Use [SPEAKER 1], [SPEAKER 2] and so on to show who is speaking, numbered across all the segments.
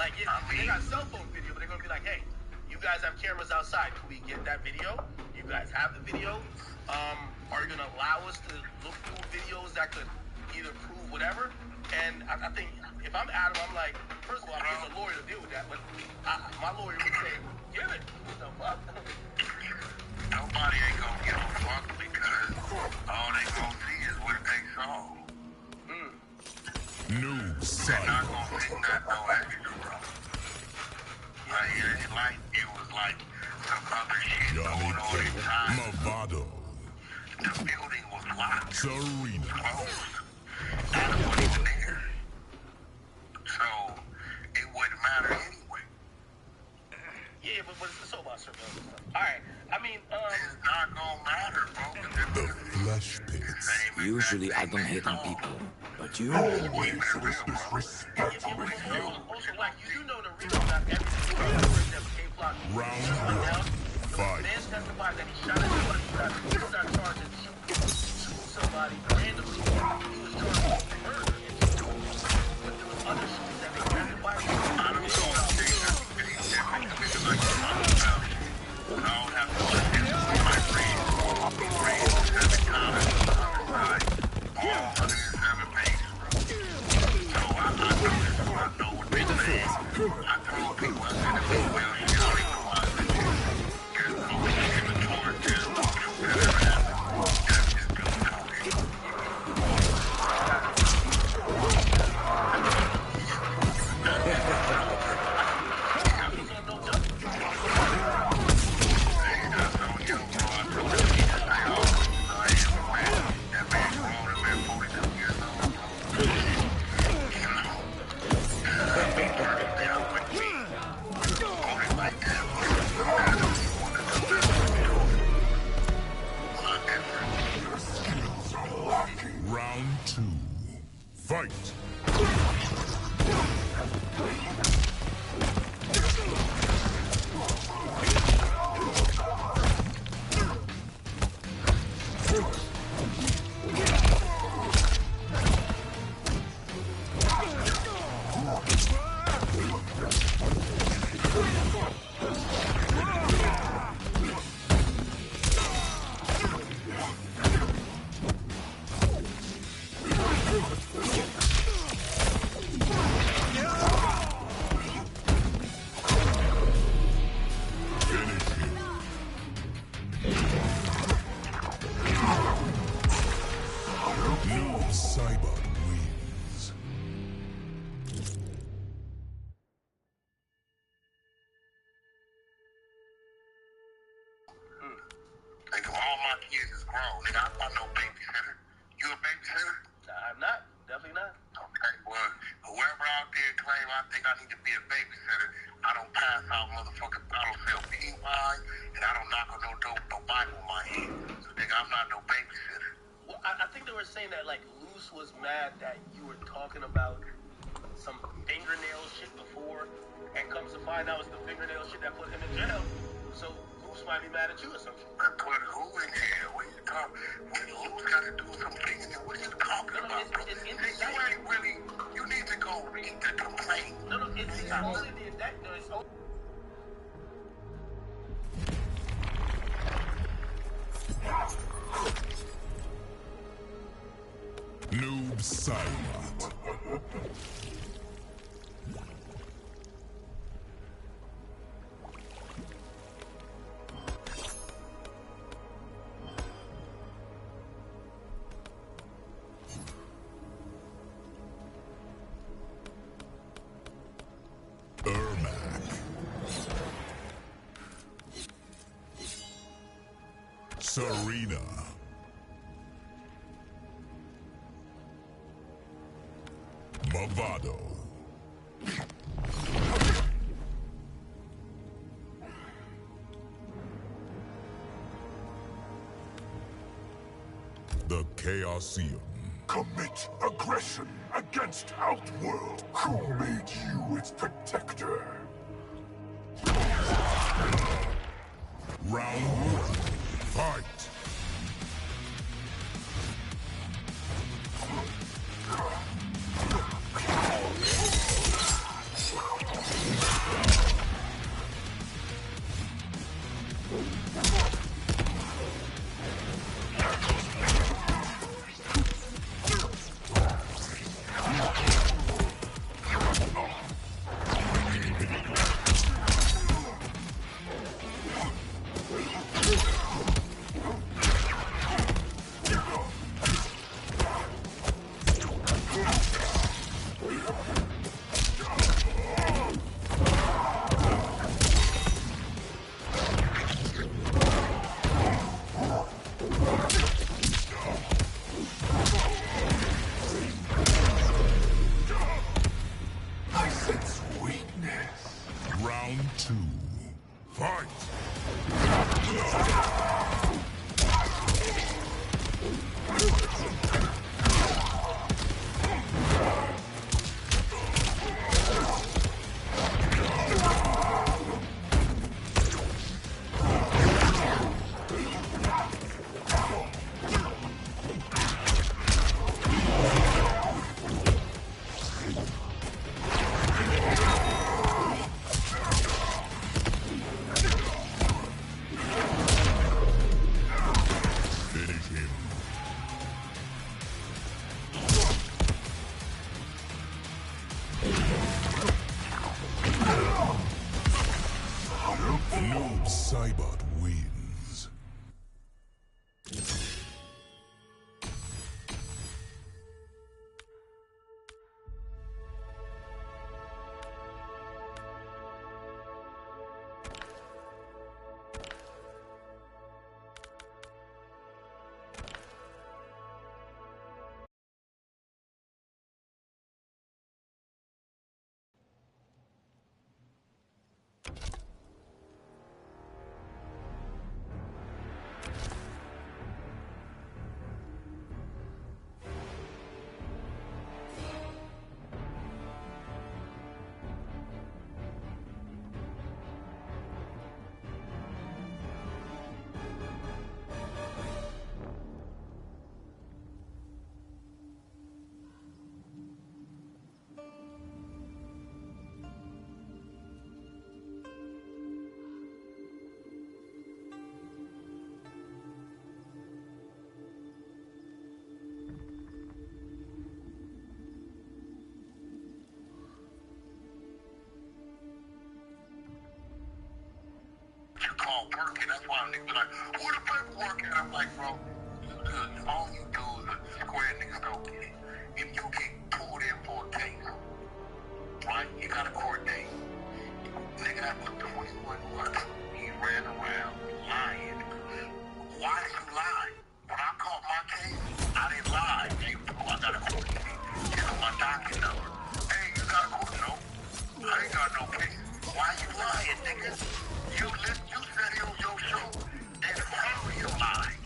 [SPEAKER 1] Like, yeah, they got cell phone video, but they're gonna be like, hey, you guys have cameras outside. Can we get that video? You guys have the video. Are you gonna allow us to look through videos that could either prove whatever? And I think if I'm Adam, I'm like, first of all, I'm getting a lawyer to deal with that, but my lawyer would say, give it. What the fuck?
[SPEAKER 2] Nobody ain't gonna give a fuck because all they gonna see is what they saw.
[SPEAKER 3] New
[SPEAKER 2] They're not gonna think that no extra, bro. Like, it ain't like it was like some other shit going on inside.
[SPEAKER 3] Movado.
[SPEAKER 2] The building was locked.
[SPEAKER 3] Serena.
[SPEAKER 2] Closed. Adam wasn't even there. So, it wouldn't matter anyway.
[SPEAKER 1] Yeah, but it's all about surveillance stuff. Alright, I mean,
[SPEAKER 2] It's not gonna matter, bro.
[SPEAKER 3] The flesh pits.
[SPEAKER 4] Usually I don't hate on people, but you...
[SPEAKER 3] Always disrespectful with you.
[SPEAKER 1] also, like, you do know the reason not everything K-Flock.
[SPEAKER 3] Round one. Fight.
[SPEAKER 1] Man testified that he shot at somebody, he got charged and shooting somebody randomly. He was charged with murder and shooting. But there was other shootings that they testified.
[SPEAKER 2] I don't know. I don't have to let him see my friends. Raised 7 times. Right. All 107 pages, bro. So I know this. I know what they say. I told people, I said, if they will, you don't even know why they do it. There's no inventory. There's no truth that ever happened. That's just good talking.
[SPEAKER 3] Round two. Fight.
[SPEAKER 2] Think of all my kids is grown. Nigga, I'm not no babysitter. You a babysitter?
[SPEAKER 1] I'm not. Definitely not.
[SPEAKER 2] Okay, well, whoever out there claim I think I need to be a babysitter, I don't pass out motherfucking, I don't sell bean wine, and I don't knock on no door with no Bible in my hand. So, nigga, I'm not no babysitter.
[SPEAKER 1] Well, I think they were saying that, like, Luce was mad that you were talking about some fingernail shit before, and comes to find out it's the fingernail shit that put him in jail. So, Luce might be mad at you or something.
[SPEAKER 2] I put who in jail? What are you talking? What Luce got to do with some fingernail? What are you talking about, bro?
[SPEAKER 1] It's in
[SPEAKER 2] You ain't really, you need to go read the complaint.
[SPEAKER 1] No, it's only the indictment. No, it's only...
[SPEAKER 3] Noob Silent. Serena. Movado. The Chaosium.
[SPEAKER 5] Commit aggression against Outworld. Who made you its protector?
[SPEAKER 3] Round one. Fight! Round 2. Fight! Noob Saibot wins.
[SPEAKER 2] You call working, that's why niggas be like, who the paperwork at? I'm like, bro, all you do is a square niggas don't get it. If you get pulled in for a case, right, you got a court date. Nigga, that was 21 months. He ran around lying. Why did you lie? When I caught my case, I didn't lie. Hey, I got a court date. Give him my docket number. Hey, you got a court? No, I ain't got no case. Why you lying, nigga? You said it on your show, and how you lied?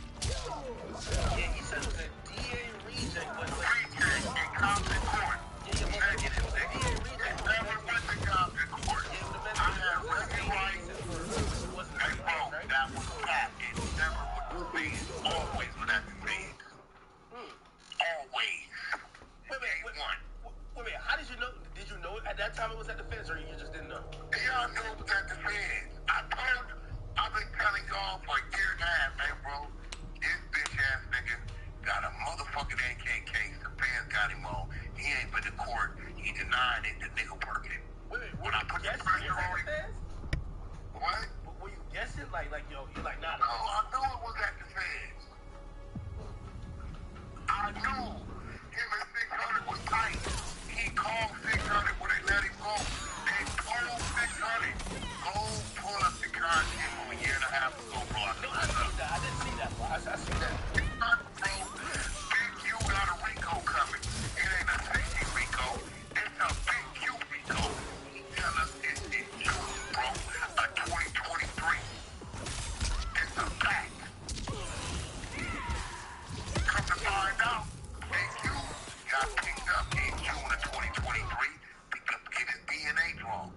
[SPEAKER 1] Yeah, he said it was a DA reject, but
[SPEAKER 2] Reject in Compton Court. Negative.
[SPEAKER 1] DA reject.
[SPEAKER 2] Never went to Compton Court. I had every right. Hey, bro, that was fat. It never was speed. Always was at the speed. Always.
[SPEAKER 1] Wait, how did you know? Did you know at that time it was at the fence, or you just didn't know?
[SPEAKER 2] Yeah, I knew it was at the feds. I've been telling y'all for a year and a half, hey, bro, this bitch ass nigga got a motherfucking AK case. The feds got him on. He ain't been to court. He denied it. The nigga worked it.
[SPEAKER 1] Wait,
[SPEAKER 2] when I put the pressure on him. What?
[SPEAKER 1] Were you guessing? Like, yo, you're like, nah.
[SPEAKER 2] No, I knew it was at the feds. I knew him and 600 was tight. He called 600 when they let him go. They told 600, go pull up the content from a year and a half ago, bro.
[SPEAKER 1] I didn't see that, bro. I see that.
[SPEAKER 2] Big Q got a Rico coming. It ain't a safety Rico. It's a Big Q Rico. He tell us it's in June, bro. A 2023. It's a fact. Come to find out, Big Q got picked up in June of 2023 because get his DNA drawn.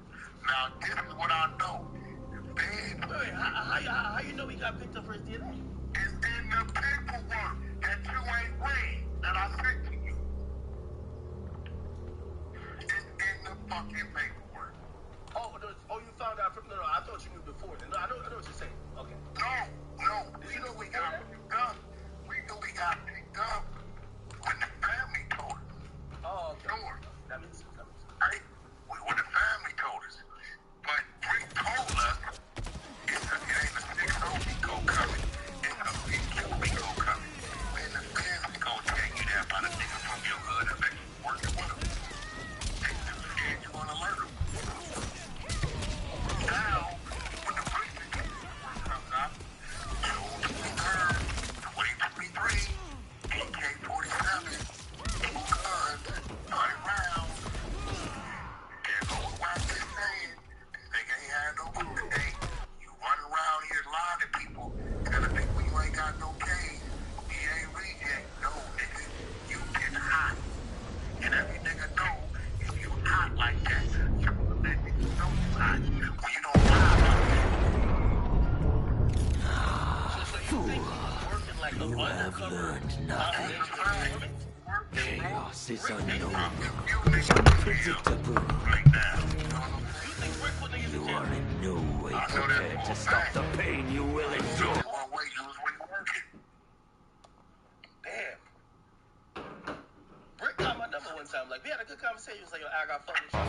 [SPEAKER 2] Now, this is what I know.
[SPEAKER 1] Wait, how you know he got picked up for his DNA?
[SPEAKER 2] It's in the paperwork that you ain't read that I sent to you. It's in the fucking paperwork.
[SPEAKER 1] Oh, you found out from... No, I thought you knew before. No, I know what you're saying. Okay.
[SPEAKER 2] No.
[SPEAKER 1] Did you know
[SPEAKER 2] we got picked up? We knew we got picked up when the family told us.
[SPEAKER 1] Oh, okay.
[SPEAKER 2] Sure.
[SPEAKER 1] That makes sense.
[SPEAKER 2] Right? When the family told us. But Rick told us it ain't a 6-0 Rico coming. It's a big Q Rico coming. Man, the fans gonna tell you that by the nigga from your hood that's actually working with them. They too scared you gonna alert them. Now, when the precinct comes out, June 23rd, 2023, AK
[SPEAKER 4] Chaos is unknown,
[SPEAKER 2] You
[SPEAKER 4] unpredictable.
[SPEAKER 2] right now.
[SPEAKER 1] You think Rick put niggas in
[SPEAKER 4] You
[SPEAKER 1] jail?
[SPEAKER 4] are in no way prepared to stop the pain you will endure.
[SPEAKER 2] One way you was working.
[SPEAKER 1] Damn. Rick got my number one time. Like, we had a good conversation. He was like, yo, I got fucking shit.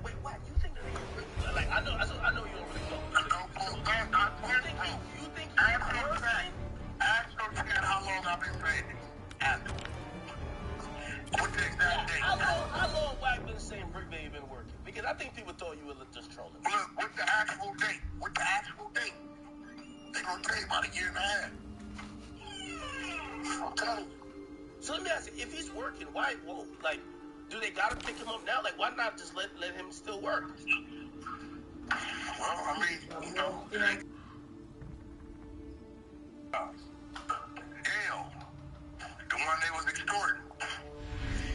[SPEAKER 1] Wait, what? You think that nigga Rick? Like, I know you don't really know. You think he's working? How long Wack been saying Brick Baby been working? Because I think people thought you were just trolling.
[SPEAKER 2] Look, with the actual date, they gonna tell you about a year and a half. I'm telling you.
[SPEAKER 1] So let me ask you, if he's working, why? Well, like, do they gotta pick him up now? Like, why not just let him still work?
[SPEAKER 2] Well, I mean, you know, Gail, the one they was extorting,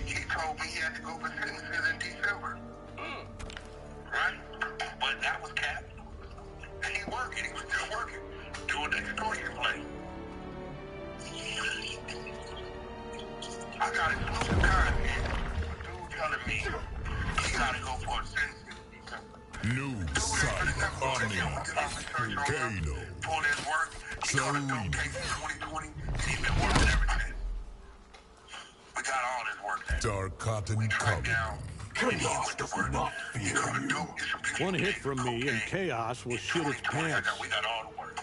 [SPEAKER 2] he told me he had to go for sentences in December. Right? But that was capped. And he working. He was still working. Doing the extortion play. I got exclusive time here. Dude telling me he gotta go for a sentence in December.
[SPEAKER 3] New Cyber Omnia. Volcano.
[SPEAKER 2] For his work, he got a dope case in 2020, and he's been working ever since. We got all his work there.
[SPEAKER 3] Dark Cotton
[SPEAKER 2] Right
[SPEAKER 3] Common.
[SPEAKER 2] now, he went to work. He got a dope.
[SPEAKER 6] One hit from me and chaos will shit its pants.
[SPEAKER 2] We got all the work.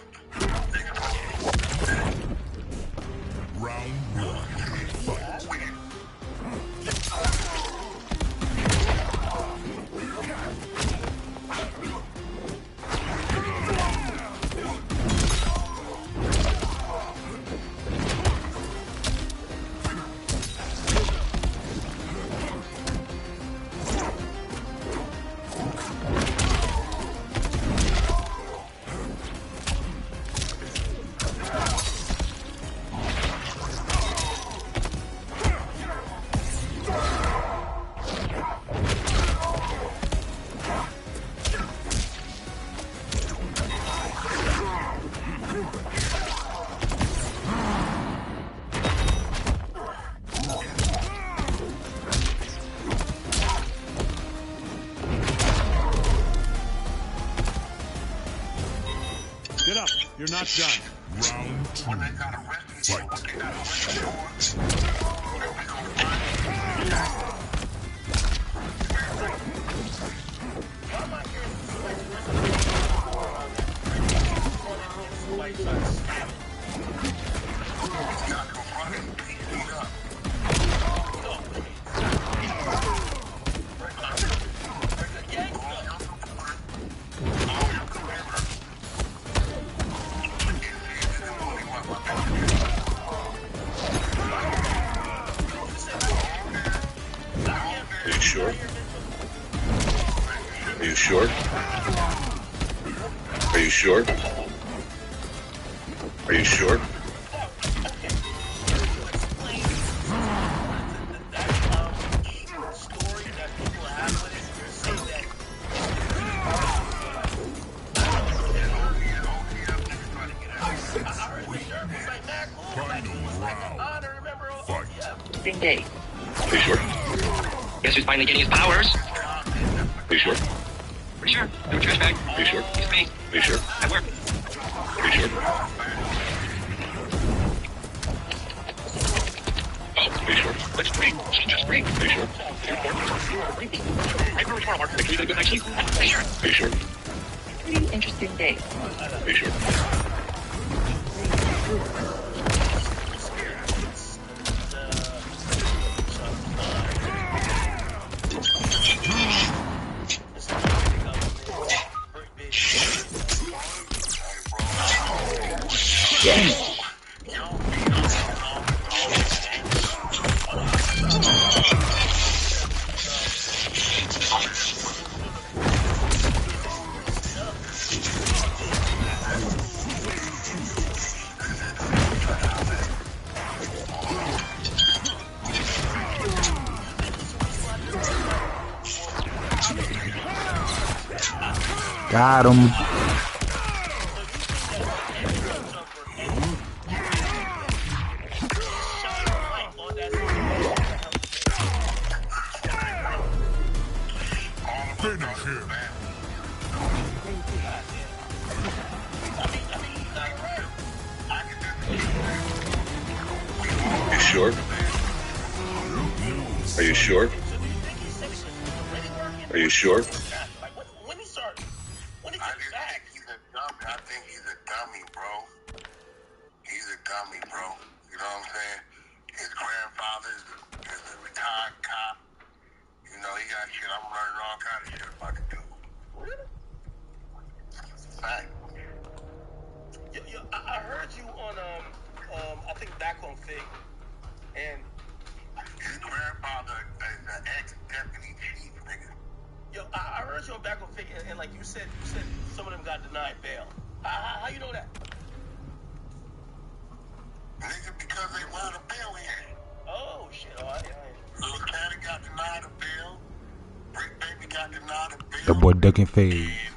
[SPEAKER 3] Round one. Fight.
[SPEAKER 6] Get up. You're not done.
[SPEAKER 3] Round two. Fight.
[SPEAKER 2] Are you sure? Are you sure? Are you sure? Are you sure?
[SPEAKER 7] Interesting day.
[SPEAKER 2] Are you sure?
[SPEAKER 7] Guess who's finally getting his powers?
[SPEAKER 2] Are you sure?
[SPEAKER 7] Pretty sure. No trash bag.
[SPEAKER 2] Are you sure?
[SPEAKER 7] It's me.
[SPEAKER 2] Are you sure?
[SPEAKER 7] At work.
[SPEAKER 2] Are you sure? Are you sure?
[SPEAKER 7] Let's breathe. Just breathe.
[SPEAKER 2] Are you sure?
[SPEAKER 7] I remember tomorrow, Mark. Can we get a good night's sleep? Are you sure?
[SPEAKER 2] Are you sure?
[SPEAKER 7] Pretty interesting day.
[SPEAKER 2] Are you sure?
[SPEAKER 8] Got him.
[SPEAKER 3] Finish him.
[SPEAKER 2] You sure? Are you sure? Are you sure?
[SPEAKER 1] When he started, when he gets back.
[SPEAKER 2] I think he's a dummy, bro. He's a dummy, bro. You know what I'm saying? His grandfather is a retired cop. You know, he got shit. I'm learning all kind of shit about the dude.
[SPEAKER 1] Really?
[SPEAKER 2] Fact.
[SPEAKER 1] I heard you on I think back on Fig, and
[SPEAKER 2] His grandfather is an ex-deputy chief, nigga.
[SPEAKER 1] I heard you on back on Fig, and like you said some of them got denied bail. How you know that?
[SPEAKER 2] Nigga, because they wanted a bail here.
[SPEAKER 1] Oh shit! All right.
[SPEAKER 2] Lil Caddy got denied a bail. Brick Baby got denied a bail.
[SPEAKER 8] The boy ducking fade.
[SPEAKER 2] And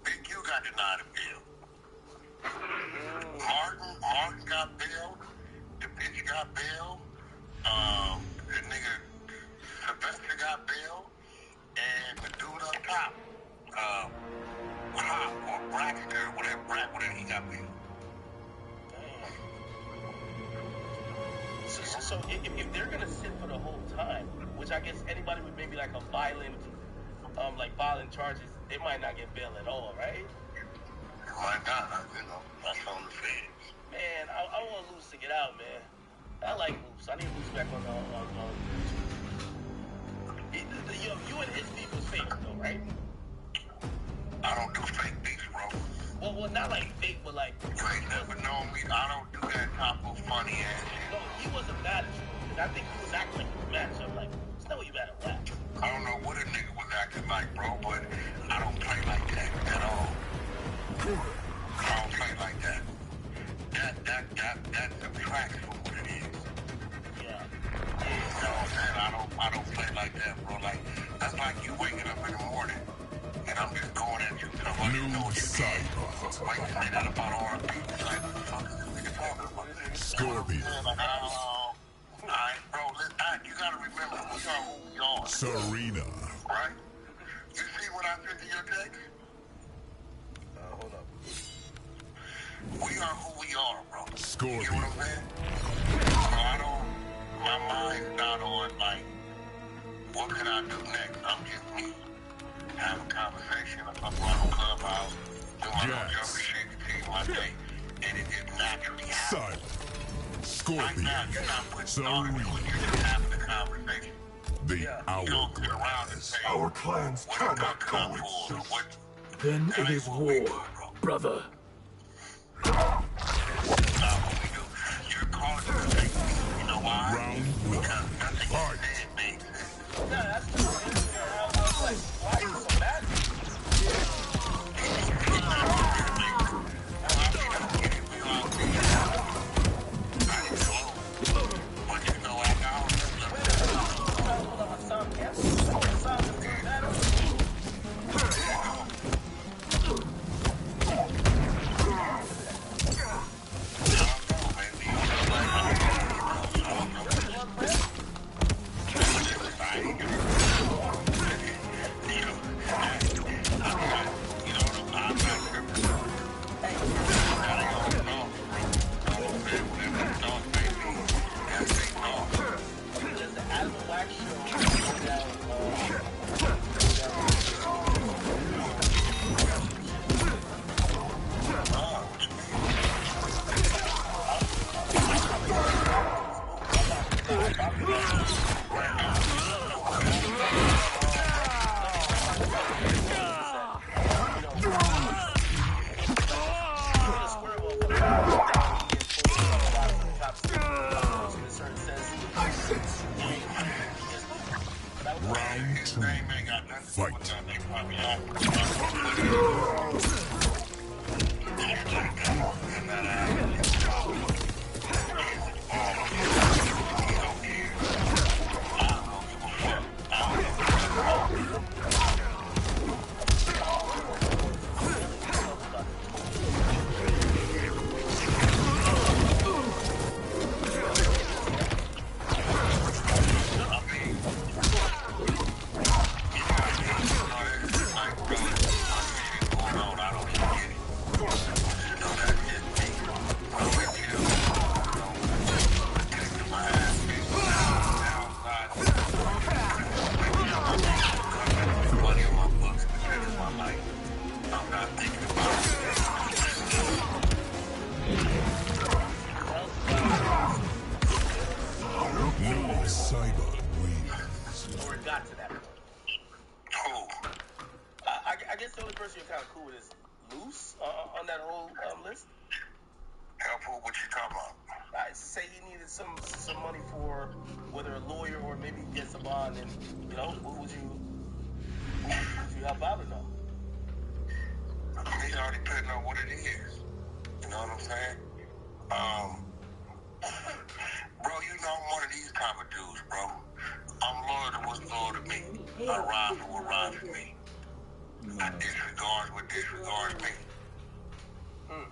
[SPEAKER 2] Big U got denied a bail. Martin got bailed. The bitch got bailed. The nigga Sylvester got bailed. And the dude up top, Hop or Braxton, whatever he got bailed.
[SPEAKER 1] So if they're gonna sit for the whole time, which I guess anybody with maybe like a violent charges, they might not get bail at all, right?
[SPEAKER 2] It might not, you know. That's on the feds.
[SPEAKER 1] Man, I want Loose to get out, man. I like Loose. I need Loose back on you and his beef was fake though, right?
[SPEAKER 2] I don't do fake beats, bro.
[SPEAKER 1] Well, not like fake, but like.
[SPEAKER 2] You ain't never known me. I don't do that type of funny ass shit.
[SPEAKER 1] No, he wasn't mad at you. Because I think he was acting like he was mad. So I'm like, there's no way you mad at rap.
[SPEAKER 2] I don't know what a nigga was acting like, bro, but I don't play like that at all. I don't play like that. That subtracts from what it is.
[SPEAKER 1] Yeah.
[SPEAKER 2] You know what I'm saying? I don't play like that, bro. Like, that's like you waking up in the morning and I'm just going at you. You know what you did. Why you say that about R&B? Like, what the fuck is this nigga talking about?
[SPEAKER 3] Scorpion.
[SPEAKER 2] Like, alright, bro, you gotta remember, we are who we are.
[SPEAKER 3] Serena.
[SPEAKER 2] Right? You see what I sent to your text?
[SPEAKER 1] Hold up.
[SPEAKER 2] We are who we are, bro.
[SPEAKER 3] Scorpion.
[SPEAKER 2] You know what I'm saying? So my mind's not on, like, what can I do next? I'm just me. Have a conversation, I'm on Clubhouse, do my little jump shit, continue my day, and it just naturally happens.
[SPEAKER 3] Silent. Scorpion.
[SPEAKER 2] Right now, you're not putting thought into it, you're just having a conversation.
[SPEAKER 3] The
[SPEAKER 2] You don't sit around and say,
[SPEAKER 5] Our clans
[SPEAKER 2] what
[SPEAKER 5] cannot
[SPEAKER 2] come for,
[SPEAKER 5] coexist.
[SPEAKER 2] what,
[SPEAKER 6] Then
[SPEAKER 2] that
[SPEAKER 6] it
[SPEAKER 2] ain't
[SPEAKER 6] is
[SPEAKER 2] what we
[SPEAKER 6] war,
[SPEAKER 2] do, bro.
[SPEAKER 6] brother.
[SPEAKER 2] That's not what we do. You're calling it a fake news. You know why?
[SPEAKER 3] Round
[SPEAKER 2] Because
[SPEAKER 3] one.
[SPEAKER 2] nothing you
[SPEAKER 3] Fight.
[SPEAKER 2] said makes sense.
[SPEAKER 1] Yeah, that's true. I was like, why are you so mad? loose on that whole list?
[SPEAKER 2] Help who? What you talking about?
[SPEAKER 1] I say he needed some money for whether a lawyer or maybe he gets a bond, and you know, would you help out or no?
[SPEAKER 2] It all depends on what it is. You know what I'm saying? Bro, you know I'm one of these type of dudes, bro. I'm loyal to what's loyal to me. I ride for what rides for me. I disregard what disregards me.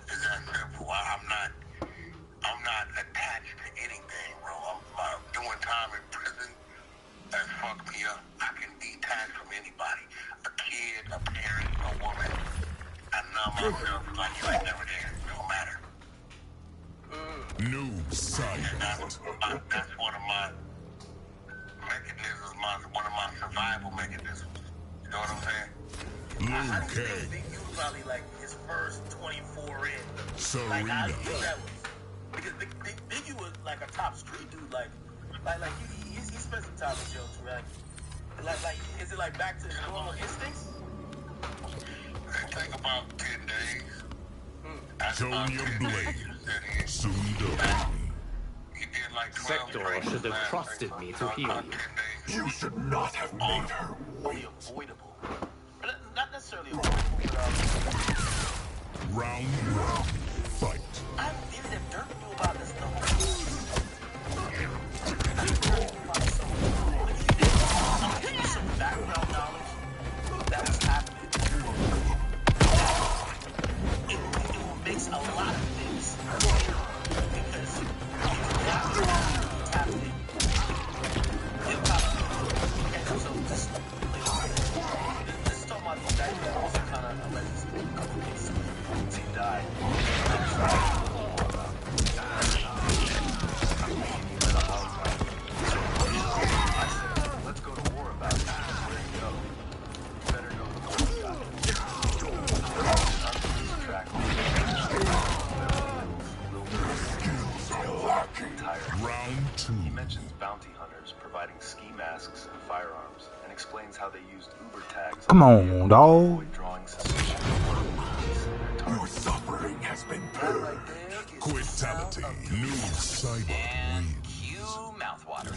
[SPEAKER 2] It's that simple. I'm not attached to anything, bro. I'm doing time in prison has fucked me up. I can detach from anybody. A kid, a parent, a woman. I numb myself like you ain't never there. It don't matter.
[SPEAKER 3] New side.
[SPEAKER 2] That's one of my mechanisms, one of my survival mechanisms. You know what I'm saying?
[SPEAKER 1] I
[SPEAKER 3] Luke
[SPEAKER 1] think you was probably like his first 24 in.
[SPEAKER 3] Serena.
[SPEAKER 1] Like how do you think that was? Because Biggie was like a top street dude. Like he spent some time in jail too, right? Like is it like back to his normal instincts?
[SPEAKER 2] It take about 10 days.
[SPEAKER 3] Sonya Blade. Sundar.
[SPEAKER 2] He did like 12
[SPEAKER 4] Sector
[SPEAKER 2] trainings
[SPEAKER 4] should have
[SPEAKER 2] last
[SPEAKER 4] trusted
[SPEAKER 2] week.
[SPEAKER 4] me to heal
[SPEAKER 2] About
[SPEAKER 4] you.
[SPEAKER 2] 10 days.
[SPEAKER 5] You should not have made her wait.
[SPEAKER 1] Avoidable. Not necessarily avoidable, but
[SPEAKER 3] Round one. Fight.
[SPEAKER 1] I'm feeling that Dirk knew about this the whole I'm giving you some background knowledge that was happening. It will mix a lot of things because that tapped in. Hip hop and so this is talking about these guys that also kind of alleges a couple cases. He died. Let's go to war about it. Where you go? You better go to war about
[SPEAKER 3] Round two.
[SPEAKER 8] He mentions bounty hunters providing ski masks and firearms and explains how they used Uber tags.
[SPEAKER 9] Come on, dog.
[SPEAKER 8] Drawing suspicion.
[SPEAKER 5] Your suffering has been purged.
[SPEAKER 3] Quitality. New cyber wins.
[SPEAKER 10] Cue mouthwater.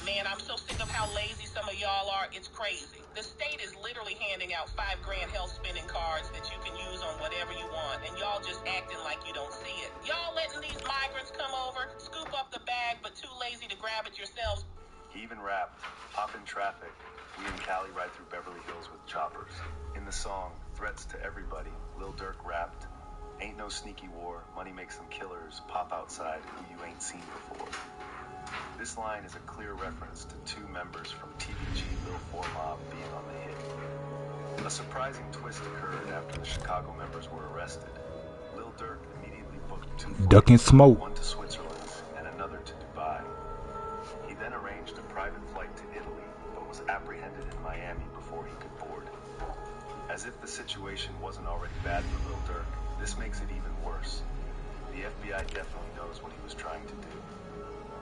[SPEAKER 10] Man, I'm so sick of how lazy some of y'all are. It's crazy. The state is literally handing out $5 grand health spending cards that you can use on whatever you want, and y'all just acting like you don't see it. Y'all letting these migrants come over, scoop up the bag, but too lazy to grab it yourselves.
[SPEAKER 8] He even rapped, "Hop in traffic. We in Cali ride through Beverly Hills with choppers." In the song, "Threats to Everybody," Lil Durk rapped, "Ain't no sneaky war. Money makes them killers. Pop outside who you ain't seen before." This line is a clear reference to two members from TVG Lil 4 Mob being on the hit. A surprising twist occurred after the Chicago members were arrested. Lil Durk immediately booked two
[SPEAKER 9] Ducking
[SPEAKER 8] flights,
[SPEAKER 9] smoke.
[SPEAKER 8] one to Switzerland and another to Dubai. He then arranged a private flight to Italy, but was apprehended in Miami before he could board. As if the situation wasn't already bad for Lil Durk, this makes it even worse. The FBI definitely knows what he was trying to do.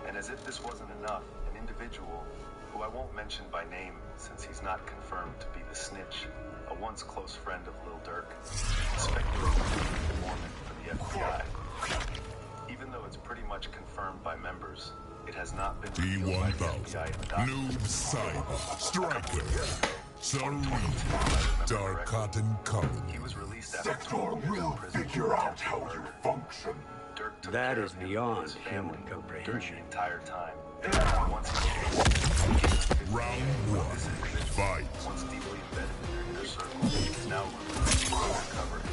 [SPEAKER 8] And as if this wasn't enough, an individual, who I won't mention by name since he's not confirmed to be the snitch, a once close friend of Lil Durk, speculated to be an informant for the FBI. Even though it's pretty much confirmed by members, it has not been revealed by the FBI in
[SPEAKER 3] New
[SPEAKER 8] documents.
[SPEAKER 3] cyber striker. Serena. Dark cotton coven.
[SPEAKER 8] He was released after
[SPEAKER 5] Sector
[SPEAKER 8] 12 years
[SPEAKER 5] will
[SPEAKER 8] in prison
[SPEAKER 5] figure
[SPEAKER 8] for
[SPEAKER 5] out how
[SPEAKER 8] attempted
[SPEAKER 5] you
[SPEAKER 8] murder.
[SPEAKER 5] function.
[SPEAKER 8] Dirk took
[SPEAKER 4] That
[SPEAKER 8] care
[SPEAKER 4] is
[SPEAKER 8] of him and
[SPEAKER 4] beyond
[SPEAKER 8] his family
[SPEAKER 4] human
[SPEAKER 8] during
[SPEAKER 4] comprehension.
[SPEAKER 8] the entire time. Once he
[SPEAKER 3] Round one. Fight.
[SPEAKER 8] once deeply embedded in their inner circle, he is now recovered.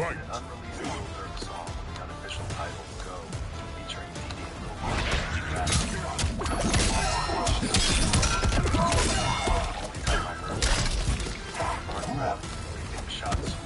[SPEAKER 3] Fight.
[SPEAKER 8] An unreleased Lil Durk song with the unofficial title Go, featuring Dee and Lil shots.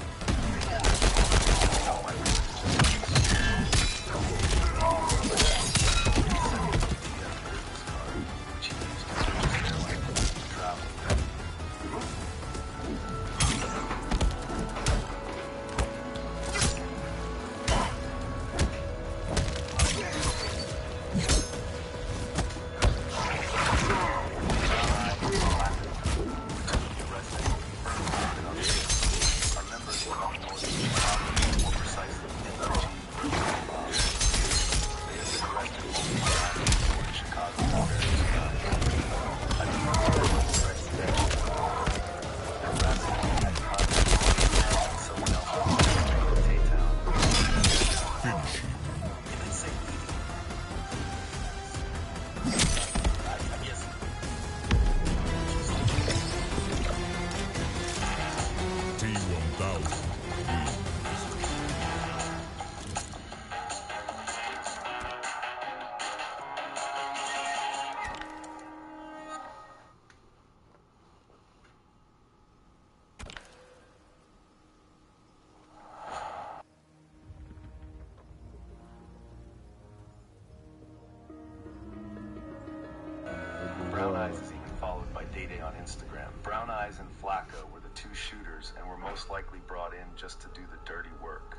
[SPEAKER 8] Brown Eyes is even followed by Day on Instagram. Brown Eyes and Flacco were the two shooters and were most likely brought in just to do the dirty work.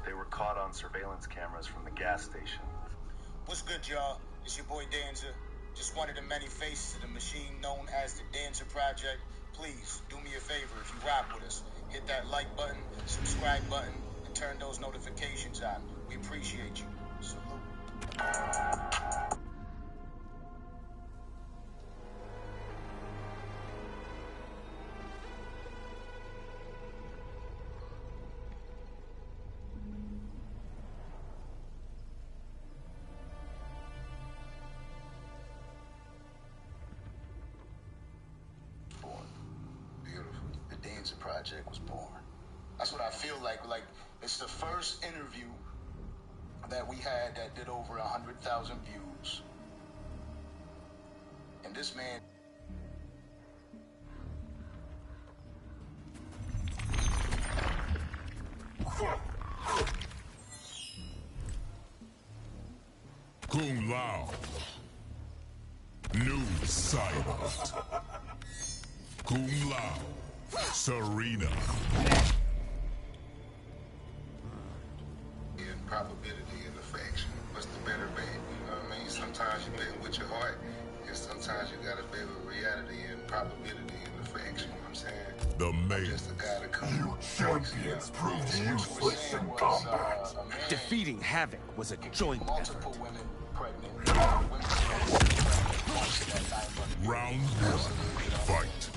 [SPEAKER 8] They were caught on surveillance cameras from the gas station.
[SPEAKER 9] What's good, y'all? It's your boy Danza. Just one of the many faces of the machine known as the Danza Project. Please, do me a favor if you rock with us. Hit that like button, subscribe button, and turn those notifications on. We appreciate you. Salute. Project was born. That's what I feel like. Like, it's the first interview that we had that did over 100,000 views. And this man...
[SPEAKER 3] Kung Lao. New silent. Kung Lao. Serena.
[SPEAKER 11] In probability and affection. What's the better bet? You know what I mean? Sometimes you bet with your heart, and sometimes you gotta bet with reality and probability and affection. You know what I'm saying?
[SPEAKER 3] The man.
[SPEAKER 11] Just a guy to come.
[SPEAKER 5] You champions proved useless in combat.
[SPEAKER 12] Defeating Havoc was a joint
[SPEAKER 9] multiple women pregnant.
[SPEAKER 3] Round one. Fight.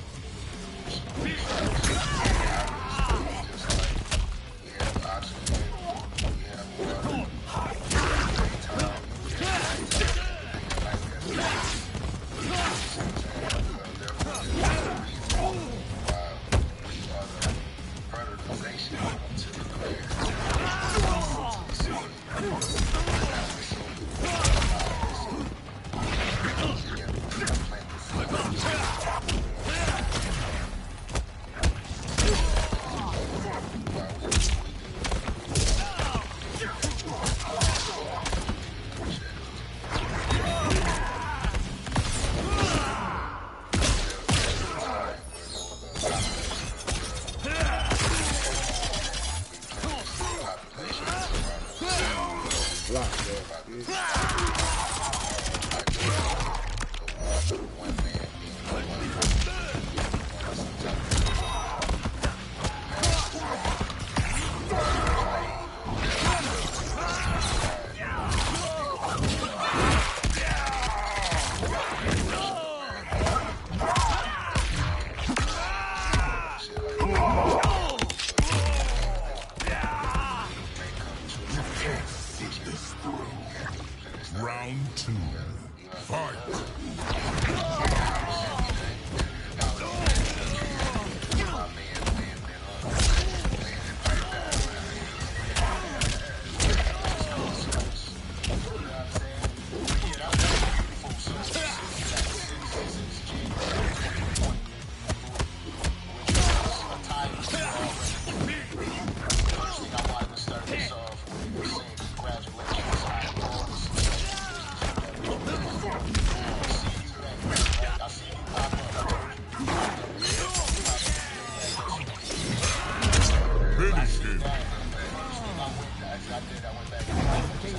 [SPEAKER 9] I did. I went back and I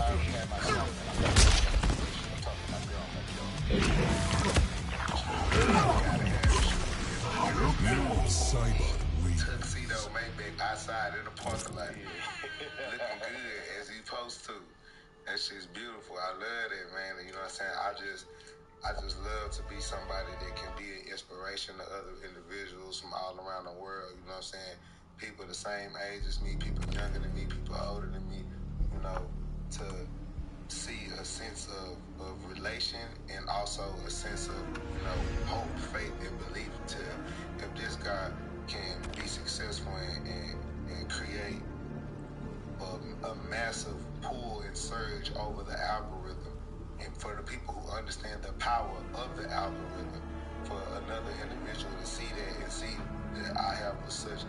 [SPEAKER 9] already had my son. I'm talking to my girl.
[SPEAKER 11] Tuxedo Maybach outside in the parking lot. Looking good as he supposed to. That shit's beautiful. I love that, man. And you know what I'm saying? I just love to be somebody that can be an inspiration to other individuals from all around the world. You know what I'm saying? People the same age as me, people younger than me, people older than me. You know, to see a sense of relation and also a sense of, you know, hope, faith, and belief to if this guy can be successful and create a massive pull and surge over the algorithm, and for the people who understand the power of the algorithm, for another individual to see that and see that I have such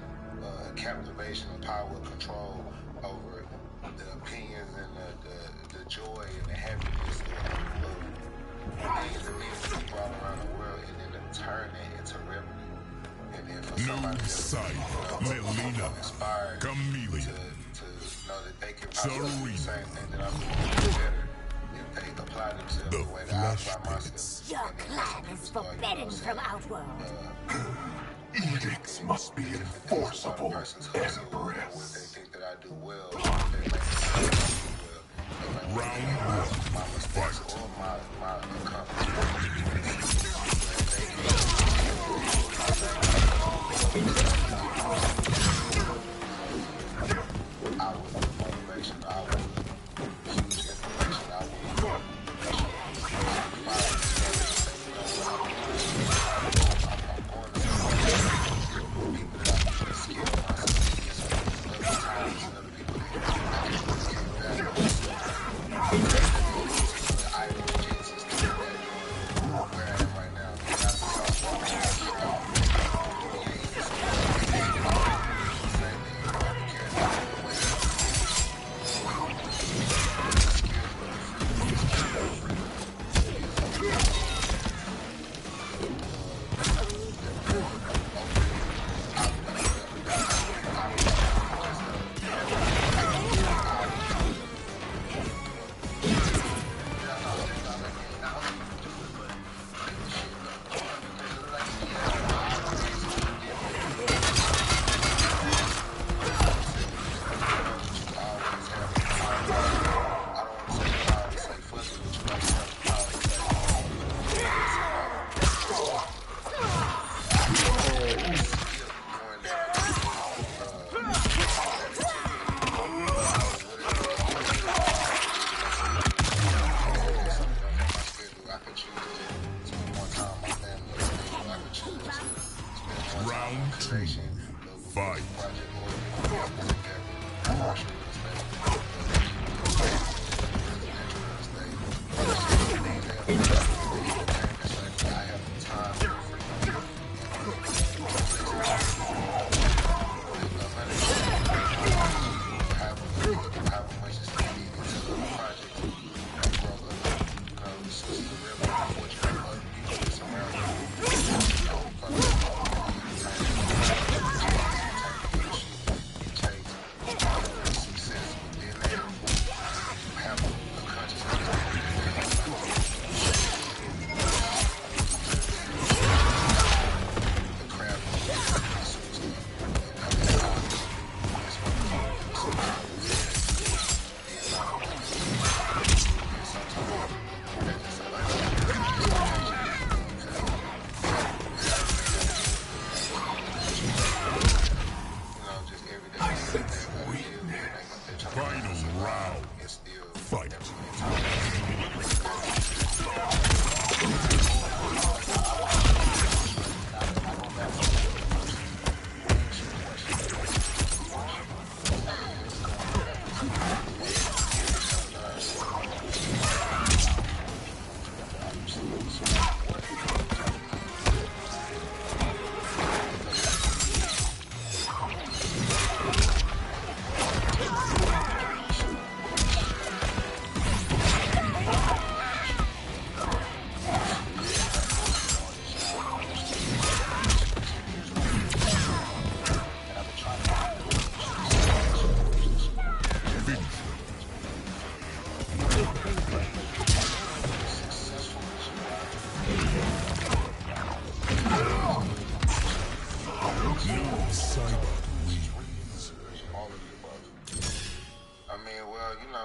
[SPEAKER 11] captivation and power control over the opinions and the joy and the happiness of millions and millions of people all around the world, and then to turn that into revenue. And then for somebody else to become inspired to know that they can possibly do the same thing that I'm doing better if they apply themselves the way that I apply myself.
[SPEAKER 13] Your clan is forbidden from Outworld.
[SPEAKER 5] Edicts must be enforceable, Empress.
[SPEAKER 11] They think that I do well. They make me well.
[SPEAKER 3] Round
[SPEAKER 11] my mistakes or my accomplishments. I would motivation. I would huge inspiration. I would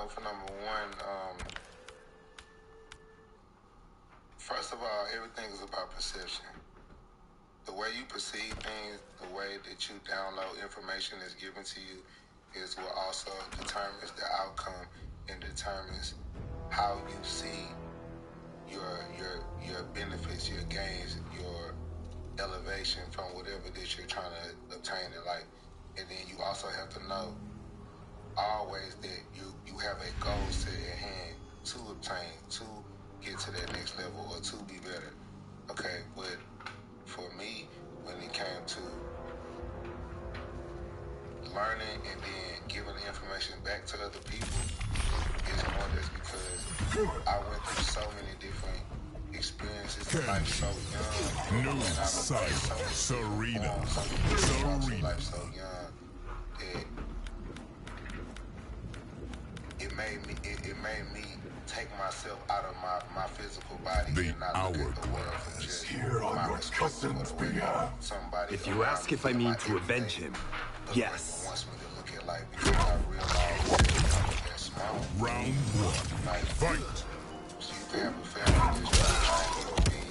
[SPEAKER 11] know, for number one, first of all, everything is about perception. The way you perceive things, the way that you download information that's given to you is what also determines the outcome and determines how you see your benefits, your gains, your elevation from whatever it is you're trying to obtain in life. And then you also have to know always that you have a goal set at hand to obtain, to get to that next level or to be better. Okay, but for me, when it came to learning and then giving the information back to other people, it's more just because I went through so many different experiences in life so young.
[SPEAKER 3] New side, Serena.
[SPEAKER 11] Life so young that it made me take myself out of my physical body and not look at the world from just my perspective of the way somebody.
[SPEAKER 12] If you ask if I mean to avenge him, yes.
[SPEAKER 11] Wants me to look at life because I realized that small.
[SPEAKER 3] Round one. Fight.
[SPEAKER 11] So you can have a family that's trying to be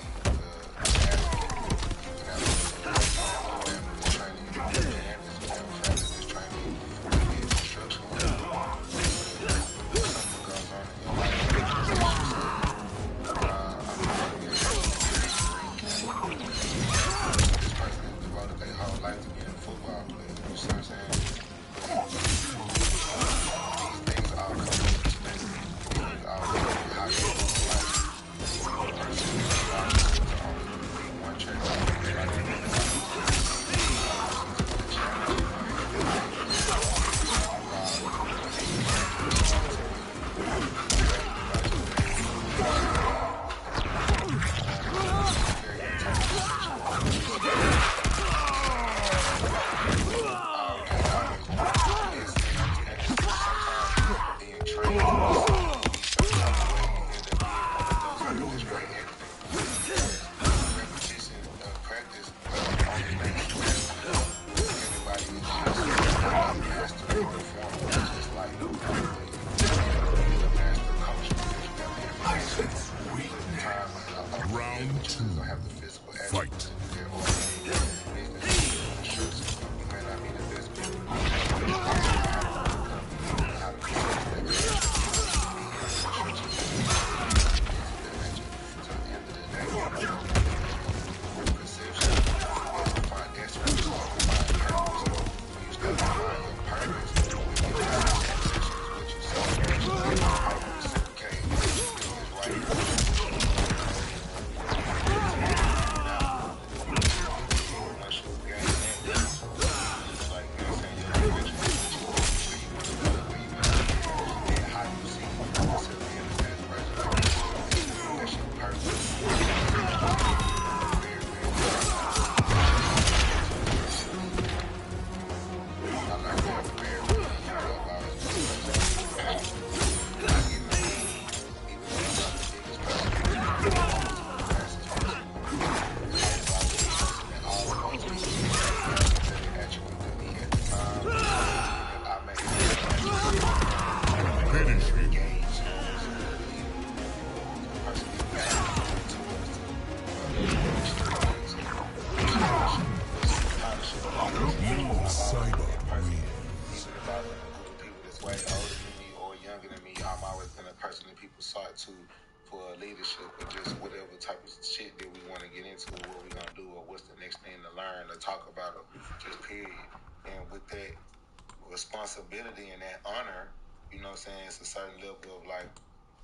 [SPEAKER 11] responsibility and that honor, you know what I'm saying, it's a certain level of like,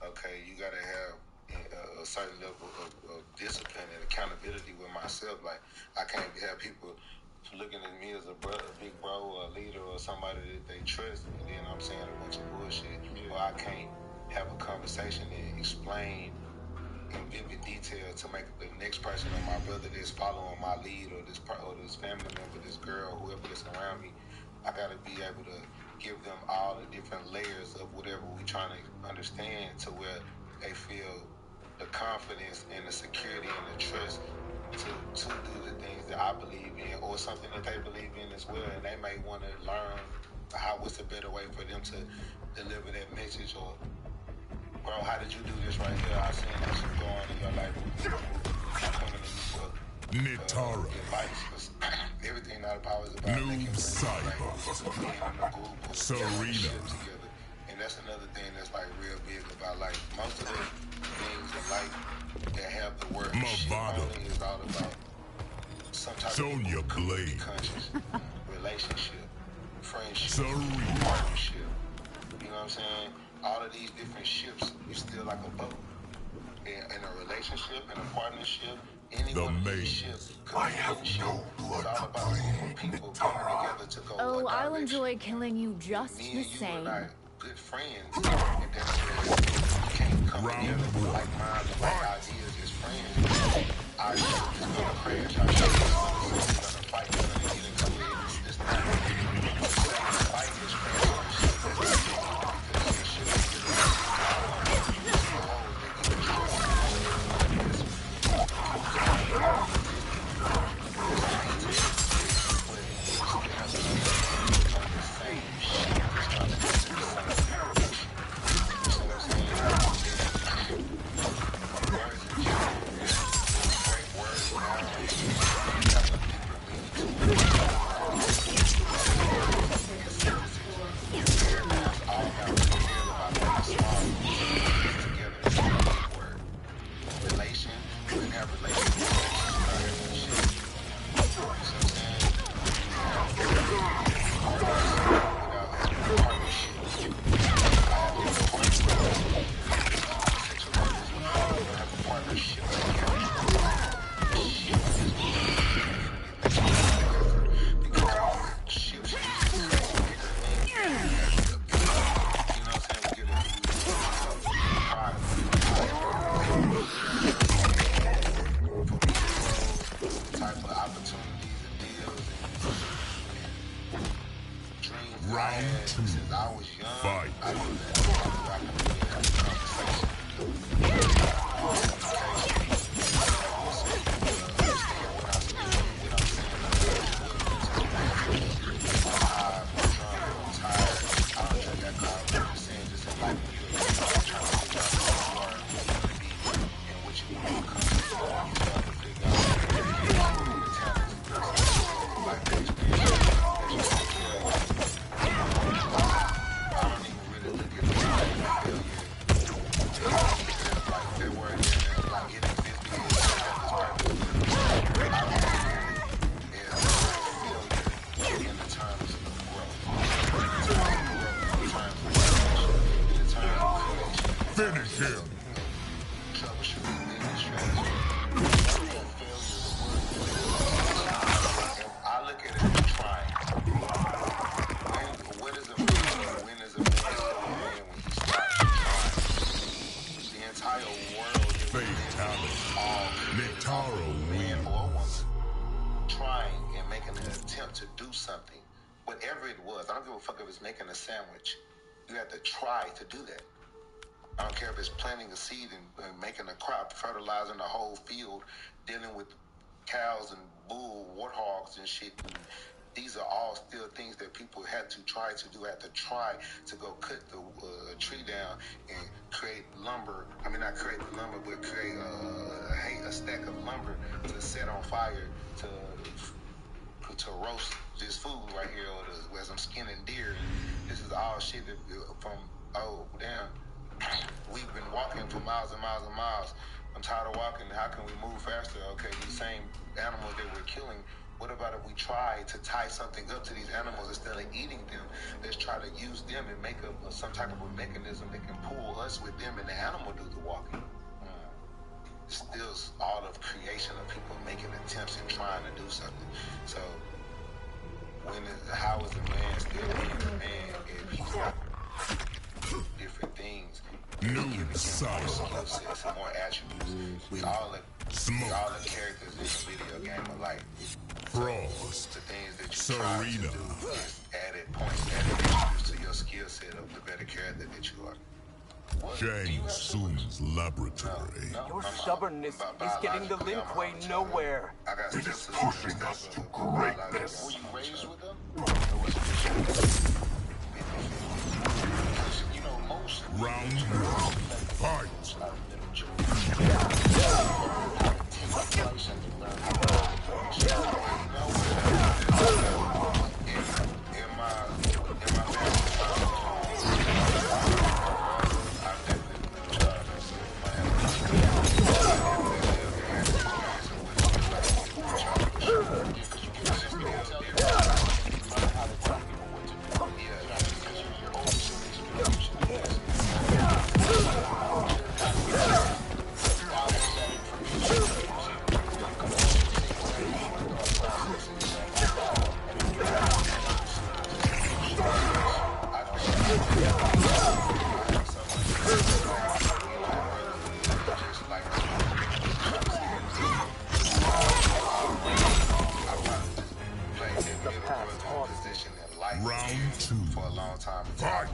[SPEAKER 11] okay, you gotta have a certain level of discipline and accountability with myself. Like, I can't have people looking at me as a brother, big bro, or a leader, or somebody that they trust, and then I'm saying a bunch of bullshit. Or I can't have a conversation and explain in vivid detail to make the next person or my brother that's following my lead, or this family member, this girl, whoever that's around me. I gotta be able to give them all the different layers of whatever we're trying to understand, to where they feel the confidence and the security and the trust to do the things that I believe in, or something that they believe in as well. And they may want to learn what's a better way for them to deliver that message? Or, bro, how did you do this right here? I seen this go on in your life. I'm coming to you for advice, because everything out of power is about making friends, like, Serena. And that's another thing that's like real big about life. Most of the things in life that have the word shit on it is all about some type of conscious relationship, friendship, partnership. You know what I'm saying? All of these different ships, you're still like a boat. In a relationship, in a partnership, any one of these ships, I have no blood to bleed. People coming together to go.
[SPEAKER 14] Oh, I'll enjoy killing you just the same.
[SPEAKER 11] Good friends, and that's where you can't come together like minds, like ideas as friends. Our ship is gonna crash. Our ship is gonna fight. We're gonna get into it. It's not the same fight as crash our ship. That's not because your ship is making a sandwich. You have to try to do that. I don't care if it's planting a seed and making a crop, fertilizing the whole field, dealing with cows and bull, warthogs and shit. And these are all still things that people had to try to do, had to try to go cut the tree down and create lumber. I mean, not create the lumber, but create a stack of lumber to set on fire to roast this food right here, or as I'm skinning deer. This is all shit that from, we've been walking for miles and miles and miles. I'm tired of walking. How can we move faster? Okay, these same animals that we're killing, what about if we try to tie something up to these animals instead of eating them? Let's try to use them and make some type of a mechanism that can pull us with them and the animal do the walking. Still all of creation of people making attempts and trying to do something. So how is a man still being a man if he's not different things? New skill sets and more attributes. We all are characters in the video game of life.
[SPEAKER 3] Frost,
[SPEAKER 11] the things that you try to do is added points, added attributes to your skill set of the better character that you are.
[SPEAKER 3] Shang Tsung's laboratory.
[SPEAKER 15] Your stubbornness is getting the Lin Kuei nowhere.
[SPEAKER 5] It is pushing us to greatness.
[SPEAKER 11] Were you raised with them?
[SPEAKER 3] Round 2.
[SPEAKER 11] For a long time,
[SPEAKER 3] Fight.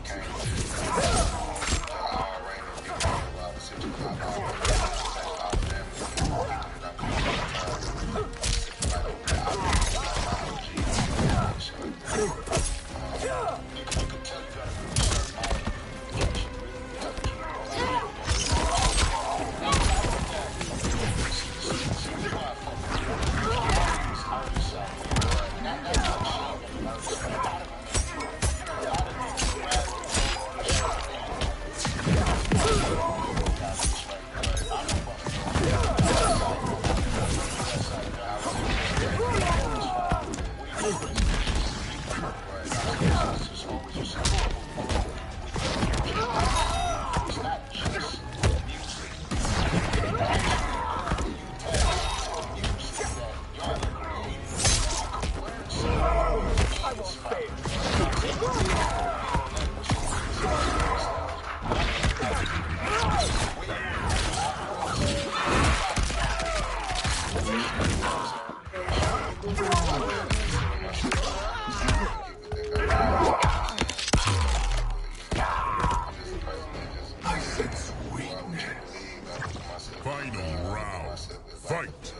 [SPEAKER 3] Final round. Fight.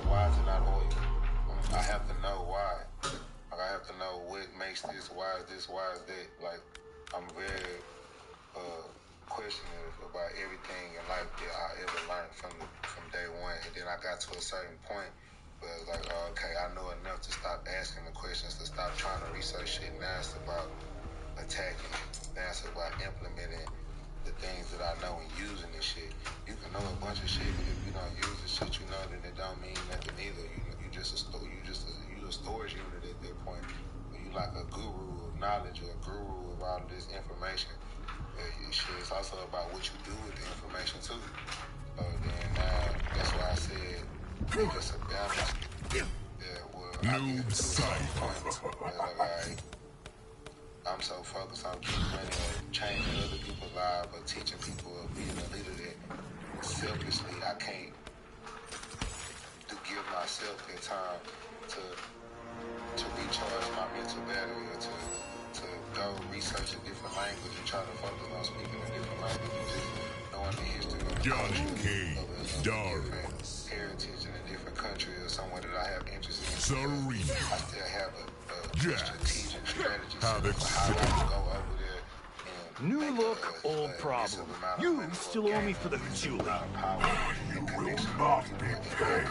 [SPEAKER 11] Why is it not oil? I have to know why. Like, I have to know what makes this, why is this, why is that. Like, I'm very questioning about everything in life that I ever learned from day one. And then I got to a certain point where I was like, oh, okay, I know enough to stop asking the questions, to stop trying to research shit. Now it's about attacking. Now it's about implementing the things that I know and using this shit. You can know a bunch of shit, but if you don't use the shit, you know that it don't mean nothing either. You just a storage unit at that point. You like a guru of knowledge or a guru of all of this information. Shit, it's also about what you do with the information too. Then that's why I said it's a balance.
[SPEAKER 3] Noob sight.
[SPEAKER 11] I'm so focused on keeping changing other people's lives, but teaching people or being a leader that selfishly I can't give myself the time to recharge my mental battery or to go research a different language and try to focus on speaking a different language and just knowing the history of Darius. Heritage in a different country or somewhere that I have interest in.
[SPEAKER 3] Serena.
[SPEAKER 11] I still have a strategic strategy for how I can go over there.
[SPEAKER 4] New look, old problem. You still owe me for the Julie.
[SPEAKER 11] You will not be paid.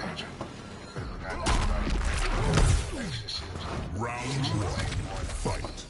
[SPEAKER 3] Round 1. Fight.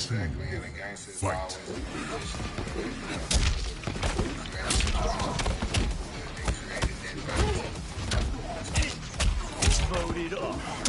[SPEAKER 11] exactly, and the gangsters
[SPEAKER 3] Fight.
[SPEAKER 11] always
[SPEAKER 4] Vote it up.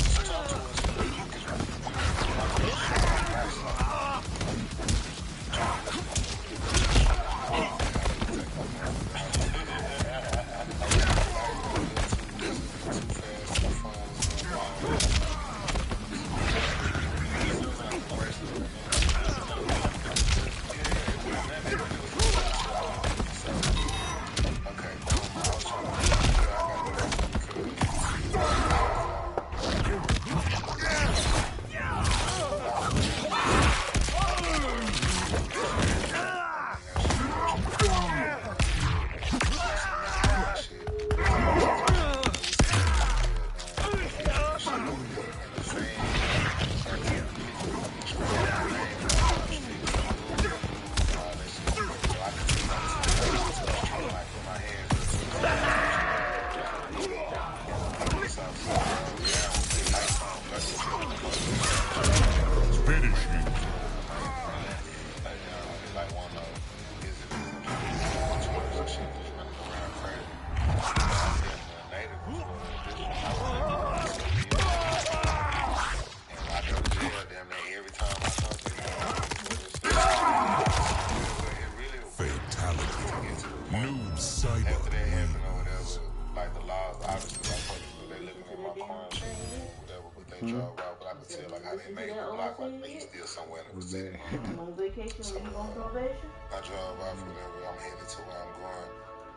[SPEAKER 16] On vacation, when you on probation?
[SPEAKER 11] I drove off whatever. I'm headed to where I'm going.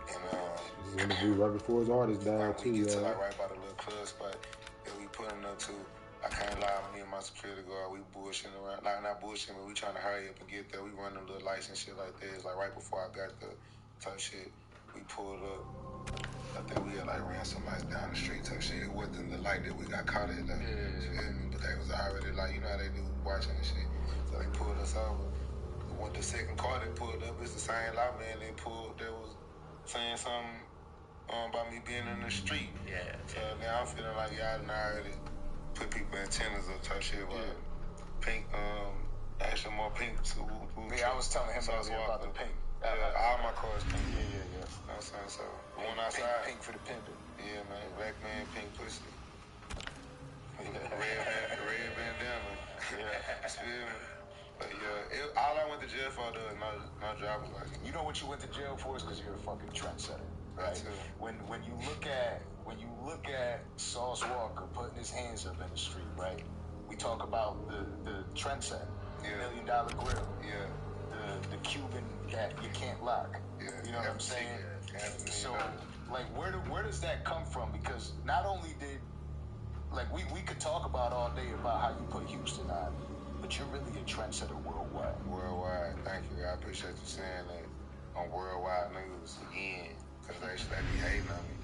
[SPEAKER 11] And
[SPEAKER 17] this interview right before his artist died too.
[SPEAKER 11] We get to like right by the little club spot that we putting up to. I can't lie, me and my security guard, we bullshitting around. Like not bullshitting, but we trying to hurry up and get there. We running little lights and shit like that. It's like right before I got the type shit. We pulled up. I think we had like ran some lights down the street type shit. It wasn't the light that we got caught at though. But they was already like, you know how they do watching and shit. So they pulled us over. When the second car they pulled up, it's the same lot man they pulled that was saying something about me being in the street.
[SPEAKER 1] Yeah.
[SPEAKER 11] So now I'm feeling like y'all done already put people antennas up type shit. But pink, actually more pink.
[SPEAKER 9] Yeah, I was telling him about the pink.
[SPEAKER 11] All my cars pink.
[SPEAKER 9] Yeah.
[SPEAKER 11] You know what I'm saying? So
[SPEAKER 9] Pink,
[SPEAKER 11] one outside.
[SPEAKER 9] pink for the pimpin'.
[SPEAKER 11] Yeah, man. Black man, pink pussy. Red bandana. Yeah. Feel me? But yeah, all I went to jail for though is no driver's license.
[SPEAKER 9] You know what you went to jail for is because you're a fucking trendsetter, right? When you look at Sauce Walker putting his hands up in the street, right? We talk about the trendsetter, $1 million grill, the Cuban that you can't lock. You know what I'm saying? So like where does that come from? Because not only did like we could talk about all day about how you put Houston on, but you're really a trendsetter worldwide.
[SPEAKER 11] Worldwide, thank you. I appreciate you saying that on worldwide news again, because they be hating on me.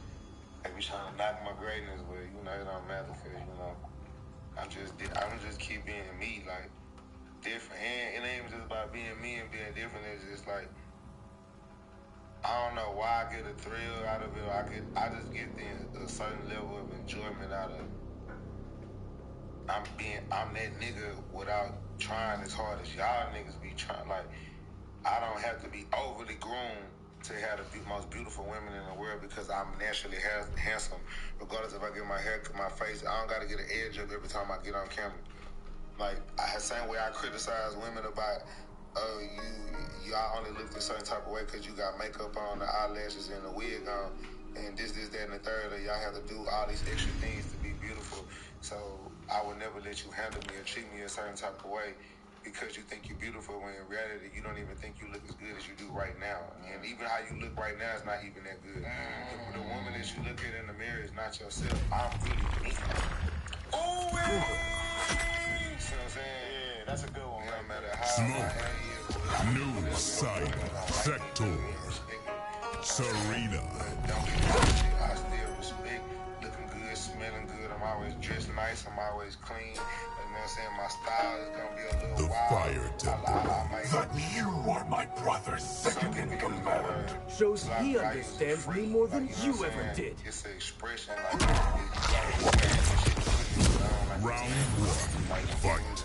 [SPEAKER 11] They be trying to knock my greatness, but you know it don't matter, because you know I'm just keep being me, like different. And it ain't just about being me and being different. It's just like I don't know why I get a thrill out of it. I just get a certain level of enjoyment out of it. I'm that nigga without trying as hard as y'all niggas be trying. Like, I don't have to be overly groomed to have the most beautiful women in the world because I'm naturally handsome. Regardless if I get my hair, my face, I don't gotta get an edge up every time I get on camera. Like, same way I criticize women about, y'all only look a certain type of way because you got makeup on, the eyelashes, and the wig on, and this, that, and the third, or y'all have to do all these extra things to be beautiful. So I would never let you handle me or treat me a certain type of way because you think you're beautiful when in reality you don't even think you look as good as you do right now. And even how you look right now is not even that good. The woman that you look at in the mirror is not yourself. I'm really me.
[SPEAKER 9] Oh,
[SPEAKER 11] you know what I'm saying?
[SPEAKER 9] Yeah, that's a good one.
[SPEAKER 11] No matter how my hair is.
[SPEAKER 3] New site. Vector. Serena.
[SPEAKER 11] Don't get bullshit. I still respect looking good, smelling good. I'm always dressed nice. I'm always clean. You know what I'm saying? My style is going to be a little wild.
[SPEAKER 3] Fire temple.
[SPEAKER 5] That you are my brother's second in command.
[SPEAKER 4] Shows he understands me more than you ever did.
[SPEAKER 11] It's an expression
[SPEAKER 3] Round one. Fight.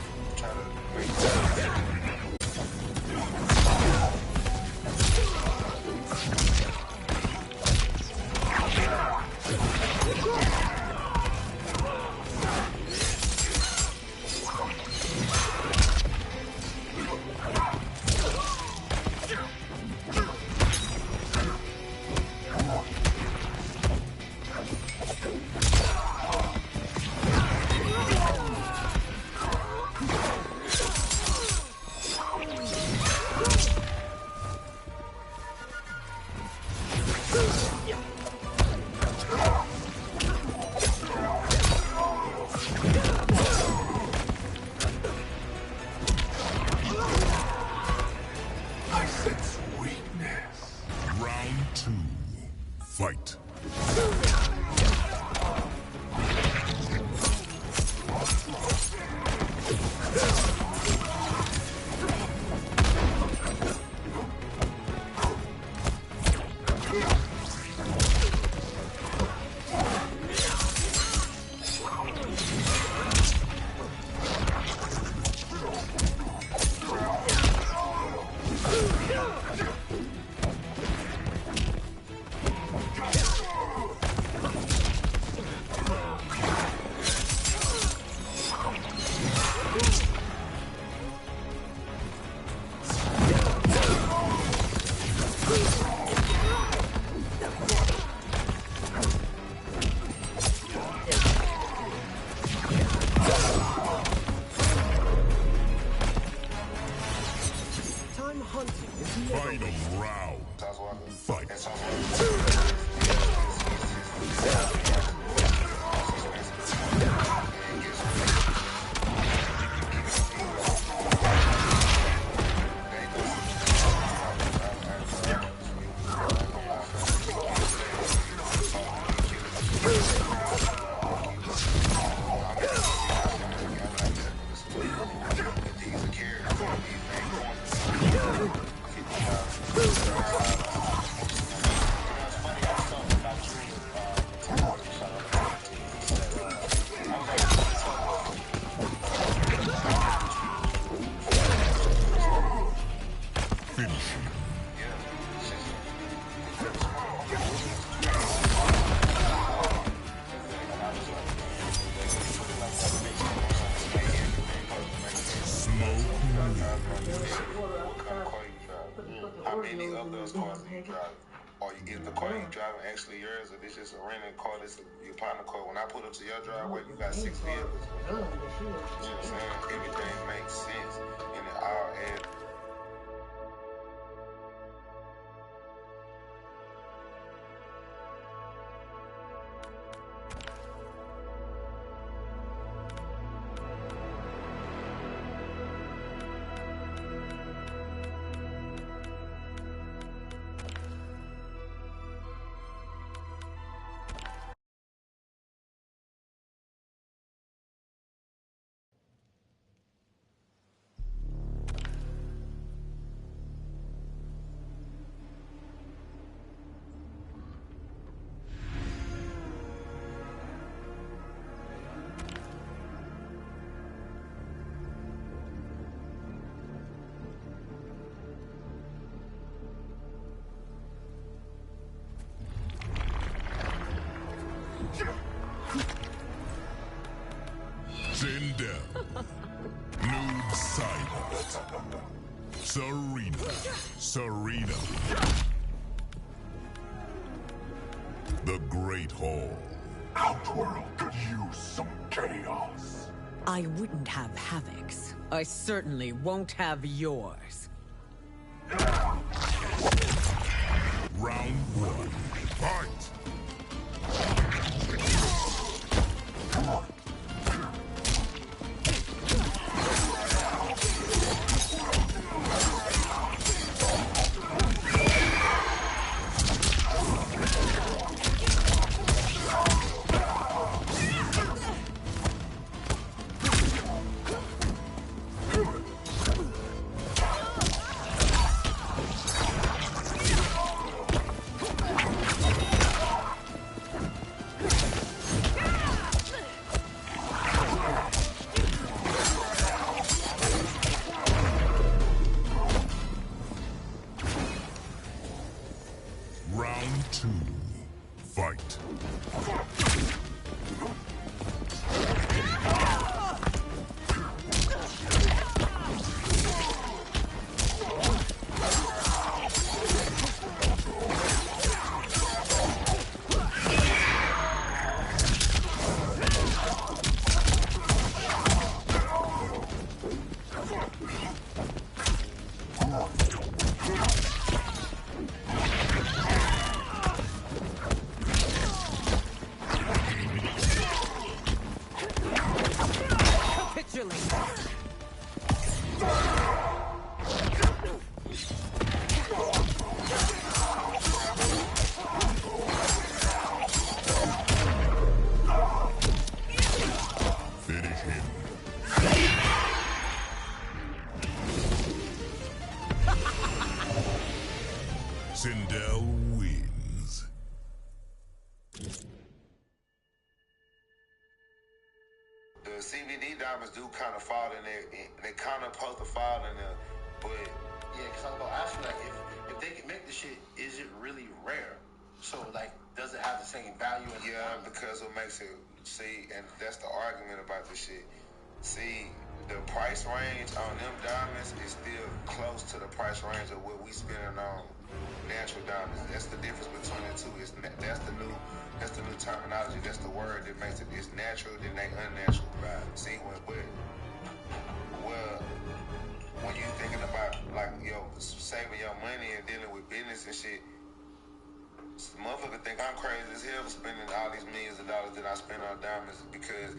[SPEAKER 11] driving on your set? What kind of car you driving? How many of those cars are you driving? Or is the car you driving actually yours, or this just a rented car? This is your partner car. When I pull up to your driveway, you got 6 vehicles. You know what I'm saying? Everything makes sense, and it all adds.
[SPEAKER 3] Zindel, Noob Silence, Serena, the Great Hall.
[SPEAKER 5] Outworld could use some chaos.
[SPEAKER 18] I wouldn't have Havoc's. I certainly won't have yours.
[SPEAKER 3] Round 1, fight! Round 2, fight. Zindel wins.
[SPEAKER 11] The CBD diamonds do kind of fall in there. They kind of supposed to fall in there, but
[SPEAKER 1] yeah, because I'm gonna ask you, like, if they can make the shit, is it really rare? So, like, does it have the same value?
[SPEAKER 11] Yeah, because what makes it, see, and that's the argument about this shit. See, the price range on them diamonds is still close to the price range of what we spending on natural diamonds. That's the difference between the two. That's the new terminology. That's the word that makes it. It's natural, then they unnatural. Right. See, when you thinking about like saving your money and dealing with business and shit, motherfucker think I'm crazy as hell for spending all these millions of dollars that I spend on diamonds, because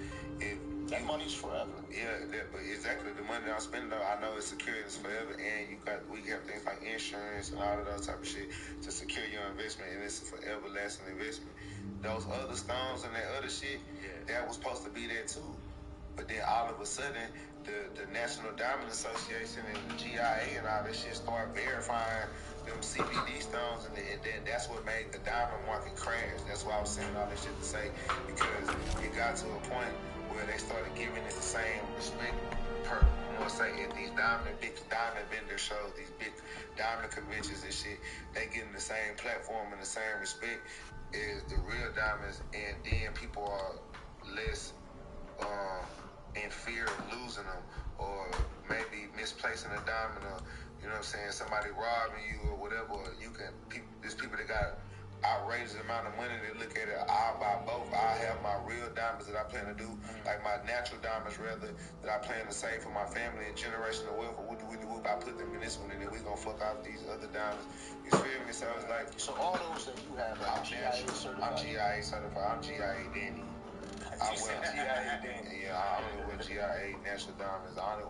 [SPEAKER 11] that
[SPEAKER 1] money's forever.
[SPEAKER 11] Yeah, but exactly, the money that I'm spending though, I know it's secure, it's forever, and we have things like insurance and all of those type of shit to secure your investment, and it's a forever lasting investment. Those other stones and that other shit, that was supposed to be there too. But then all of a sudden, the National Diamond Association and the GIA and all this shit start verifying them CBD stones, and then that's what made the diamond market crash. That's why I was saying all this shit to say, because it got to a point where they started giving it the same respect say at these big diamond vendor shows, these big diamond conventions and shit, they getting the same platform and the same respect as the real diamonds, and then people are less in fear of losing them or maybe misplacing a diamond, or you know what I'm saying, somebody robbing you or whatever, you can. There's people that got outrageous amount of money. They look at it. I'll buy both. I have my real diamonds that I plan to do, like my natural diamonds rather, that I plan to save for my family and generational wealth. Or I put them in this one, and then we gonna fuck off these other diamonds. You feel me? So it's like,
[SPEAKER 9] so all those that you have, like, GIA certified.
[SPEAKER 11] I'm GIA certified. I'm GIA Danny. I wear GIA Danny. Yeah, I only wear GIA natural diamonds. All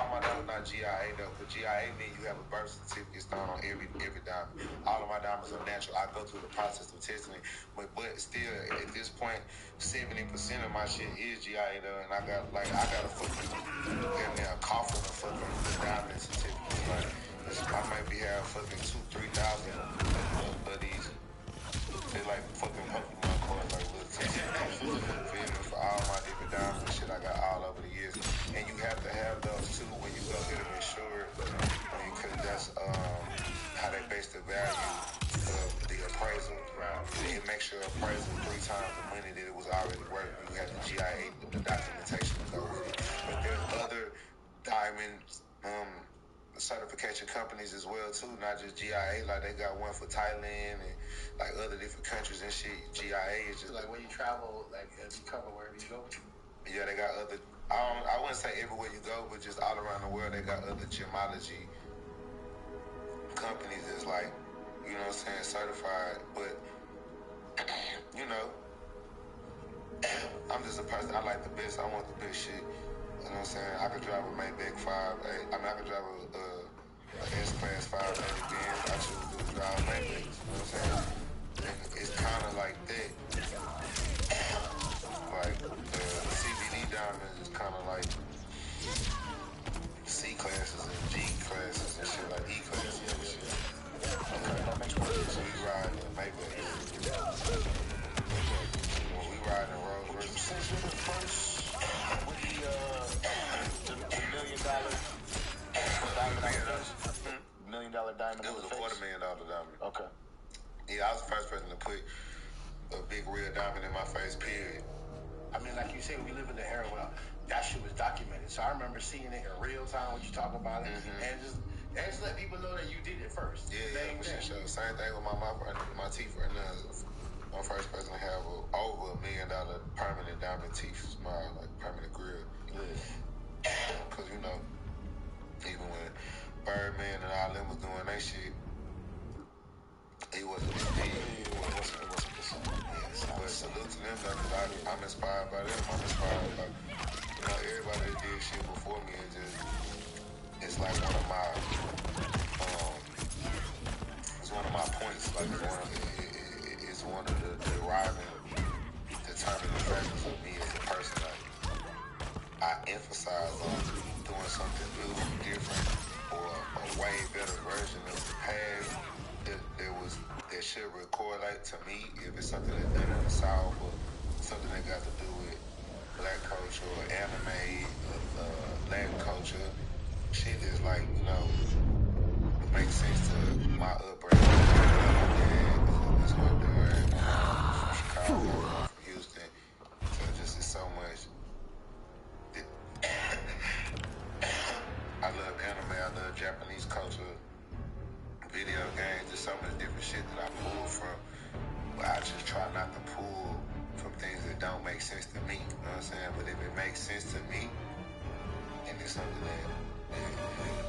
[SPEAKER 11] my diamonds not GIA though, but GIA means you have a birth certificate stamp on every diamond. All of my diamonds are natural. I go through the process of testing it, but still at this point, 70% of my shit is GIA though, and I got a fucking a coffin of fucking diamond certificates. Like I might be having fucking 2,000-3,000 of these. They like fucking Pokemon cards, like little certificates. For all my different diamonds and shit I got all over the years. And you have to have those too when you go get them insured, because that's how they base the value of the appraisal. Right. It makes your appraisal 3 times the money that it was already worth. You have the GIA, the documentation to go with it. But there's other diamond certification companies as well too, not just GIA. Like they got one for Thailand and like other different countries and shit. GIA is just
[SPEAKER 9] like when you travel, like you cover wherever you go.
[SPEAKER 11] Yeah, they got other. I wouldn't say everywhere you go, but just all around the world, they got other gemology companies that's like, you know what I'm saying, certified. But you know, I'm just a person. I like the best. I want the best shit. You know what I'm saying? I could drive a Maybach 5. I could drive a S-Class 580 Benz. I choose to drive Maybach. You know what I'm saying? And it's kind of like that. Like the CBD diamonds is kind of like C classes and G classes and shit, like E classes and shit. Okay, that makes more sense. So we ride in Maybach. When we ride in Rolls Royce. You say you're the first with the $1 million diamond on the face? $1 million diamond on the face? It was a $40 million diamond. Okay. Yeah, I was the first person to put a big real diamond in my face, period.
[SPEAKER 9] I mean, like you said, we live in the era where that shit was documented. So I remember seeing it in real time when you talk about it, and just let people know that you did it first.
[SPEAKER 11] Yeah, for sure. Same thing with my teeth right now. I'm the first person to have over $1 million permanent diamond teeth smile, like permanent grill. Because, you know, even when Birdman and all them was doing that shit, he wasn't as big. It wasn't the same. Yeah, but salute to them, though, because I'm inspired by them. I'm inspired by, you know, everybody that did shit before me. It's like one of my, it's one of my points. Like, it's one of the determining factors of me as a person. Like, I emphasize on doing something new, different, or a way better version of the past that should correlate to me if it's something that's done in the South or something that got to do with black culture or anime, Latin culture. Shit is like, you know, makes sense to my upbringing. That's what I'm doing. From Chicago, from Houston. So just is so much. I love anime, I love Japanese culture, video games. There's so much different shit that I pull from, but I just try not to pull from things that don't make sense to me. You know what I'm saying? But if it makes sense to me, and it's something that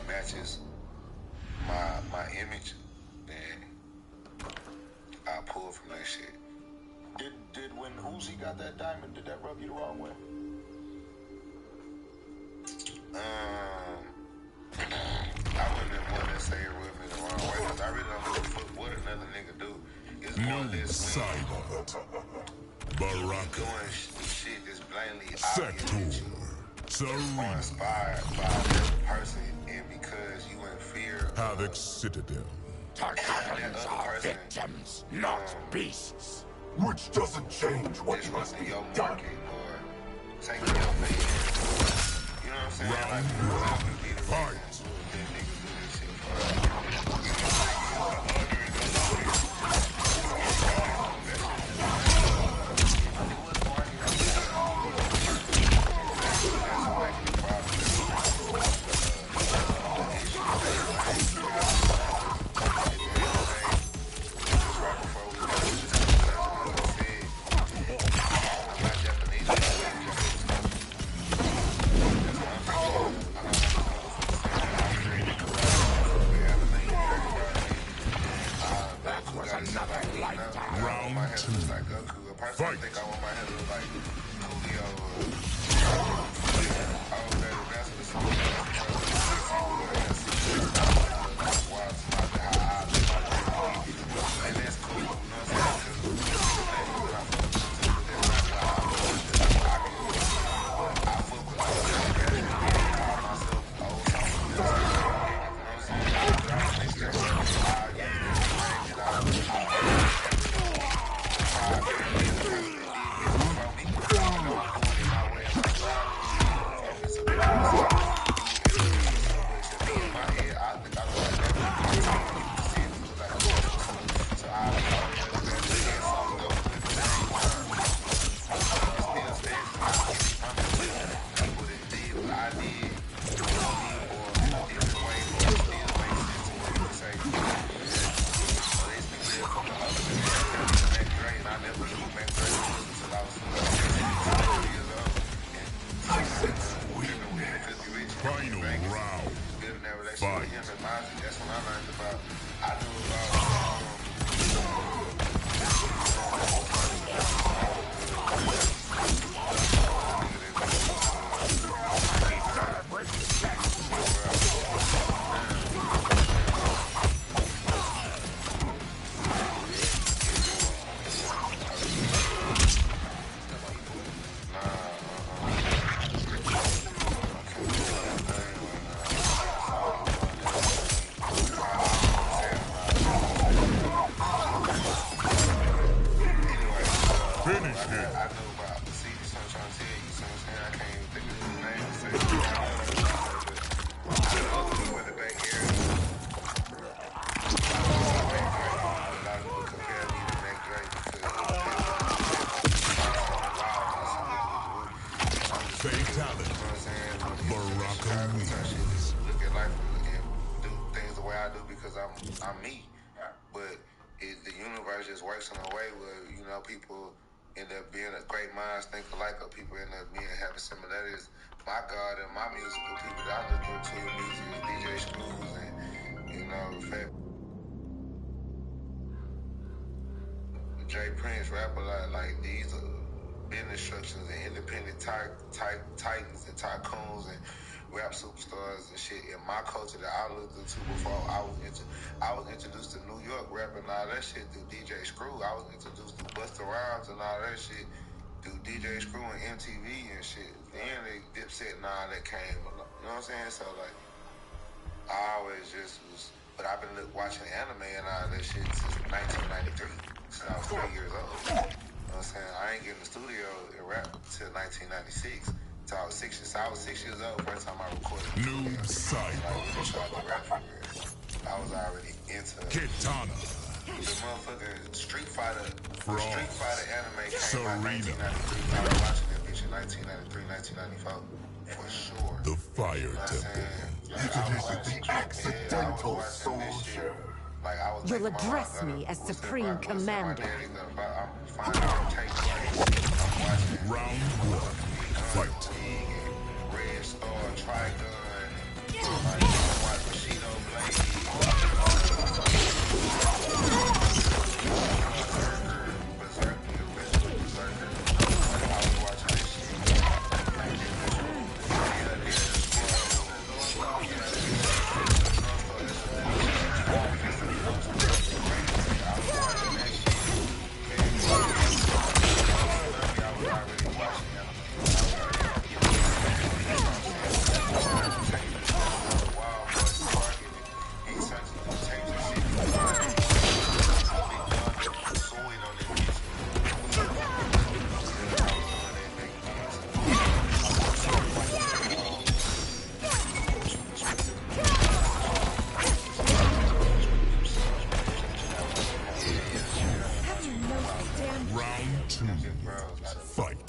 [SPEAKER 11] matches my image, then I pull from that shit.
[SPEAKER 9] Did when Uzi got that diamond, did that rub you the wrong way?
[SPEAKER 11] I wouldn't want to say it rubbed me the wrong way, because I really don't give a fuck what another nigga do. It's more or less
[SPEAKER 3] Baraka.
[SPEAKER 11] Doing shit that's blatantly obvious
[SPEAKER 3] Sector.
[SPEAKER 11] or inspired by another person, and because you in fear of
[SPEAKER 3] Havoc Citadel.
[SPEAKER 5] Tarkatans are victims, not beasts. Which doesn't change what must be done.
[SPEAKER 11] Or taking your face. You know what I'm saying? Like,
[SPEAKER 3] Fight. Final round.
[SPEAKER 11] Building that relationship
[SPEAKER 3] Fight.
[SPEAKER 11] with him and Mozzie, that's when I learned about. I knew I'm me, but the universe just works in a way where, you know, people end up being great minds think alike, or people end up having similarities. My God and my musical people that I look up to, music is DJ Screws and, you know, Jay Prince rap a lot. Like, these are business structures and independent titans and tycoons and rap superstars and shit in my culture that I looked into before I was introduced to New York rap and all that shit through DJ Screw. I was introduced to Busta Rhymes and all that shit through DJ Screw and MTV and shit. Then they Dipset and all that came. You know what I'm saying? So like, I always just was. But I've been watching anime and all that shit since 1993. Since I was 3 years old. You know what I'm saying? I ain't get in the studio and rap until 1996. So I was 6 years old first time I recorded.
[SPEAKER 3] Noob Sight.
[SPEAKER 11] I really tried to rap for real. I was already into
[SPEAKER 3] Kitana.
[SPEAKER 11] The motherfucking Street Fighter anime came
[SPEAKER 3] Serena.
[SPEAKER 11] out 1993. I was watching that bitch in 1993, 1994. For sure.
[SPEAKER 3] The Fire Temple.
[SPEAKER 5] Accidental soldier.
[SPEAKER 11] Like, I was
[SPEAKER 13] You'll address me as Supreme Commander.
[SPEAKER 3] Round 1. Fight.
[SPEAKER 11] Red Star, Trigun, Bushido Blade, Berserk, the original Berserker. I was watching this shit.
[SPEAKER 3] Round 2. Fight.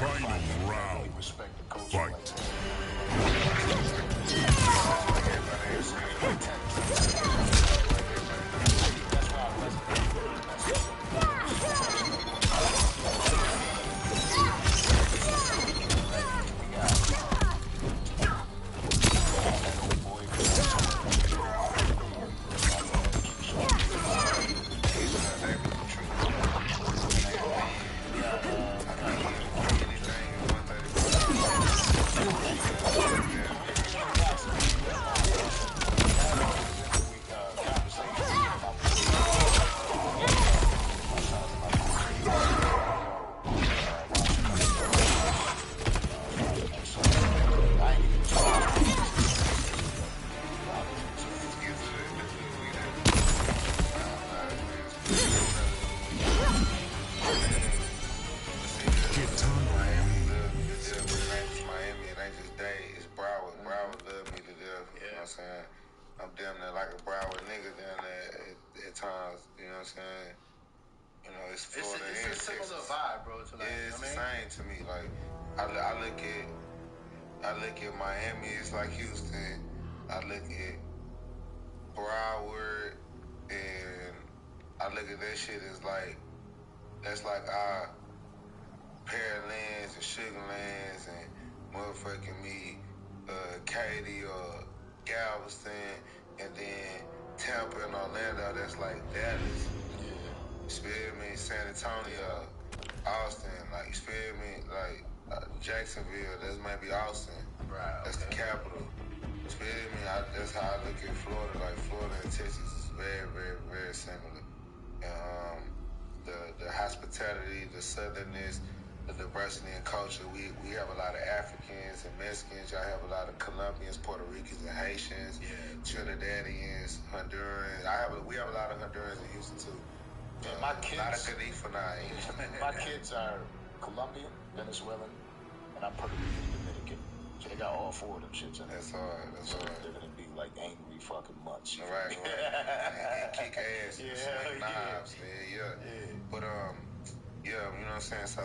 [SPEAKER 3] Final round. Fight.
[SPEAKER 1] to like.
[SPEAKER 11] Yeah, it's the same to me. Like I look at Miami, it's like Houston. I look at Broward, and I look at that shit as like that's like our Pearlands and Sugarlands and motherfucking me, Katy or Galveston, and then Tampa and Orlando. That's like Dallas. You feel me? San Antonio, Austin, like you feel me? Like Jacksonville, that's maybe Austin.
[SPEAKER 1] Right.
[SPEAKER 11] That's the capital. You feel me? That's how I look at Florida. Like Florida and Texas is very, very, very similar. And the hospitality, the southernness, the diversity in culture. We have a lot of Africans and Mexicans. Y'all have a lot of Colombians, Puerto Ricans, and Haitians, Trinidadians, Hondurans. We have a lot of Hondurans in Houston too.
[SPEAKER 9] My kids,
[SPEAKER 11] a lot of Kadifanai.
[SPEAKER 9] My kids are Colombian, Venezuelan, and I'm Puerto Rican, Dominican. So they got all four of them shits in there.
[SPEAKER 11] That's hard. That's hard.
[SPEAKER 9] They're gonna be like angry fucking mutts.
[SPEAKER 11] Right. And kick ass and swing knives. Yeah. But you know what I'm saying? So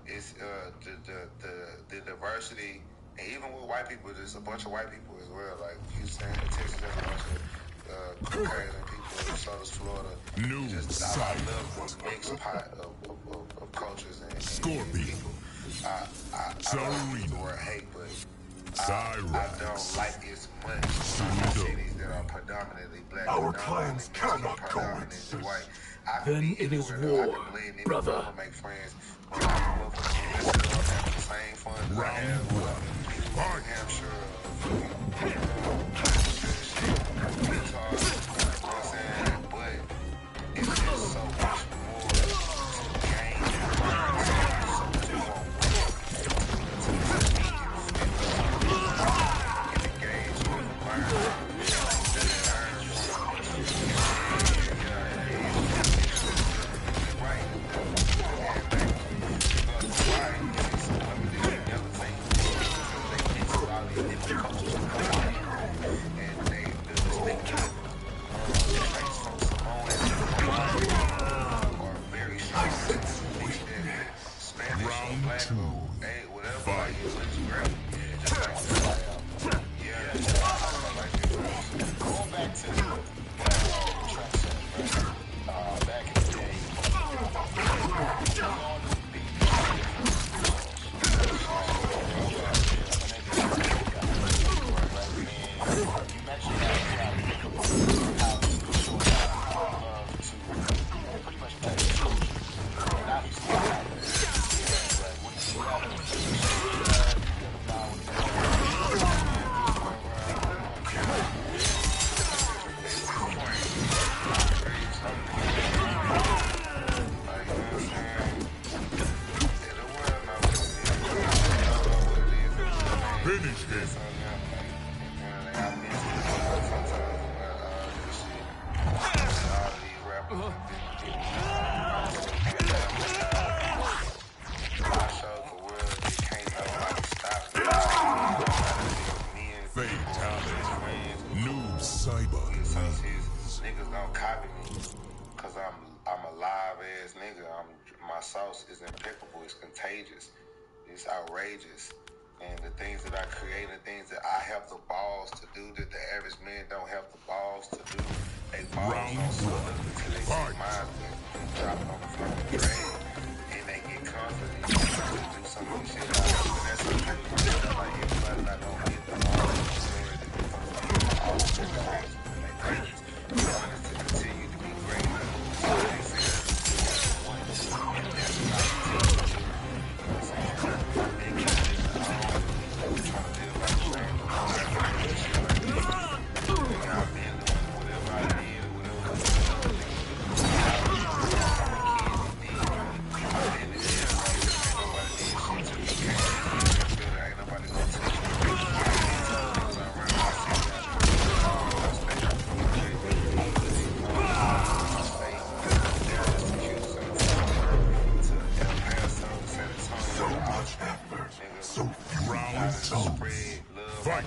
[SPEAKER 11] it's the diversity, and even with white people, there's a bunch of white people as well. Like Houston, Texas has a bunch of Caucasian people. So does Florida. I love the mixed pot of cultures and people. I don't use the word hate, but I don't like as much cities that are predominantly black.
[SPEAKER 5] Our clients cannot go
[SPEAKER 11] predominantly white.
[SPEAKER 5] Then it is war, brother.
[SPEAKER 11] Make friends. When I grew up have the same fun that I have with New Hampshire, Utah, you know what I'm saying? But it's just so much more to gain and learn, so much more and engage with and learn. Niggas don't copy me because I'm a live ass nigga. My sauce is impeccable. It's contagious. It's outrageous. And the things that I create, the things that I have the balls to do that the average man don't have the balls to do. They balls don't slow up until they see mine drop on the fucking train. And they get confident to do some of this shit. And that's okay. Like everybody not gonna get the balls to story that they all the experience when they greatness. We want us to continue to be great. So they say once. And that's what I continue to do. You know what I'm saying? They get it. Trying to live like a man. I've been doing whatever I did or whatever. I've been in there, right? Ain't nobody did shit to me. Ain't nobody gonna take me.
[SPEAKER 3] So round two. Fight.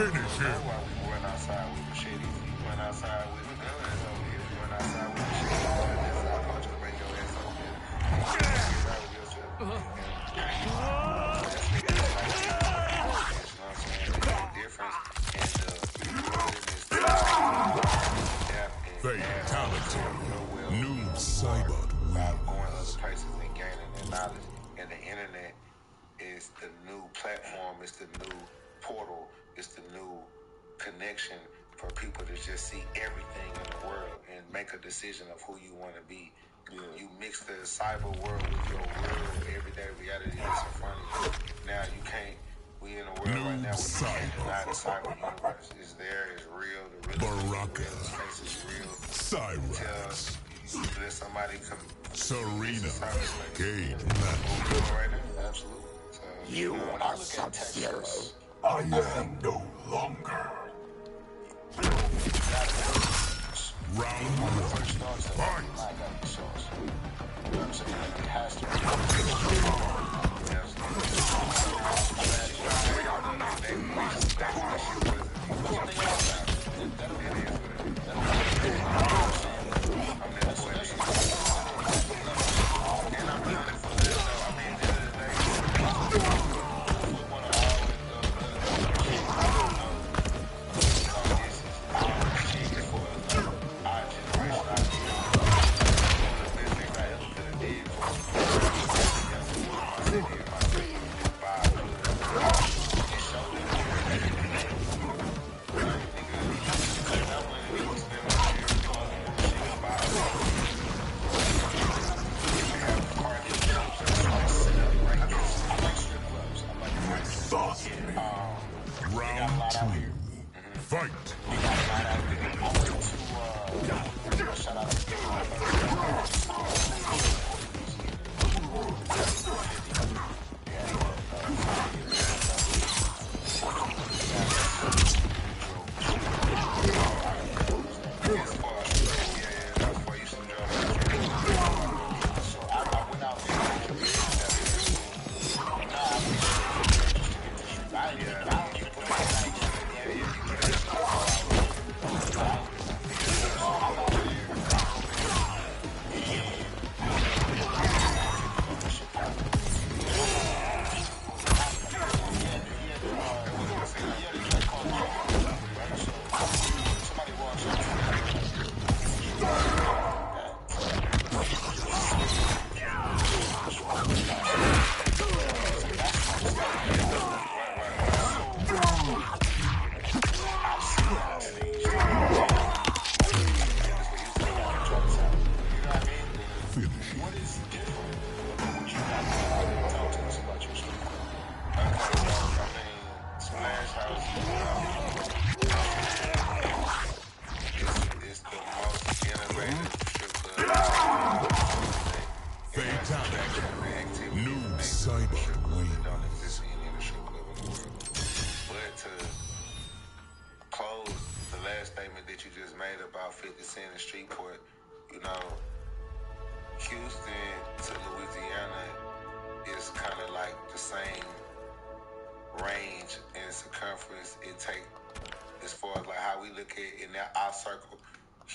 [SPEAKER 3] Finish him.
[SPEAKER 11] That's why we went outside with machetes. We went outside with the guns over here. We went outside with machetes. That's how I to bring your ass over here.
[SPEAKER 3] Fatality. New cyber
[SPEAKER 11] about going other places and gaining their knowledge. And the internet is the new platform, it's the new portal, it's the new connection for people to just see everything in the world and make a decision of who you want to be. You mix the cyber world with your real everyday reality that's in front of you. Now you can't. We in a world right now where you can't deny the cyber universe is there, is real, the real space is real.
[SPEAKER 3] Cyrus.
[SPEAKER 11] Let somebody come.
[SPEAKER 3] Serena. Game.
[SPEAKER 11] Right now, absolutely. So,
[SPEAKER 3] You
[SPEAKER 11] when I look at Texas,
[SPEAKER 3] I am no longer. Round one. Fight.
[SPEAKER 11] It has to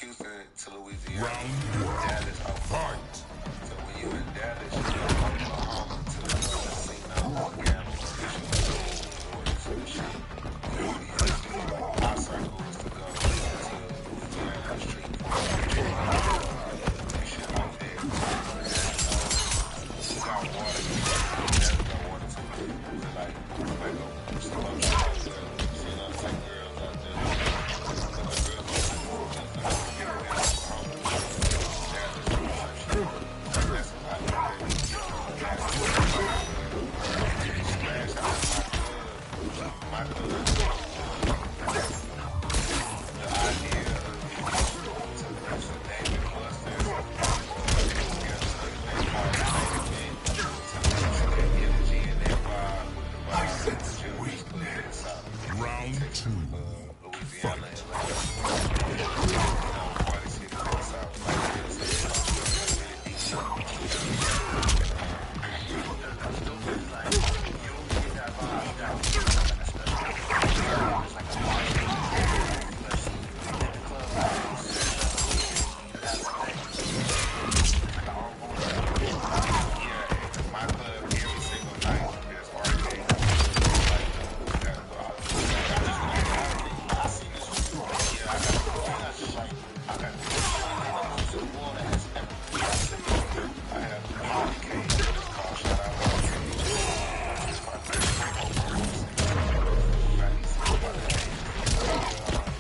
[SPEAKER 11] Houston to Louisiana, Dallas up front. So when you in Dallas, you go to Oklahoma to the casino, gamble, our circle was to go to Louisiana street and shit like that. We got water, Dallas got water too. Like some other shit out there. Seeing us take girls out there.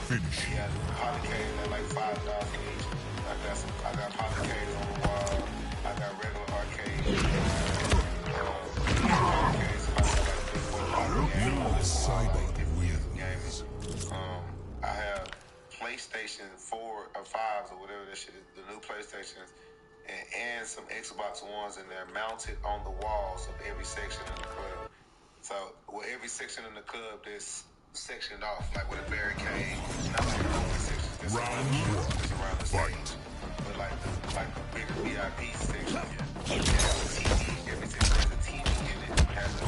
[SPEAKER 3] Finish.
[SPEAKER 11] Yeah, polycades at like $5 each. I got polycades on the wall. I got regular arcades. Arcades cost like $3-4 games. I have PlayStation 4 or 5s or whatever that shit is, the new PlayStations, and some Xbox Ones, and they're mounted on the walls of every section in the club. So with every section in the club, there's sectioned off, like with a barricade, not like open sections. That's around the stage. But like the bigger VIP section, you have a TV. Every section has a TV in it. Has a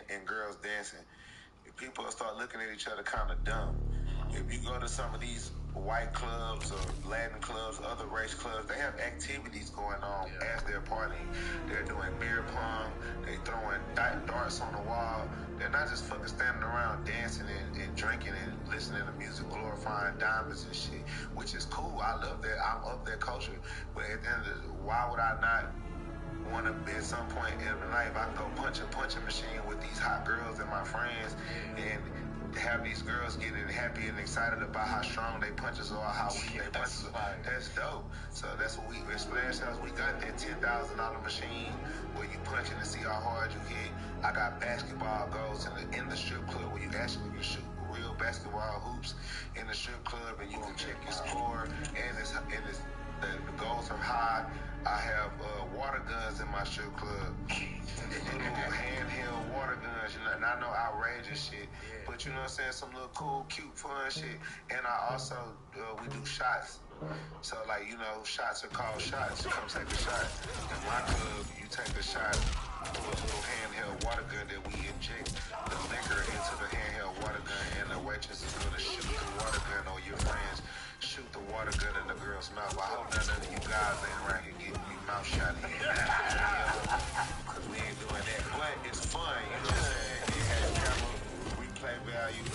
[SPEAKER 11] and girls dancing. People start looking at each other kind of dumb. If you go to some of these white clubs or Latin clubs, other race clubs, they have activities going on as they're partying. They're doing beer pong, they throwing darts on the wall. They're not just fucking standing around dancing and drinking and listening to music, glorifying diamonds and shit, which is cool. I love that. I'm of their culture. But at the end of the day, why would I not want to, at some point in the night, if I can go punch a punching machine with these hot girls and my friends and have these girls getting happy and excited about how strong they punches or how weak they punches are. That's dope. So that's what we, at Splash House, we got that $10,000 machine where you punching to see how hard you hit. I got basketball goals in the strip club where you actually can shoot real basketball hoops in the strip club and you can check your score and the goals are high. I have water guns in my strip club. Little handheld water guns, you know, not no outrageous shit, but you know what I'm saying, some little cool, cute, fun shit. And I also, we do shots. So like, you know, shots are called shots. You come take a shot. In my club, you take a shot with a little handheld water gun that we inject the liquor into the handheld water gun, and the waitress is gonna shoot the water gun on your friends. Shoot the water gun in the girl's mouth. I hope none of you guys ain't around here getting your mouth shot in. Because we ain't doing that. But it's fun, you know what I'm saying? It has camera, replay value.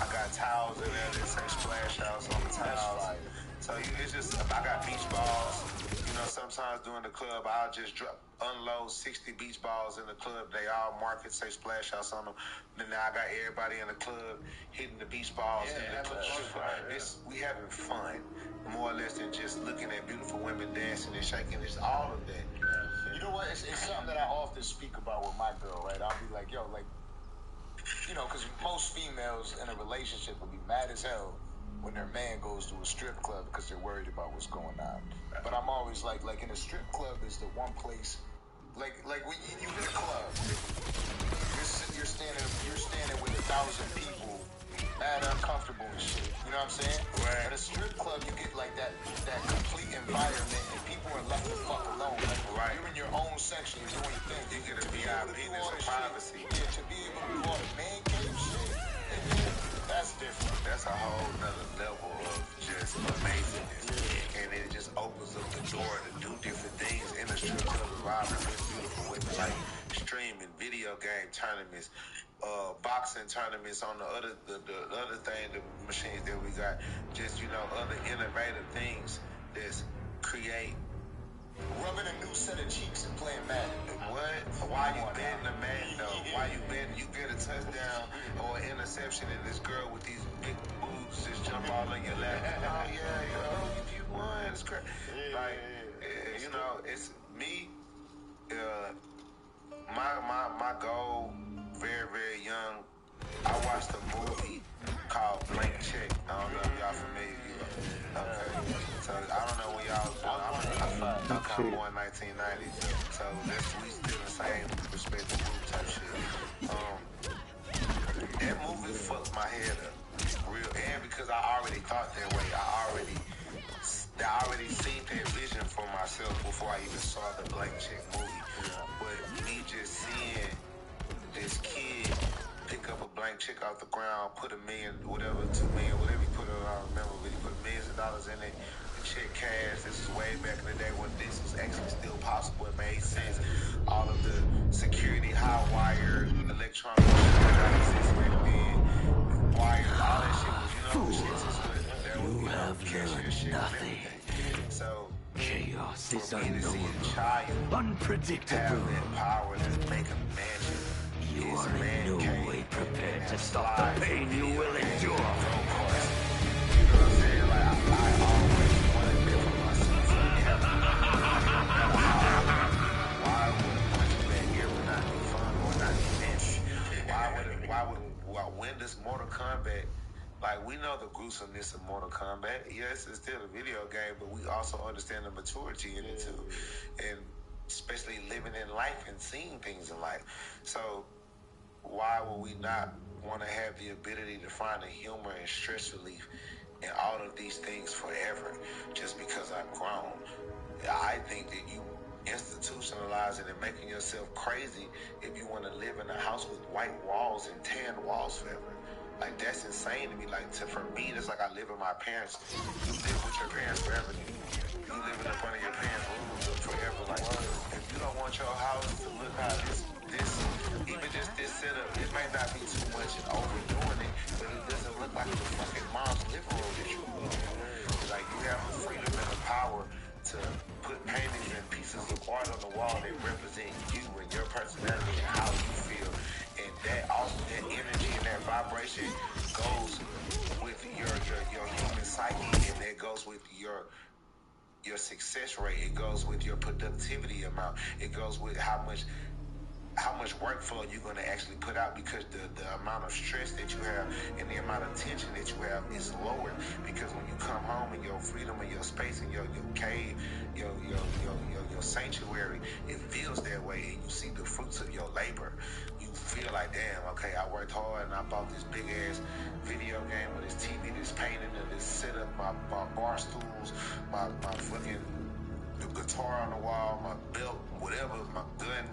[SPEAKER 11] I got towels in there that say Splash House on the towels. So it's just, I got beach balls. You know, sometimes sometimes during the club, I'll just unload 60 beach balls in the club. They all mark it, say splash house on them. Then now I got everybody in the club hitting the beach balls in the club. We having fun, more or less than just looking at beautiful women dancing and shaking. It's all of that.
[SPEAKER 9] You know what? It's something that I often speak about with my girl, right? I'll be like, yo, like, you know, because most females in a relationship will be mad as hell when their man goes to a strip club because they're worried about what's going on. But I'm always like in a strip club is the one place, like when you in a club, you're standing with 1,000 people, mad uncomfortable and shit. You know what I'm saying?
[SPEAKER 11] Right.
[SPEAKER 9] At a strip club, you get like that complete environment, and people are left the fuck alone. Like,
[SPEAKER 11] right.
[SPEAKER 9] You're in your own section, you're doing your thing.
[SPEAKER 11] You get a VIP, there's some privacy.
[SPEAKER 9] Yeah, to be able to do all the man cave shit, that's different.
[SPEAKER 11] That's a whole nother level of just amazingness. And it just opens up the door to do different things in the strip club environment with beautiful women, like streaming, video game tournaments, boxing tournaments on the other thing, the machines that we got. Just, you know, other innovative things that's create.
[SPEAKER 9] Rubbing a new set of cheeks and playing Madden.
[SPEAKER 11] What? Why you betting the man though? Why you betting? You get a touchdown or an interception and this girl with these big boobs just jump all in your lap. Oh yeah, you know, you won. It's crazy. Like, you know, it's me. My goal, very, very young. I watched a movie called Blank Check. I don't know if y'all familiar. Okay. So I don't know when y'all was born. I'm kind of born in 1990. So we still the same respective group type shit. That movie fucked my head up. Real. And because I already thought that way. I already seen that vision for myself before I even saw the Blank Check movie. But me just seeing this kid pick up a blank check off the ground, put $1 million, whatever, $2 million, whatever he put it on, I don't remember, but he put millions of dollars in it, the check cash. This was way back in the day when this was actually still possible. It made sense. All of the security, high wire, electronic wires, all that shit was, you know,
[SPEAKER 4] You have learned nothing.
[SPEAKER 11] So
[SPEAKER 4] Chaos is
[SPEAKER 11] unknowable,
[SPEAKER 4] unpredictable.
[SPEAKER 11] Have that power to make a mansion.
[SPEAKER 4] You are in no way prepared to stop the pain you will endure.
[SPEAKER 11] You know what I'm saying? Like, I always wanted that for myself. Why would punching back here would not be fun or not be manly? When does Mortal Kombat, like, we know the gruesomeness of Mortal Kombat. Yes, it's still a video game, but we also understand the maturity in it too. And especially living in life and seeing things in life. So why would we not want to have the ability to find a humor and stress relief in all of these things forever just because I've grown? I think that you institutionalizing and making yourself crazy if you want to live in a house with white walls and tan walls forever. Like, that's insane to me. Like, for me, that's like I live with my parents. You live with your parents forever. You live in front of your parents' rooms forever. Like, if you don't want your house to look how even just this setup, it may not be too much and overdoing it, but it doesn't look like the fucking mom's living room that you live in. Like, you have the freedom and the power to put paintings and pieces of art on the wall that represent you and your personality and how you feel. And that energy and that vibration goes with your human psyche, and that goes with your success rate. It goes with your productivity amount. It goes with how much workflow you're going to actually put out, because the amount of stress that you have and the amount of tension that you have is lowered, because when you come home in your freedom and your space and your cave, your sanctuary, it feels that way, and you see the fruits of your labor. You feel like, damn, okay, I worked hard and I bought this big ass video game with this TV, this painting, and this setup, my bar stools, my fucking guitar on the wall, my belt, whatever, my gun,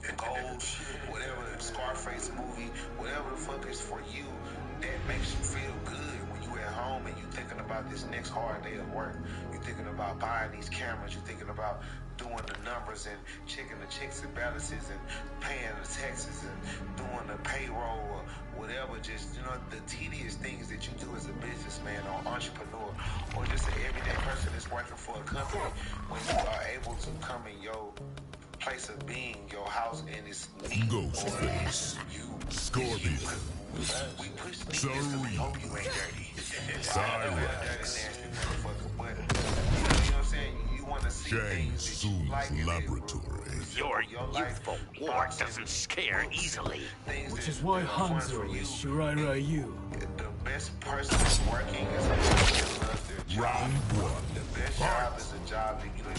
[SPEAKER 11] and gold, whatever, Scarface movie, whatever the fuck is for you, that makes you feel good when you at home and you thinking about this next hard day of work. You thinking about buying these cameras. You thinking about doing the numbers and checking the checks and balances and paying the taxes and doing the payroll or whatever. Just, you know, the tedious things that you do as a businessman or entrepreneur or just an everyday person that's working for a company. When you are able to come in your place of being, your house, and it's neat,
[SPEAKER 3] Ghostface, Scorpion,
[SPEAKER 11] we push things because we hope you ain't dirty.
[SPEAKER 3] Cyrax, Shang Laboratory.
[SPEAKER 4] Your youthful wart doesn't scare easily.
[SPEAKER 19] Which is why Hanzo is Shirai Ryu.
[SPEAKER 11] The best person working is a person that loves their job.
[SPEAKER 3] Round one.
[SPEAKER 11] The best job is a job that you don't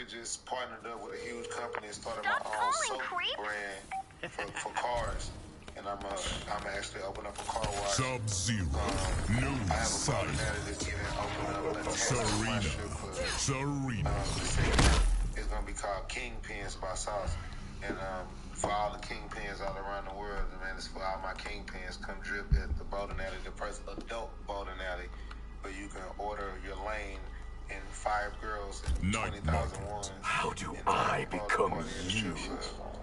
[SPEAKER 11] just partnered up with a huge company and started my own soap brand for cars. And I'm actually open up a car wash.
[SPEAKER 3] Sub-Zero,
[SPEAKER 11] I have a partner that's even opening up a Serena.
[SPEAKER 3] Serena.
[SPEAKER 11] It's gonna be called Kingpins by Sauce. And For all the kingpins all around the world, man, it's for all my kingpins. Come drip at the bowling alley, the first adult bowling alley, where you can order your lane in 5 girls and 20,000 ones.
[SPEAKER 5] How do I become you?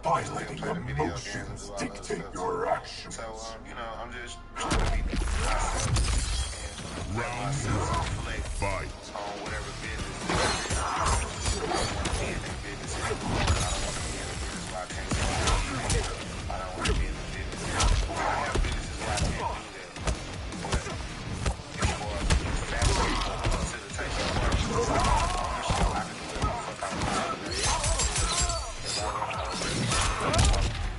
[SPEAKER 5] By letting emotions dictate your actions.
[SPEAKER 11] So, you know, I'm just trying to be myself and let myself reflect on whatever business I don't want to be in the business anymore. I don't want to be in the business where I can't do that. I don't want to be in the business. I have businesses where I can't do that. But as far as family facilitation work, I can do whatever the fuck I want to do. If I want to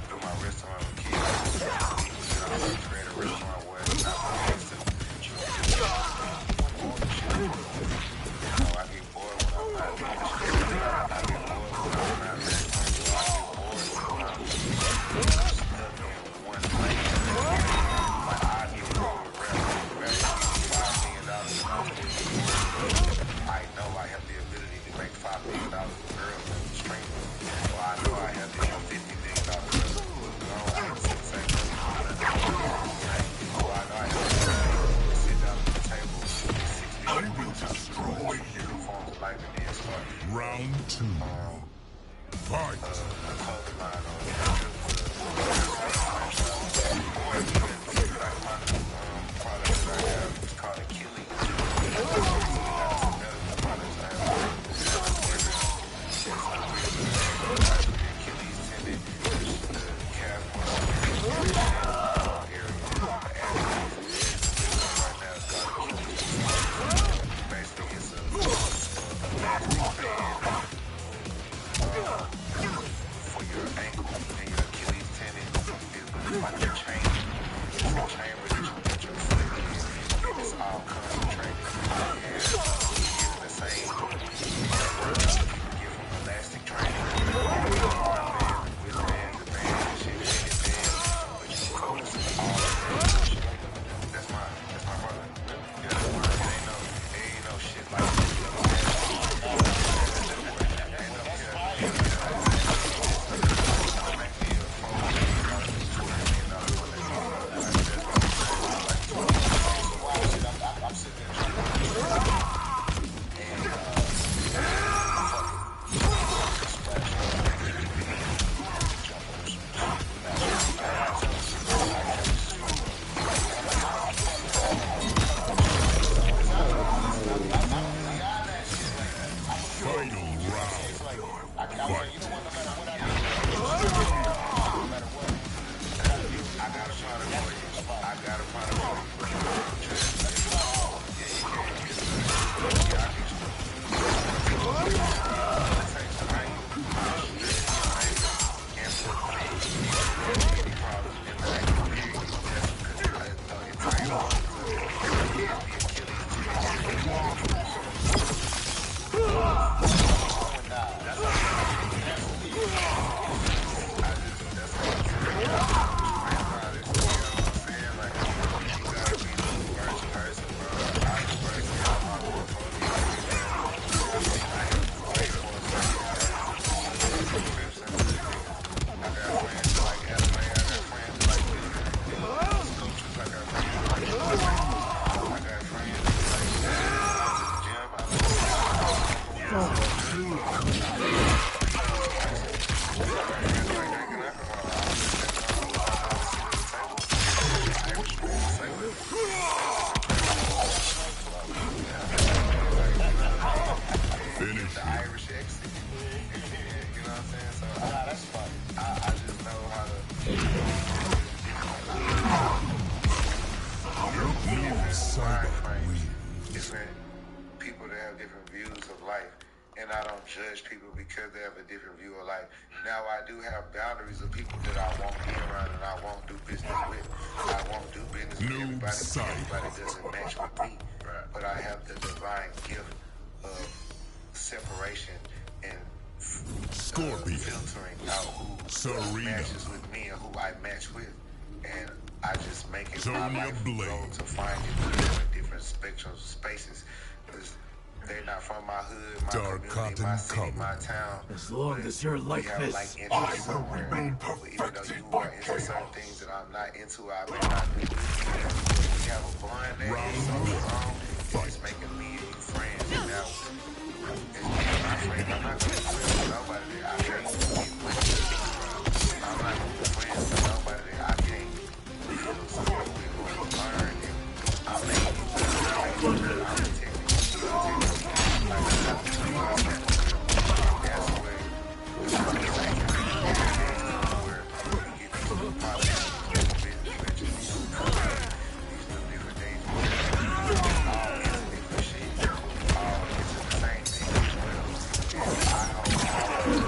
[SPEAKER 11] do my restaurant with kids, you know, create a restaurant where it's not next to I get bored when I'm not doing shit. I get bored when I'm not making money. I get bored when I'm stuck in one place. Like I get bored with rap. $5 million I know I have the ability to make $5 million with girls in the stream. So I know I have to have $50 million girls. You know, I have to sit the same person. So I know I have to sit down at the table with 6
[SPEAKER 5] I will destroy you.
[SPEAKER 3] Round 2. Fight.
[SPEAKER 11] For your ankle and your Achilles tendon, it's like a chain. It's a chamber that you put your foot in, and it's all concentrated. And you get the same workout that you get from elastic training. With band, the band, and shit, but you focus on all of that. That's my brother. Yeah, that's mine. It ain't no shit like that. People that have different views of life, and I don't judge people because they have a different view of life. Now, I do have boundaries of people that I won't be around and I won't do business with. I won't do business with everybody because everybody doesn't match with me. But I have the divine gift of separation and filtering out who matches with me and who I match with. And I just make it my life go to find it in different spectrums, spaces. Because they're not from my hood, my
[SPEAKER 3] Dark
[SPEAKER 11] community,
[SPEAKER 3] cotton
[SPEAKER 11] my city,
[SPEAKER 3] cover.
[SPEAKER 11] my town.
[SPEAKER 19] As long as you're like
[SPEAKER 11] have,
[SPEAKER 19] this,
[SPEAKER 11] like, interests somewhere. Even though you are into certain things that I'm not into, I may not be with you. We have a bond that is so strong, it's making me and you friends. And now, it's me and my friends. I'm not going to be friends with nobody that I can't get with. I'm not going to be friends with nobody that I can't build something with or learn. And I'm making you better. I'm protecting you. I'm protecting you. Like, that's where the conversation where we get these new policies, these business ventures, these new companies, these new different things. All into different shit. All into the same thing as well. And I hope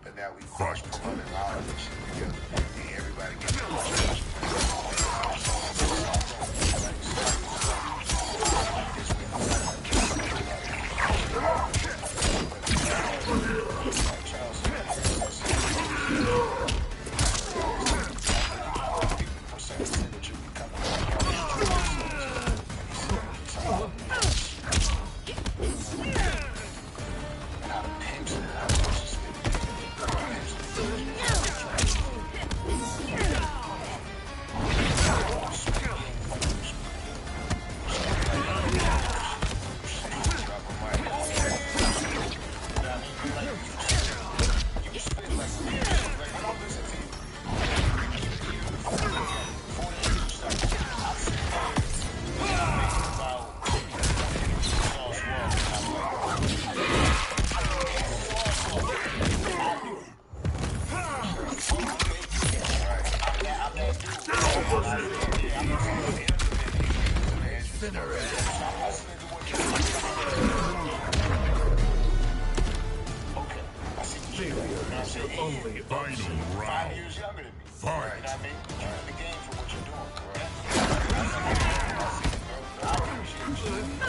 [SPEAKER 11] but now we cross promoting all of this shit together. And everybody gets
[SPEAKER 3] Only final round.
[SPEAKER 9] 5 years younger than me.
[SPEAKER 3] Fight.
[SPEAKER 9] You know what I mean? You're in the game for what you're doing, correct? I appreciate you.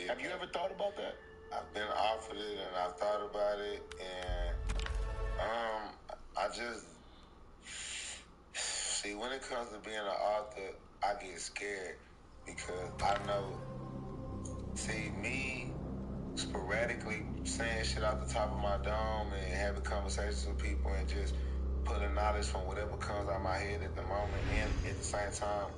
[SPEAKER 9] Have you ever thought about that?
[SPEAKER 11] I've been offered it and I thought about it, and I just see when it comes to being an author, I get scared because I know, see me sporadically saying shit out the top of my dome and having conversations with people and just putting knowledge from whatever comes out of my head at the moment, and at the same time,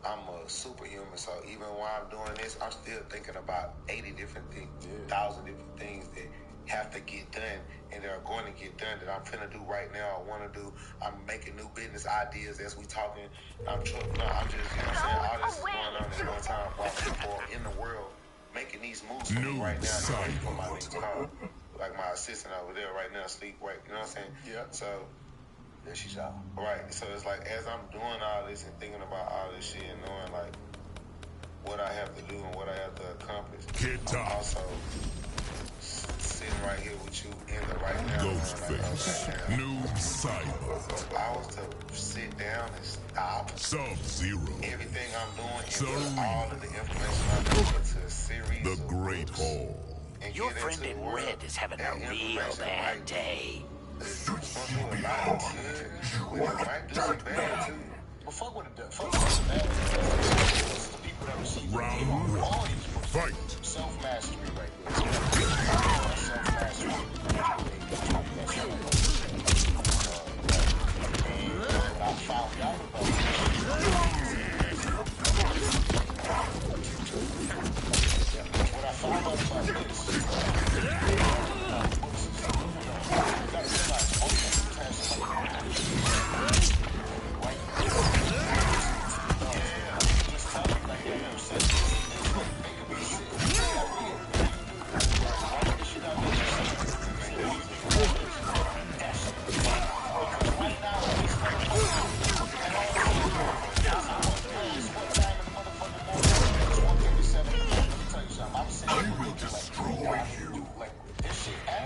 [SPEAKER 11] I'm a superhuman, so even while I'm doing this, I'm still thinking about 80 different things, 1,000 different things that have to get done and that are going to get done that I'm finna do right now, I want to do. I'm making new business ideas as we talking. I'm just, you know what I'm saying, all this is going on at one time while people are in the world making these moves for me right now. For my next call. like my assistant over there right now asleep, right? You know what I'm saying?
[SPEAKER 9] Yeah.
[SPEAKER 11] So
[SPEAKER 9] there she's out.
[SPEAKER 11] Right. So it's like as I'm doing all this and thinking about all this shit and knowing like what I have to do and what I have to accomplish, I'm also sitting right here with you in the right now.
[SPEAKER 3] Ghostface, Noob Cyber.
[SPEAKER 11] If I was to sit down and stop
[SPEAKER 3] Sub-Zero,
[SPEAKER 11] everything I'm doing and put all of the information I'm doing into a series
[SPEAKER 3] The Great Hall.
[SPEAKER 4] Your friend in red is having a real bad day.
[SPEAKER 11] It's gonna do a lot of good, but it might do some bad too.
[SPEAKER 9] But fuck what it does. Fuck what the bad things. The people that receive
[SPEAKER 3] Round one.
[SPEAKER 9] all these books.
[SPEAKER 3] Fight.
[SPEAKER 9] Self-mastery right there. Self-mastery. And what I found out about what I found out about this.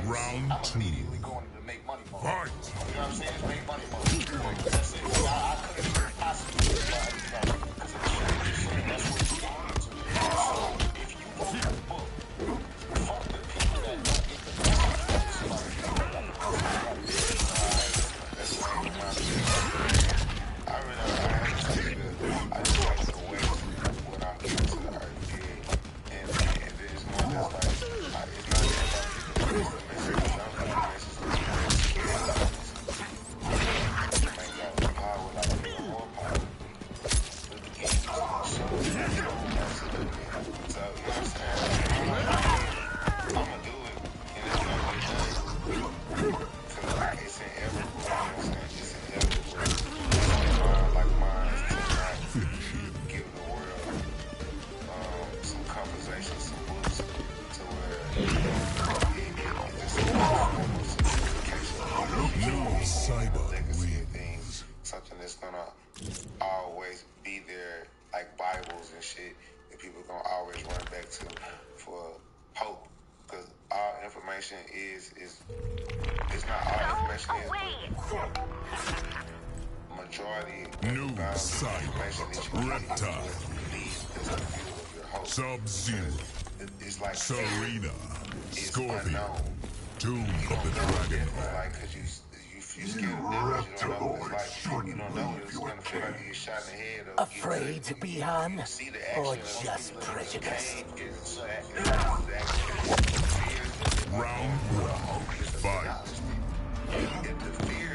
[SPEAKER 3] Round two. Fight.
[SPEAKER 9] You know what I'm saying? It's make money. That's it. I couldn't possibly because that's what you get into. So if you wrote a book, fuck the people that don't get the I just like the way when I'm getting to the RPG and there's more just like it's not something that's gonna always be there, like Bibles and shit, that people gonna always run back to for hope. Because all information is it's not all information is, but majority
[SPEAKER 3] New Cyber, Reptile, Sub-Zero,
[SPEAKER 11] it's like
[SPEAKER 3] Serena,
[SPEAKER 11] it's
[SPEAKER 3] Scorpion,
[SPEAKER 11] unknown.
[SPEAKER 3] Tomb of the Dragon.
[SPEAKER 11] Like, cause you scared of death, you don't know what it's like. You don't know what it's gonna feel like to get shot in the head. Or
[SPEAKER 4] Afraid, Bihan, or just prejudiced?
[SPEAKER 3] Round one. Fight.
[SPEAKER 11] If the fear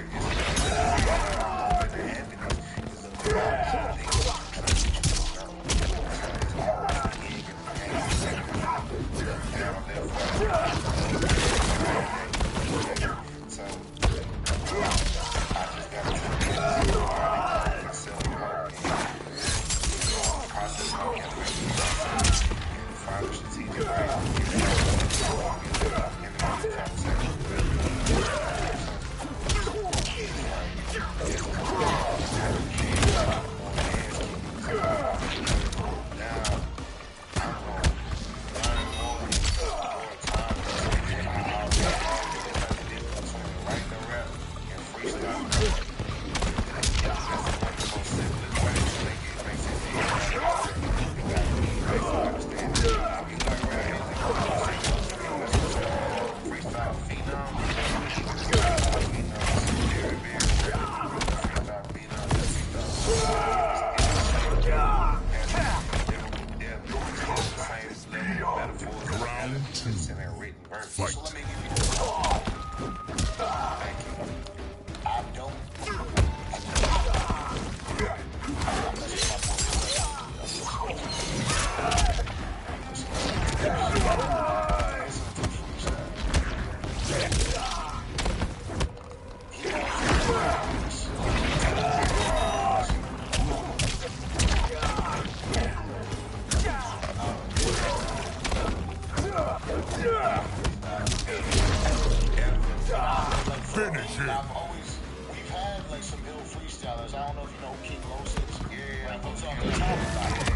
[SPEAKER 9] We've had like some ill freestylers. I don't know if you know who King Los is. Yeah. Like, he's on the top about it.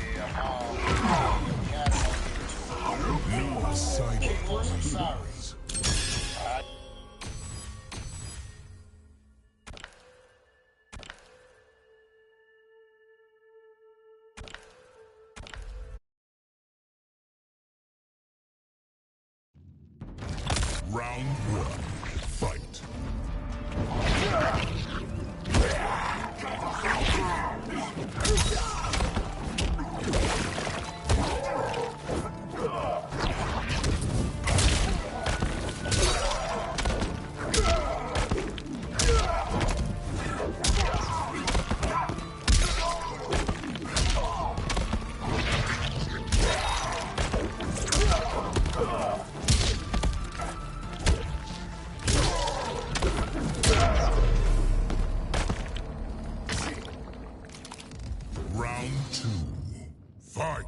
[SPEAKER 9] King Los, I'm sorry.
[SPEAKER 3] Round one, fight. Round two, fight.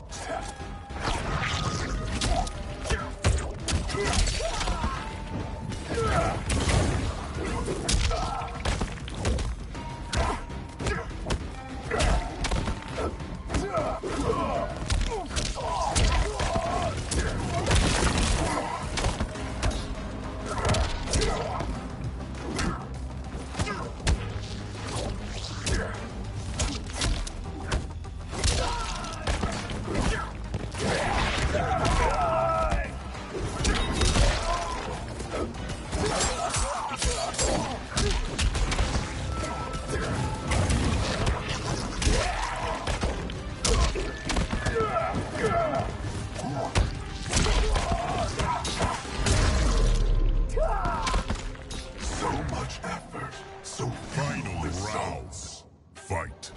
[SPEAKER 3] So much effort, so final rounds, fight.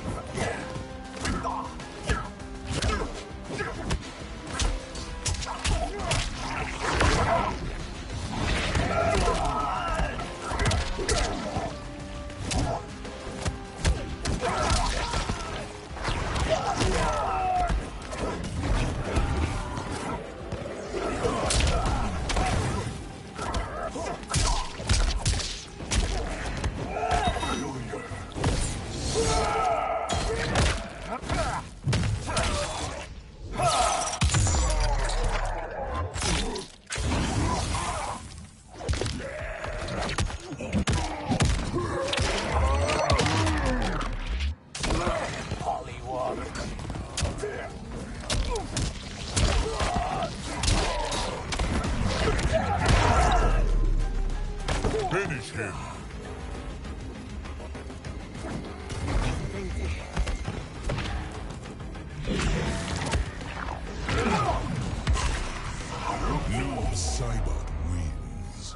[SPEAKER 3] Finish him. Noob Saibot wins.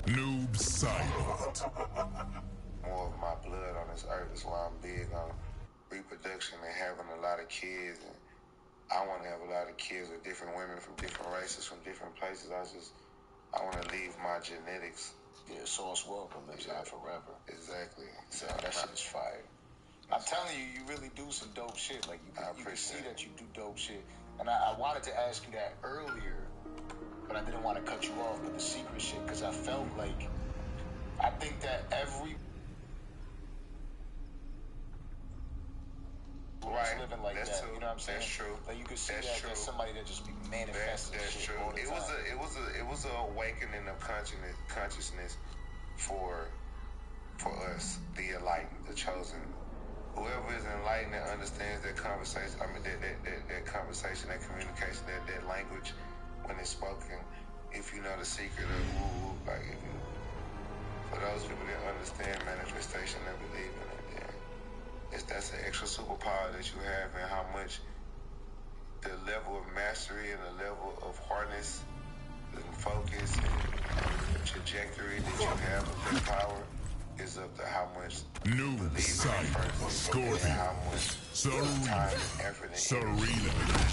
[SPEAKER 3] Noob Saibot.
[SPEAKER 11] More of my blood on this earth is why I'm big on reproduction and having a lot of kids. And I want to have a lot of kids with different women from different races, from different places. I want to leave my genetics.
[SPEAKER 9] Yeah, source welcome lives on forever.
[SPEAKER 11] Exactly.
[SPEAKER 9] So that shit is fire. I'm telling you, you really do some dope shit. Like, you can see that you do dope shit. And I wanted to ask you that earlier, but I didn't want to cut you off with the secret shit, because I felt like, I think that every
[SPEAKER 11] right
[SPEAKER 9] living like
[SPEAKER 11] that's
[SPEAKER 9] that,
[SPEAKER 11] true.
[SPEAKER 9] You know what I'm saying?
[SPEAKER 11] That's true.
[SPEAKER 9] Like, you can see
[SPEAKER 11] that's
[SPEAKER 9] that
[SPEAKER 11] true.
[SPEAKER 9] there's somebody that just be manifesting
[SPEAKER 11] That's
[SPEAKER 9] shit
[SPEAKER 11] true.
[SPEAKER 9] all the
[SPEAKER 11] It
[SPEAKER 9] time.
[SPEAKER 11] was a awakening of consciousness for us, the enlightened, the chosen. Whoever is enlightened and understands that conversation, that conversation, that communication, that language, when it's spoken, if you know the secret of woo, like if you, for those people that understand manifestation and believe in it, then that's an extra superpower that you have, and how much the level of mastery and the level of hardness and focus and trajectory that you have with that power It's up to how much
[SPEAKER 3] New side, Scorpion, Serena, Serena.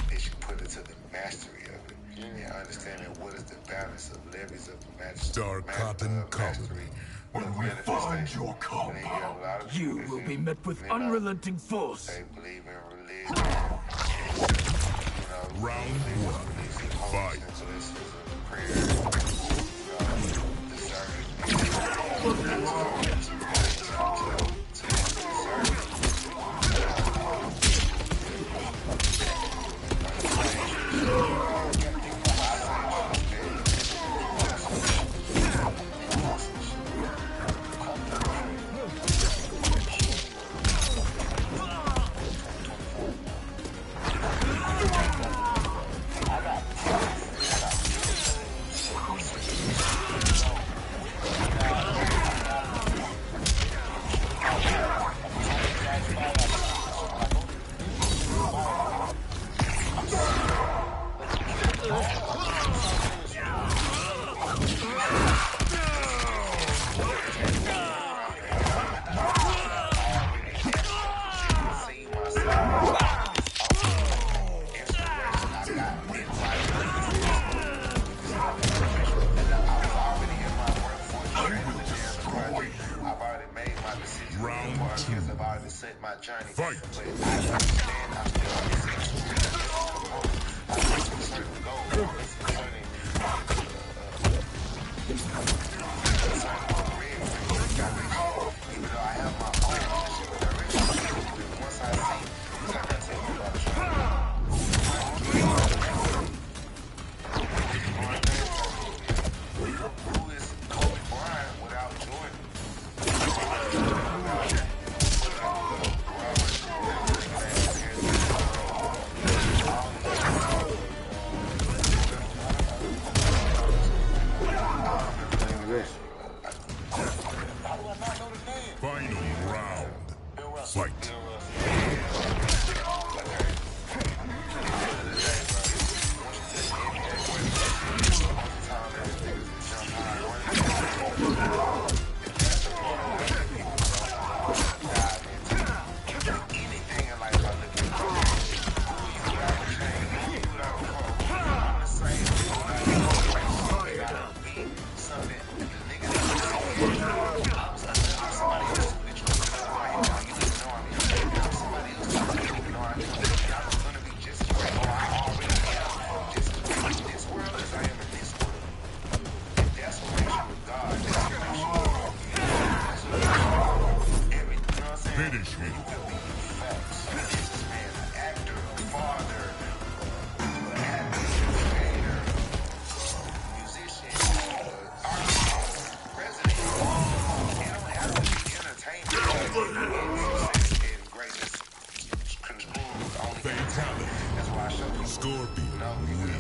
[SPEAKER 11] That you put into the mastery of it. And understanding what is the balance of levels of the mastery.
[SPEAKER 3] Star Cotton
[SPEAKER 11] mastery.
[SPEAKER 3] When we find your compound,
[SPEAKER 19] you will be met with unrelenting force.
[SPEAKER 11] They believe in religion.
[SPEAKER 3] Round 1. Fight. Fight! Final round. Fight. Finish me. Scorpion.
[SPEAKER 11] I'm an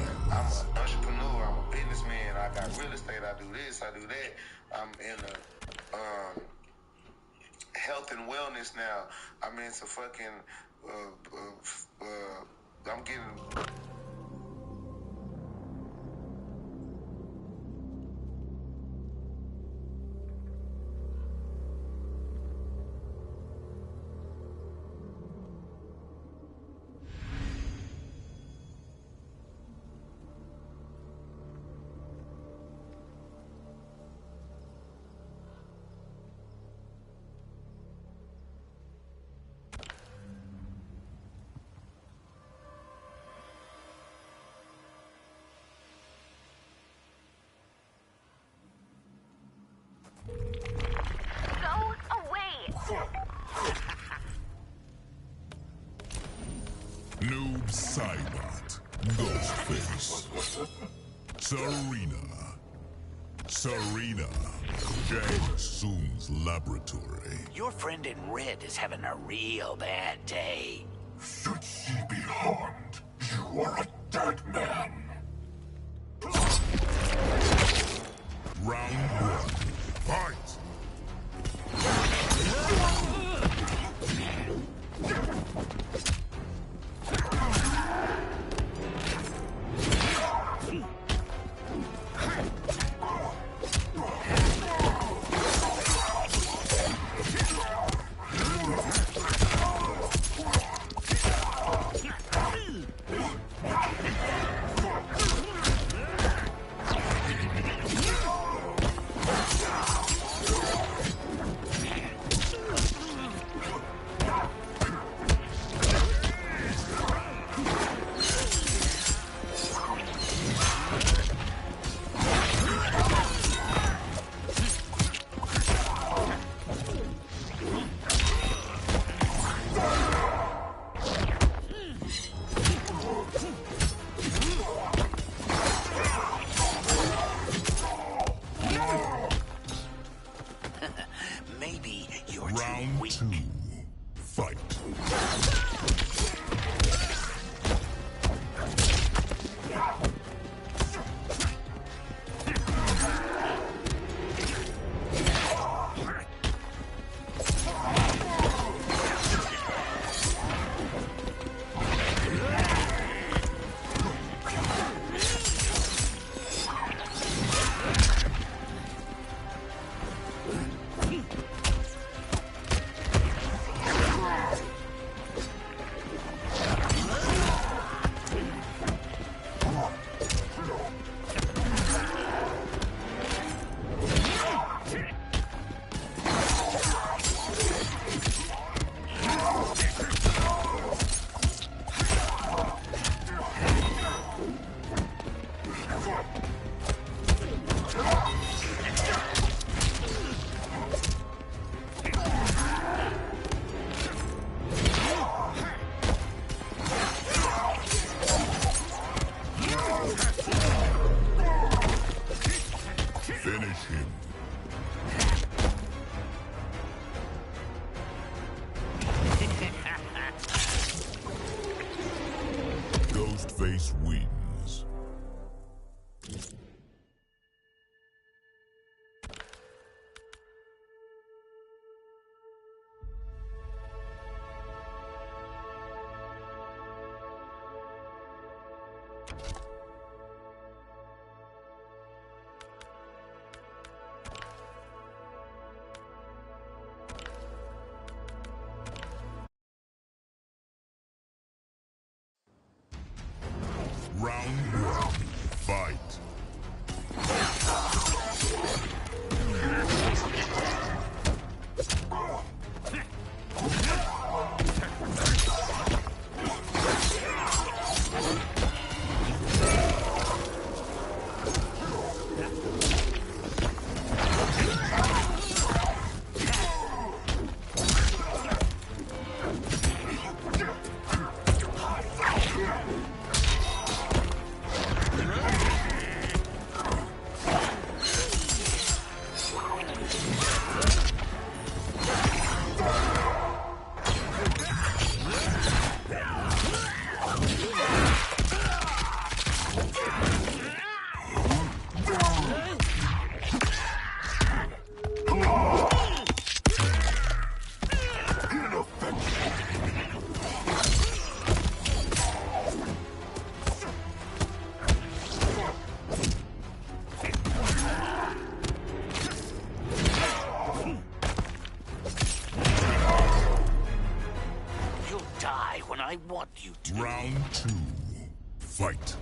[SPEAKER 11] entrepreneur. I'm a businessman. I got real estate. I do this. I do that. I'm in a health and wellness now. I'm into fucking. I'm getting.
[SPEAKER 3] Noob Cybot. Ghostface. Serena. Jang Soon's laboratory.
[SPEAKER 4] Your friend in red is having a real bad day.
[SPEAKER 3] Should she be harmed, you are a dead man. Round 1. Fight! him. Ghostface wins. Round one, fight.
[SPEAKER 4] I want you to.
[SPEAKER 3] Round two, fight.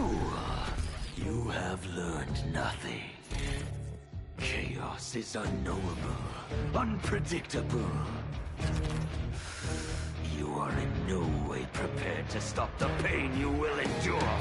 [SPEAKER 4] Fool! You have learned nothing. Chaos is unknowable, unpredictable. You are in no way prepared to stop the pain you will endure.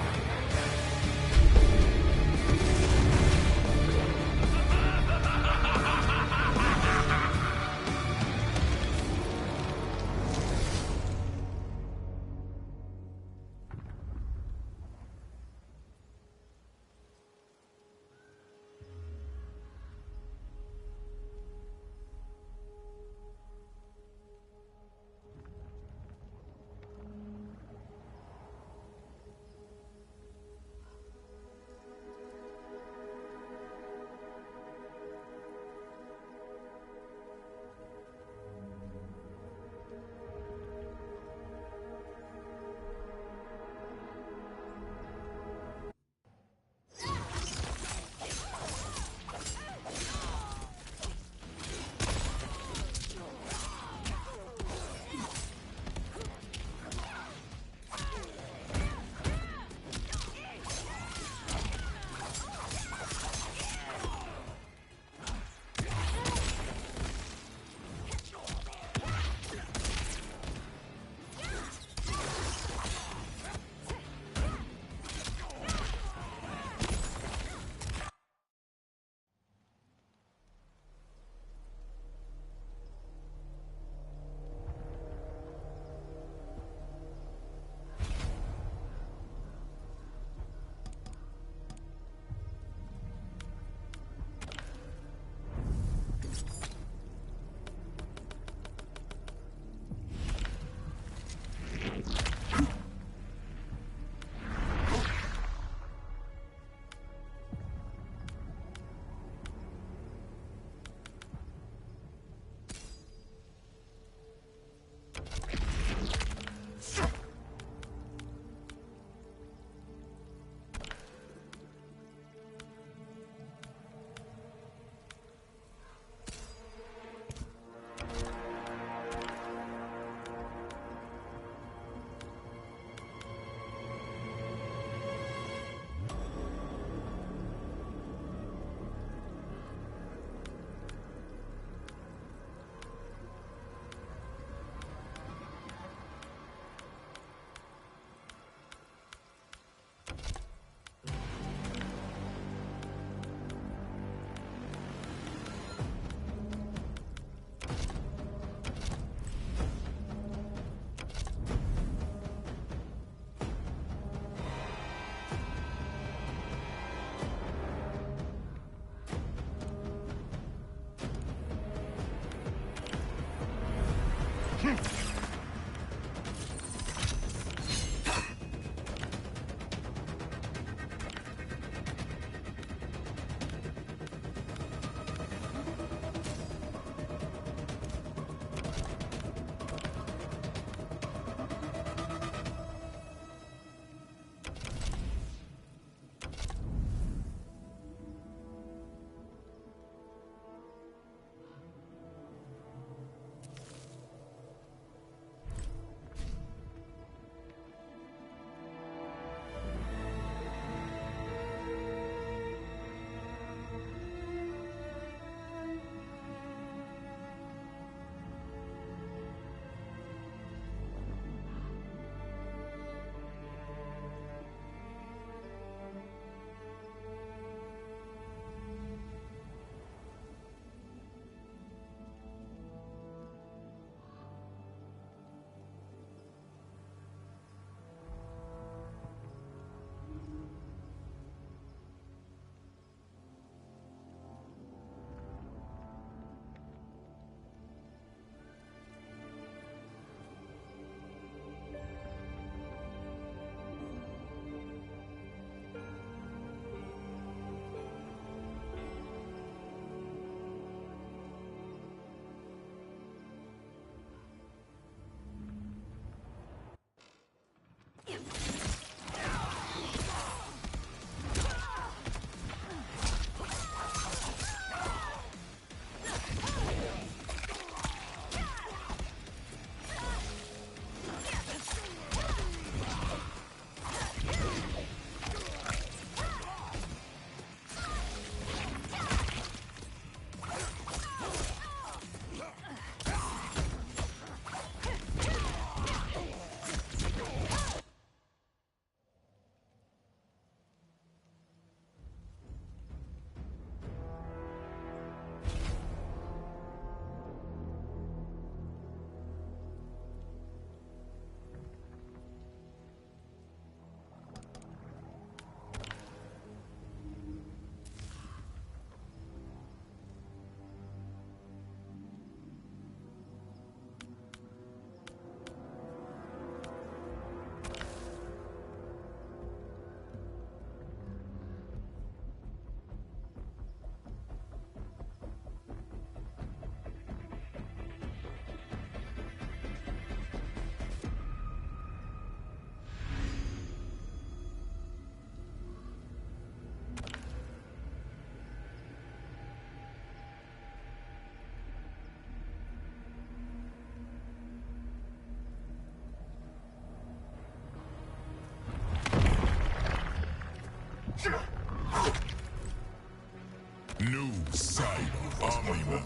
[SPEAKER 3] New side of Omni-Man.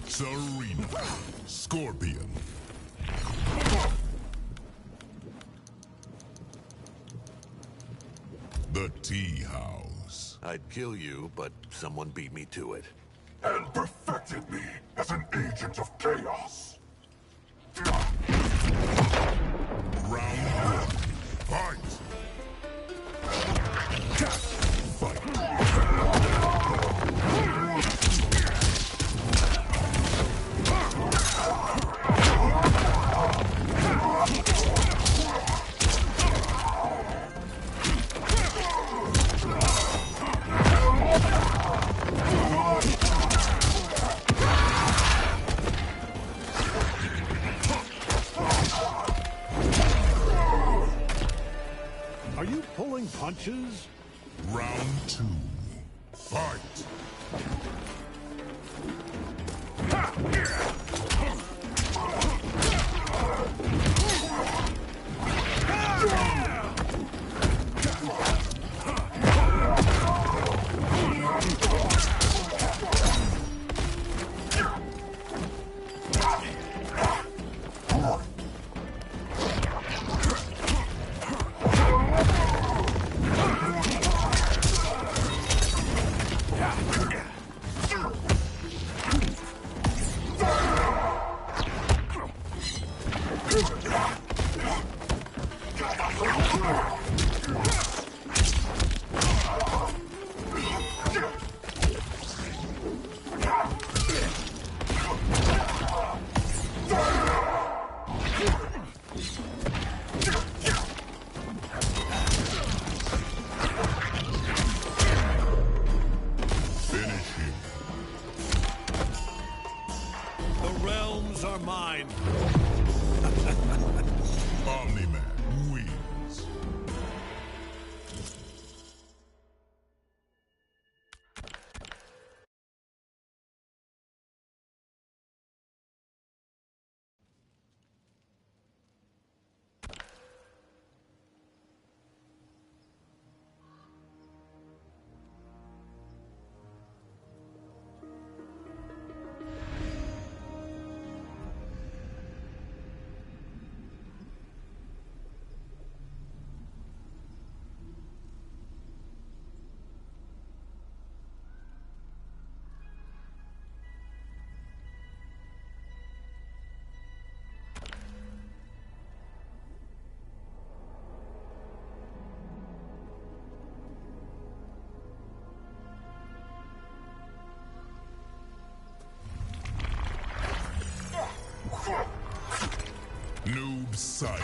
[SPEAKER 3] Serena. Scorpion. The Tea House.
[SPEAKER 20] I'd kill you, but someone beat me to it.
[SPEAKER 3] And perfected me as an agent of chaos. Round one. Fight!
[SPEAKER 6] Are you pulling punches?
[SPEAKER 3] Round two. Fight!
[SPEAKER 6] Are mine.
[SPEAKER 3] Omni-Man wins. Noob silent.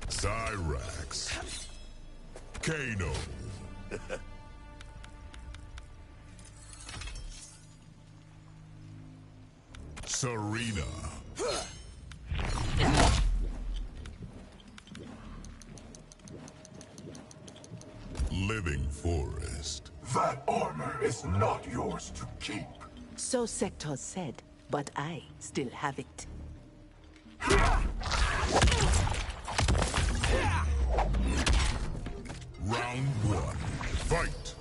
[SPEAKER 3] Cyrax. Kano. Serena. Living Forest.
[SPEAKER 5] That armor is not yours to keep.
[SPEAKER 21] So Sector said, but I still have it.
[SPEAKER 3] Round one. Fight!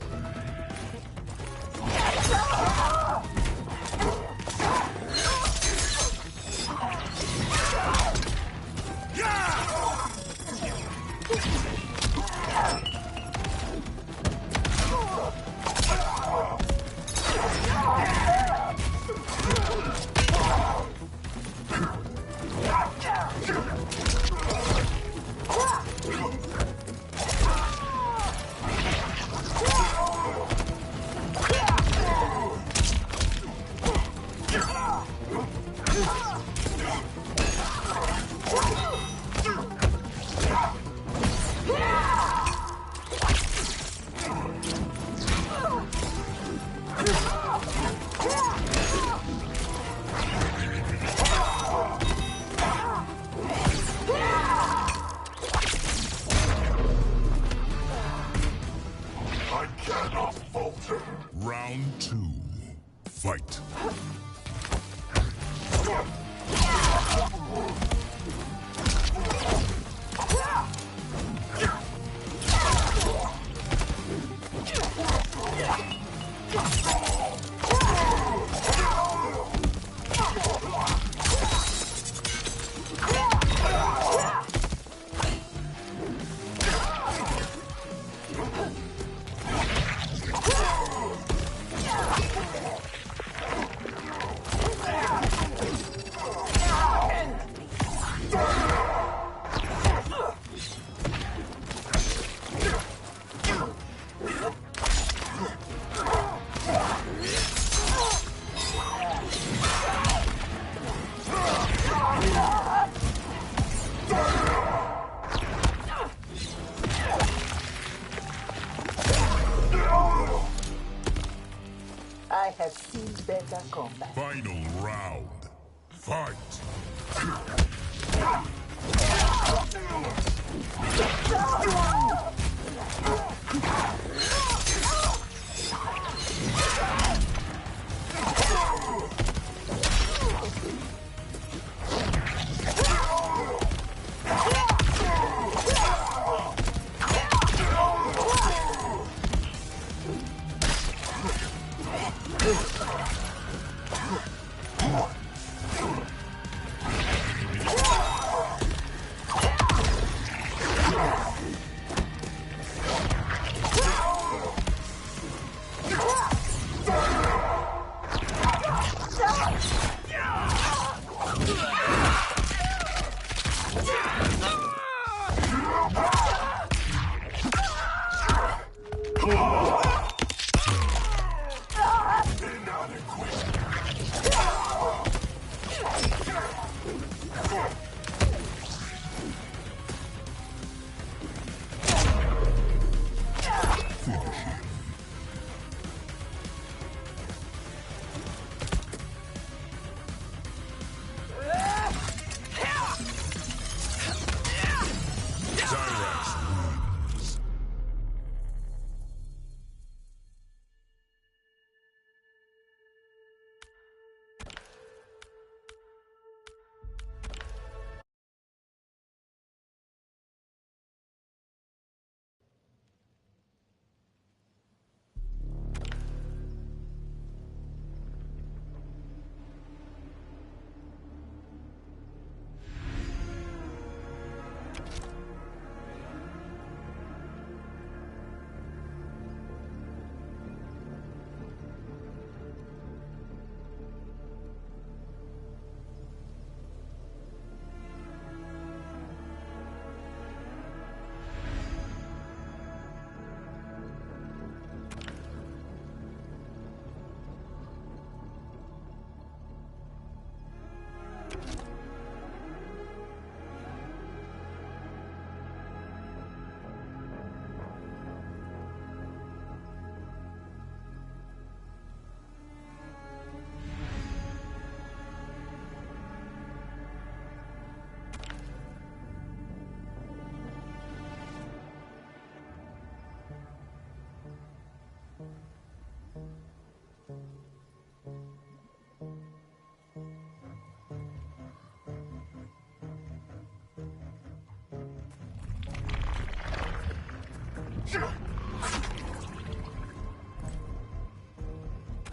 [SPEAKER 3] Round two. Fight.
[SPEAKER 21] have seen better combat.
[SPEAKER 3] Final round. Fight!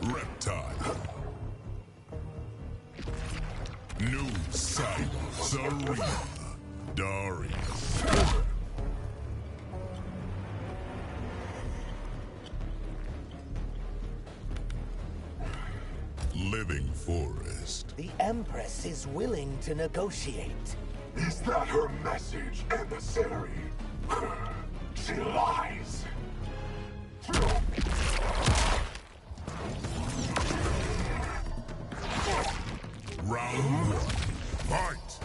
[SPEAKER 3] Reptile. New sight. Serena. Darius. Living forest.
[SPEAKER 21] The Empress is willing to negotiate.
[SPEAKER 3] Is that her message, emissary? She lies. Round one. Fight!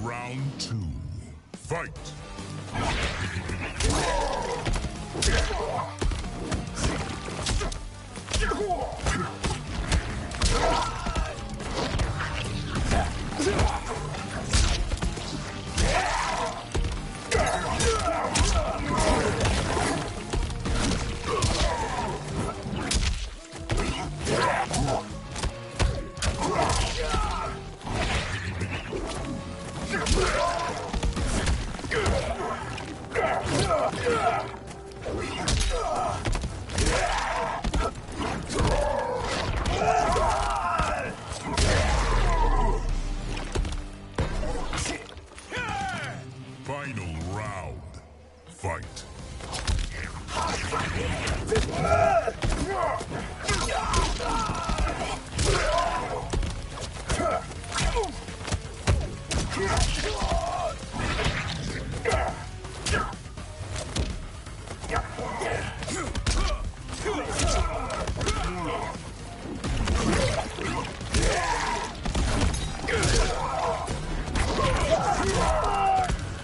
[SPEAKER 3] Round two. Fight!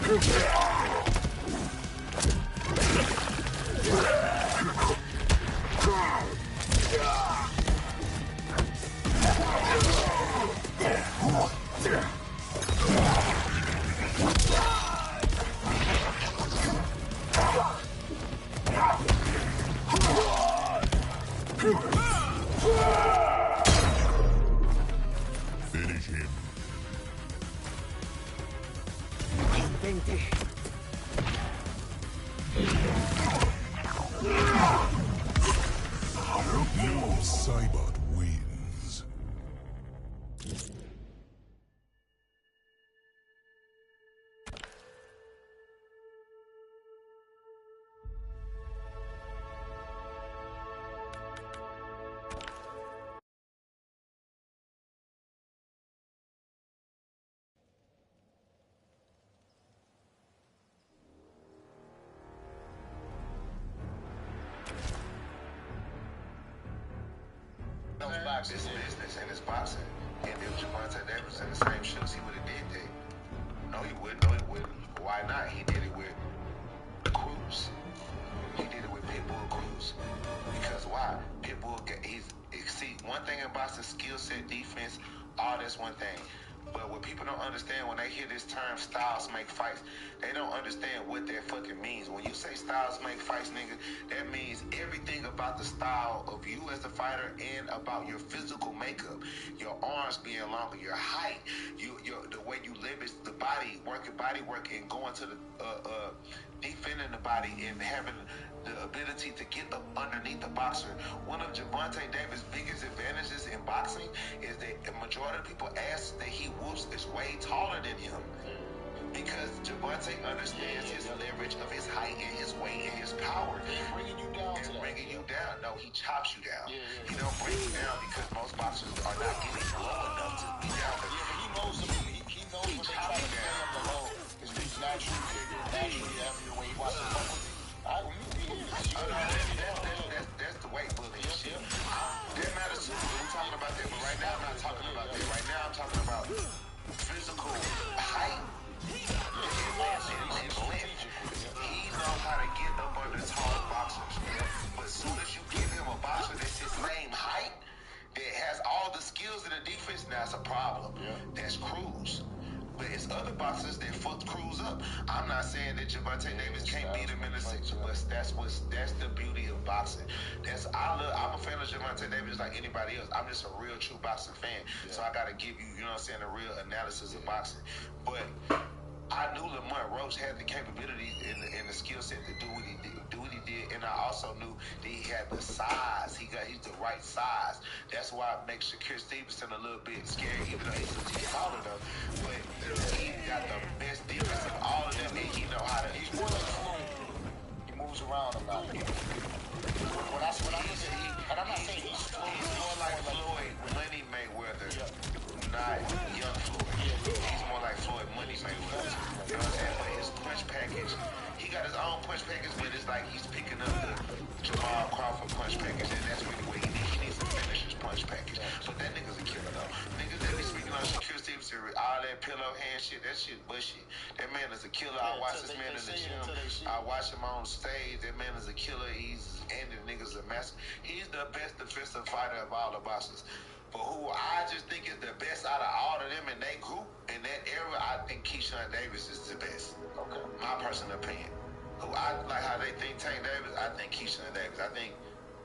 [SPEAKER 3] Finish him. No, Cybot wins.
[SPEAKER 11] This business and it's boxing. And if Gervonta Davis in the same shoes, he would have did that. No, he wouldn't. No, he wouldn't. Why not? He did it with Cruz. He did it with Pitbull Cruz. Because why? Pitbull, see, one thing in boxing, skill set, defense, all that's one thing. But what people don't understand when they hear this term, styles make fights, they don't understand what that fucking means. When you say styles make fights, nigga, that means everything about the style of you as a fighter and about your physical makeup, your arms being longer, your height, the way you leverage the body work, and going to the defending the body and having the ability to get up underneath the boxer. One of Gervonta Davis' biggest advantages in boxing is that a majority of people ask that he whoops is way taller than him. Because Gervonta understands his leverage of his height and his weight and his power. Bringing you down. No, he chops you down. He don't bring you down because most boxers are not getting low enough to be down there. Yeah, but he knows when they try to stay up below. Because he's naturally heavier when he watches the fight. That's the weight bullying shit. That matters too. We're talking about that, but right now I'm not talking about that. Right now I'm talking about physical height and length. He knows how to get up under tall boxers. But as soon as you give him a boxer that's his same height, that has all the skills in the defense, now it's a problem. That's Cruz. But it's other boxers that fucked Cruz up. I'm not saying that Gervonta Davis can't beat him in the six, but that's the beauty of boxing. I'm a fan of Gervonta Davis like anybody else. I'm just a real true boxing fan. So I gotta give you, know what I'm saying, a real analysis of boxing. But I knew Lamont Roach had the capability and the skill set to do what he did, and I also knew that he had the size. He's the right size. That's why it makes Shakur Stevenson a little bit scary, even though he's taller though. But he got the best defense of all of them, and he know how to. He's more like Floyd. He moves around a lot. When I say and I'm not saying he's more like Floyd, Money Mayweather, not young Floyd. He's more like Floyd, Money Mayweather. You know what I'm saying? But his punch package, he got his own punch package, but it's like he's picking up the Jamal Crawford punch package, and that's really what he needs. He needs to finish his punch package. But that nigga's a killer though. Niggas that be speaking on Shakur Stevenson, all that pillow hand shit, that shit bullshit. That man is a killer. I watch this man in the gym. I watch him on stage. That man is a killer. And the nigga's a master. He's the best defensive fighter of all the boxers. But who I just think is the best out of all of them in that group, in that era, I think Keyshawn Davis is the best. Okay. My personal opinion. Who I like how they think Tank Davis, I think Keyshawn Davis. I think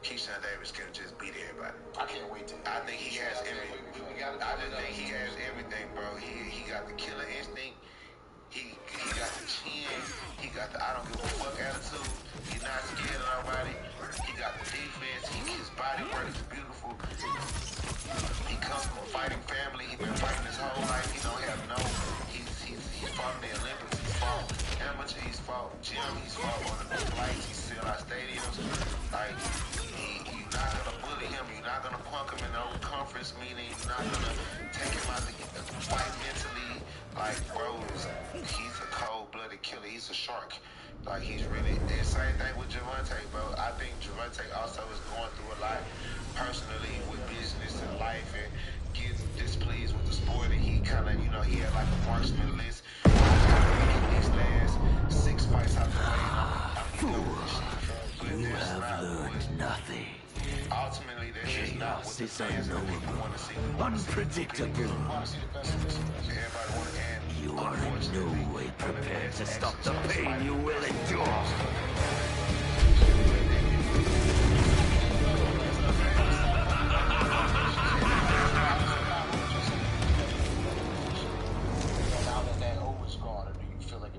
[SPEAKER 11] Keyshawn Davis can just beat everybody. I can't wait to. I think he has everything. I just think he has everything, bro. He got the killer instinct. He got the chin. He got the I don't give a fuck attitude. He's not scared of nobody. He got the defense. His body work is beautiful. He comes from a fighting family. He's been fighting his whole life. He don't have no. He's fought in the Olympics. He's fought amateur. He's fought gym. He's fought on the flights. He's sell out stadiums. Like you're not gonna bully him. You're not gonna punk him in no conference meeting. You're not gonna take him out to fight mentally. Like bro, he's a cold-blooded killer. He's a shark. Like he's really. The same thing with Gervonta, bro. I think Gervonta also is going through a lot personally with business and life and gets displeased with the sport. And he kind of, he had like a marksman list. These last
[SPEAKER 4] is unknowable, unpredictable. You are in no way prepared to stop the pain you will endure.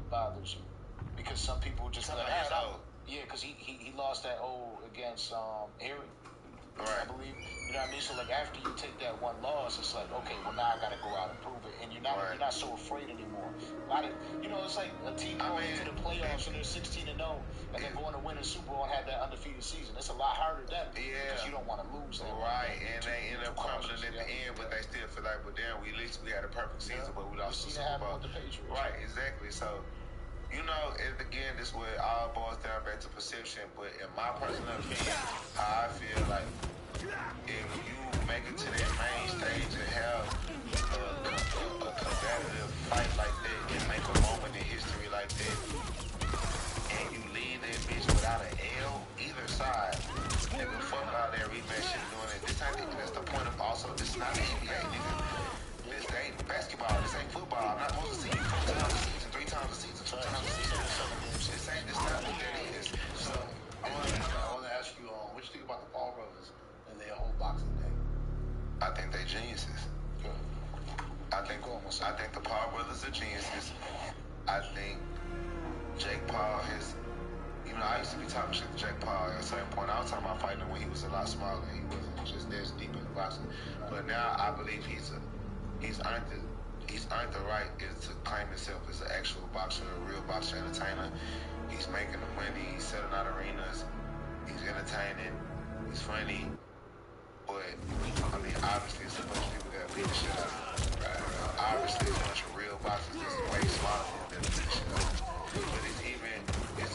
[SPEAKER 9] Bothers you because some people just like, yeah, because he lost that O against Erie, right. I believe. You know what I mean? So like after you take that one loss, it's like, okay, well now I got to go out and prove it, and you're not so afraid anymore. A lot of, it's like a team going into the playoffs and they're 16-0, and then going to win a Super Bowl and have that undefeated season. It's a lot harder than because you don't want to lose that.
[SPEAKER 11] Right, and they end up crumbling at the end, but they still feel like, well, damn, at least we had a perfect season, but we lost the Super Bowl. Right, exactly. So. Again, this is where it all boils down back to perception, but in my personal opinion, I feel like if you make it to that main stage and have a competitive fight like that and make a moment in history like that, and you leave that bitch without an L, either side, nigga, fuck all that rematch shit doing it. That's the point of also, this is not the NBA, nigga. This ain't basketball, this ain't football. I'm not supposed to see you 4 times a season, 3 times a season, 2 times a season. This not what that is. So I want to ask you, what you think about the Paul brothers and their whole boxing thing? I think they're geniuses. Good. I think the Paul brothers are geniuses. I think Jake Paul has, I used to be talking shit to Jake Paul at a certain point. I was talking about fighting him when he was a lot smaller and he wasn't just this deep in boxing. But now I believe he's earned the right to claim himself as an actual boxer, a real boxer entertainer. He's making the money, he's selling out arenas, he's entertaining, he's funny. But, obviously it's a bunch of people that beat the shit out of him. Obviously it's a bunch of real boxers that's way smaller than that beat the shit out of him. But it's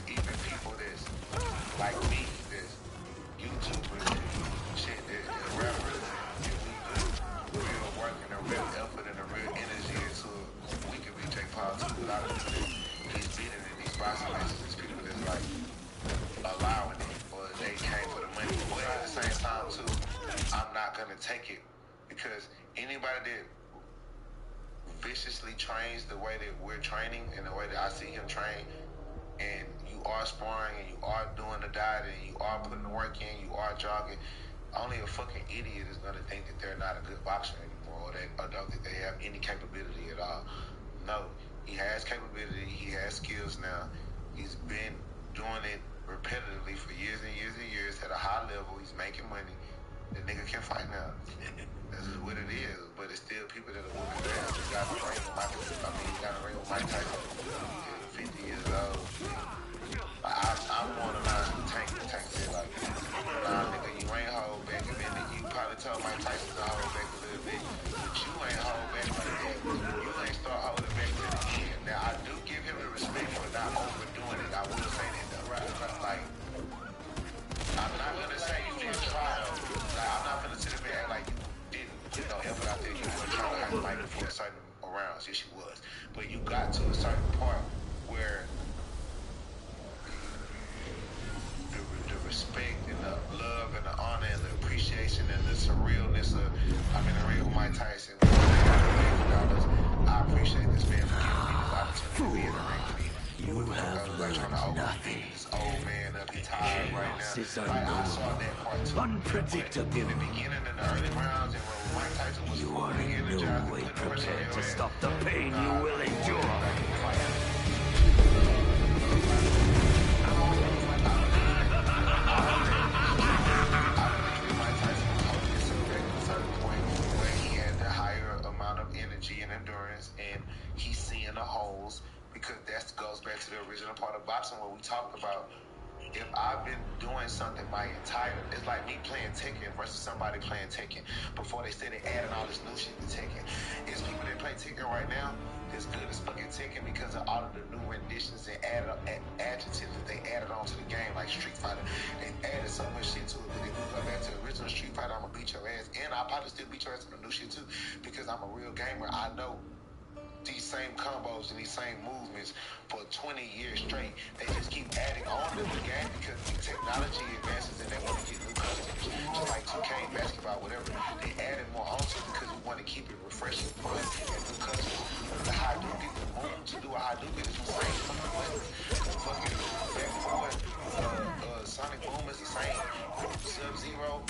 [SPEAKER 11] even people that's like me, that's YouTubers, shit, that rappers, that we put real work and a real effort and a real energy into it. We can beat Jake Paul too. A lot of people he's beating in these boxing matches is people that's like allowing it, or they came for the money. But at the same time too, I'm not gonna take it because anybody that viciously trains the way that we're training and the way that I see him train, and you are sparring and you are doing the diet and you are putting the work in, you are jogging, only a fucking idiot is gonna think that they're not a good boxer anymore, or don't think they have any capability at all. No, he has capability, he has skills now. He's been doing it repetitively for years and years and years at a high level. He's making money. The nigga can fight now. This is what it is, but it's still people that are whooping their ass. He got a ring with Mike Tyson. He's 50 years old. I'm going around the tank said like, nah nigga, you ain't hold back a minute. You probably told Mike Tyson to hold back a little bit, but you ain't hold back like that. You ain't start holding back to the end. Now I do give him the respect for not overdoing it. I will say that though, right? Like, I'm not gonna say you didn't try though. Like, I'm not gonna sit there and act like you didn't put no effort out there. You weren't trying to have Mike for a certain rounds. Yes, you was. But you got to a certain part where the respect and the love and the honor and the appreciation and the surrealness of I'm in the ring with Mike Tyson. I appreciate this man for giving me this opportunity to be in the ring with me.
[SPEAKER 4] You have learned nothing.
[SPEAKER 11] This old man up, he tired right now.
[SPEAKER 4] This is
[SPEAKER 11] like, I saw that part too.
[SPEAKER 4] Unpredictable.
[SPEAKER 11] In the beginning, in the early rounds, and when Mike Tyson was
[SPEAKER 4] you are in no way prepared to stop the pain you will endure.
[SPEAKER 11] And endurance, and he's seeing the holes, because that goes back to the original part of boxing where we talked about if I've been doing something it's like me playing Tekken versus somebody playing Tekken. Before they said they added all this new shit to Tekken. It's people that play Tekken right now that's good as fucking Tekken because of all of the new renditions and adjectives that they added onto the game, like Street Fighter. They added so much shit to it, but if you go back to the original Street Fighter, I'm gonna beat your ass, and I'll probably still beat your ass on the new shit too, because I'm a real gamer. I know these same combos and these same movements for 20 years straight. They just keep adding on to the game because the technology advances and they want to get new customers. Just like 2K, basketball, whatever. They added more onto it because we want to keep it refreshing, fun, and new customers. The Hadouken, the moon to do a Hadouken is the same fucking buttons. The fucking back forward, Sonic Boom is the same. Sub-Zero,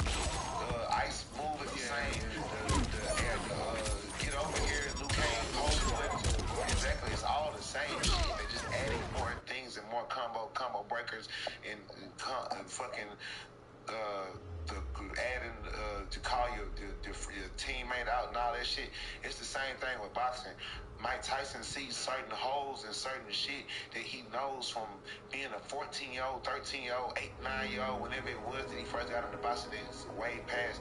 [SPEAKER 11] Ice Move is the same. Get over here, Liu Kang, post buttons. Exactly, it's all the same shit. They just adding more things and more combo breakers and fucking adding to call your teammate out and all that shit. It's the same thing with boxing. Mike Tyson sees certain holes and certain shit that he knows from being a 14-year-old, 13-year-old, 8, 9-year-old, whenever it was that he first got into boxing. It's way past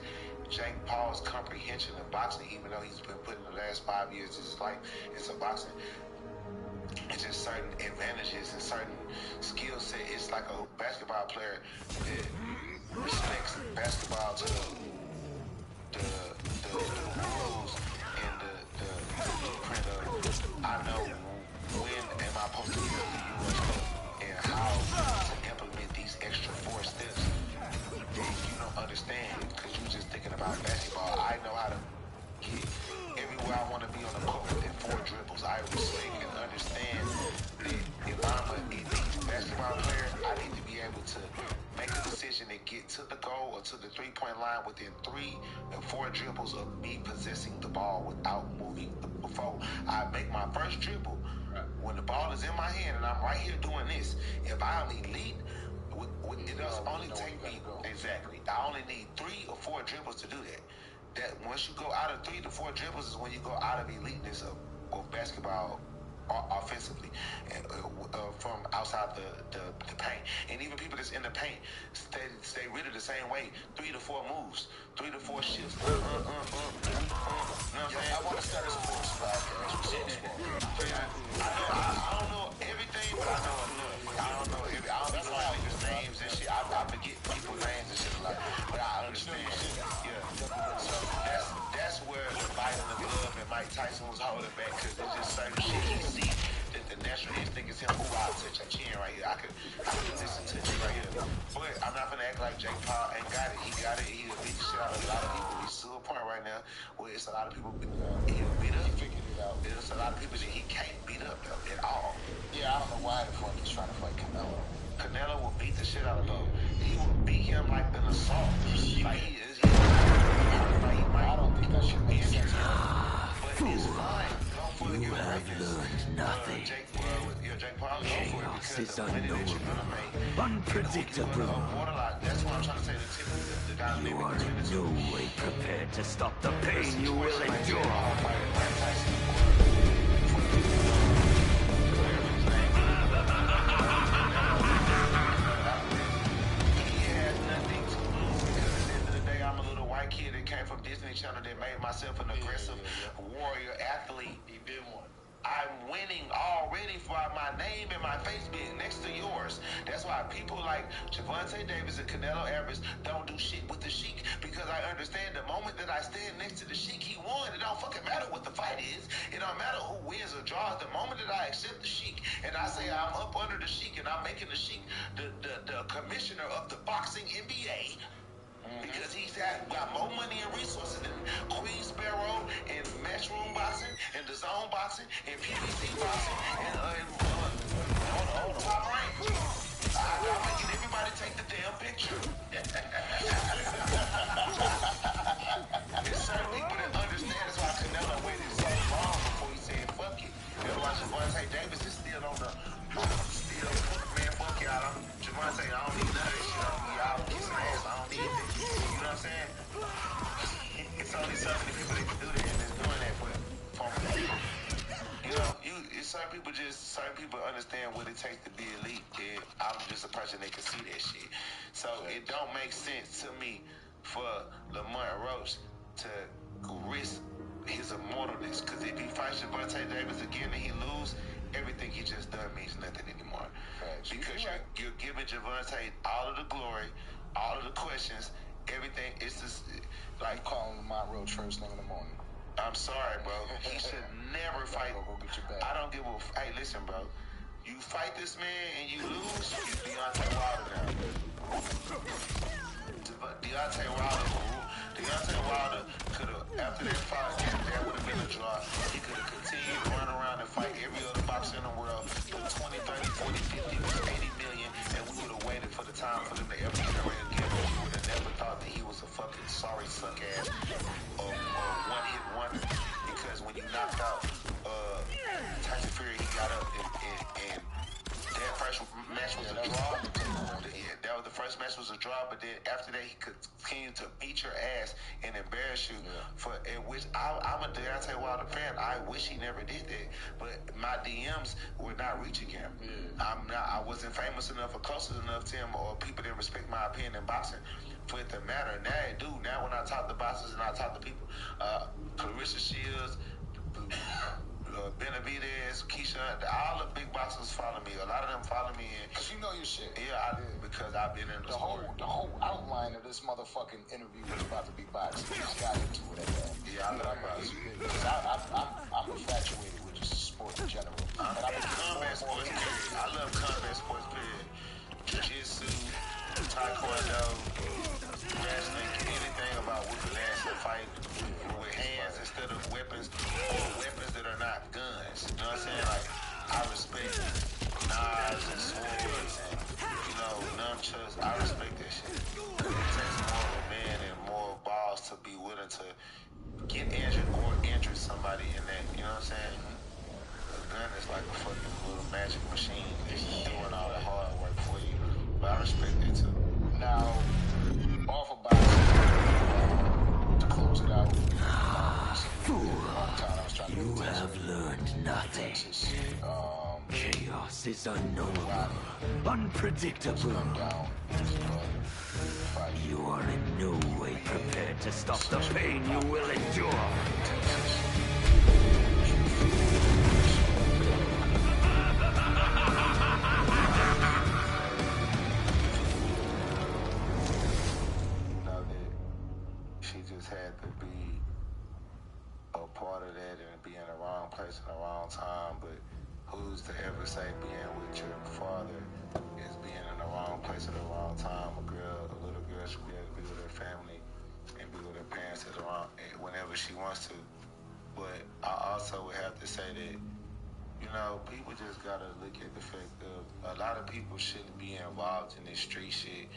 [SPEAKER 11] Jake Paul's comprehension of boxing, even though he's been putting the last 5 years of his life into boxing. It's just certain advantages and certain skill set. It's like a basketball player that respects basketball to the rules and the blueprint of I know when am I supposed to use the US and how to implement these extra 4 steps that you don't understand because you're just thinking about basketball. I know how to get everywhere I want to be on the court in 4 dribbles. I respect and understand that if I'm an elite basketball player, I need to be able to make a decision and get to the goal or to the 3-point line within 3 and 4 dribbles of me possessing the ball without moving. Before I make my first dribble, when the ball is in my hand and I'm right here doing this, if I'm elite, it does only take me, exactly, I only need 3 or 4 dribbles to do that. That once you go out of 3 to 4 dribbles is when you go out of eliteness of basketball offensively from outside the paint. And even people that's in the paint stay really the same way. 3 to 4 moves, 3 to 4 shifts. You know what I'm saying? I want to start a sports podcast. I don't know everything, but I know enough. I don't know niggas' names and shit. I forget people's names and shit a lot, but I understand. Yeah. So that's where the fight in the glove and Mike Tyson was holding back because there's just certain shit he see that the natural instinct is him. Ooh, I'll touch your chin right here. I could listen to you right here. But I'm not gonna act like Jake Paul ain't got it. He got it. He'll beat the shit out of a lot of people. He's to a point right now where it's a lot of people he'll beat up. He figured it out. There's a lot of people that he can't beat up though at all. Yeah, I don't know why the fuck he's trying to fight Canelo. Canelo will beat the shit out of him. He will beat him like an assault. Like he is. I don't think that should be injured. But it's fine. Don't fully get
[SPEAKER 4] learned nothing.
[SPEAKER 11] Jake Paul, go for it because
[SPEAKER 4] Chaos is
[SPEAKER 11] the money that you're gonna make.
[SPEAKER 4] unpredictable.
[SPEAKER 11] That's what I'm trying to say. The guy
[SPEAKER 4] You are in no way prepared to stop the pain you will endure.
[SPEAKER 11] Kid that came from Disney Channel that made myself an aggressive warrior athlete. He been one. I'm winning already for my name and my face being next to yours. That's why people like Javante Davis and Canelo Alvarez don't do shit with the Sheik because I understand the moment that I stand next to the Sheik, he won. It don't fucking matter what the fight is. It don't matter who wins or draws. The moment that I accept the Sheik and I say I'm up under the Sheik and I'm making the Sheik the commissioner of the boxing NBA. Because he's got more money and resources than Queen Sparrow and Matchroom Boxing and the Zone Boxing and PBC Boxing and on the top range. I'm making everybody take the damn picture. There's certain people that understand that's why Canelo waited so long before he said fuck it. That's why Javante Davis is still on the man, fuck y'all. Javante, I don't need none of this shit on me. Y'all kiss my ass. I don't need it. You know what I'm saying? It's only so many people that can do that and is doing that, but certain people understand what it takes to be elite, and I'm just a person that can see that shit. So it don't make sense to me for Lamont Roach to risk his immortalness, because if he fights Javante Davis again and he lose, everything he just done means nothing anymore. Because you're giving Javante all of the glory, all of the questions, everything. It's just like calling Lamont Roach first thing in the morning. I'm sorry, bro. He should never fight. I don't give a. Hey, listen, bro. You fight this man and you lose, you Deontay Wilder now. Deontay Wilder could have, after that fight, that would have been a draw. He could have continued to run around and fight every other boxer in the world for 20, 30, 40, 50, 80 million, and we would have waited for the time for them to ever get a ring again. But we would have never thought that he was a fucking sorry suck ass or one-hit wonder. Because when you knocked out Tyson Fury, he got up and that first match was a draw. Yeah, that was the first match was a draw, but then after that he continued to beat your ass and embarrass you in which I'm a Deontay Wilder fan. I wish he never did that, but my DMs were not reaching him. I wasn't famous enough or close enough to him, or people didn't respect my opinion in boxing for it to matter. Now it do. Now when I talk to boxers and I talk to people, Clarissa Shields, Benavidez, Keisha, all the big boxers follow me. A lot of them follow me.
[SPEAKER 9] Because you know your shit.
[SPEAKER 11] Yeah, because I've been in the sport.
[SPEAKER 9] The whole outline of this motherfucking interview was about to be boxing. We just got into it at that.
[SPEAKER 11] Yeah, I love boxing.
[SPEAKER 9] Because I'm infatuated with just sport in general.
[SPEAKER 11] Combat sports, period. I love combat sports, period. Jiu-jitsu, taekwondo, wrestling, anything about whooping ass and fight with hands instead of weapons, or weapons that are not guns. You know what I'm saying? Like, I respect knives and swords and, nunchucks. I respect that shit. It takes more of a man and more balls to be willing to get injured or injure somebody in that. You know what I'm saying? A gun is like a fucking little magic machine. It's doing all the hard work for you. But I respect it too.
[SPEAKER 9] Now, off of boxing, to close it out.
[SPEAKER 4] Fool, you have learned nothing. Chaos is unknowable, unpredictable. You are in no way prepared to stop the pain you will endure.
[SPEAKER 11] She just had to be a part of that and be in the wrong place at the wrong time. But who's to ever say being with your father is being in the wrong place at the wrong time? A little girl should be able to be with her family and be with her parents whenever she wants to. But I also would have to say that, people just gotta look at the fact of a lot of people shouldn't be involved in this street shit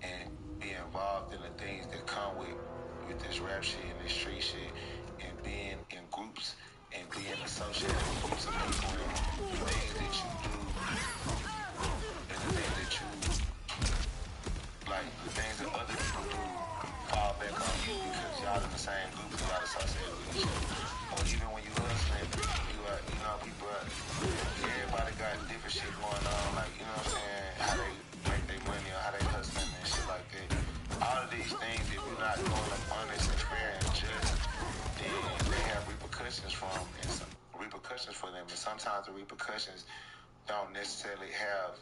[SPEAKER 11] and be involved in the things that come with this rap shit and this street shit and being in groups and being associated with groups of people and the things that you do and the things that you the things that other people do fall back on you because y'all in the same group and y'all associated with each other. Or even when you hustling, people everybody got different shit going on, like, you know what I'm saying, how they make their money or how they hustling and shit like that. All of these things, if you're not going up honest and fair and just, then they have repercussions for them. And sometimes the repercussions don't necessarily have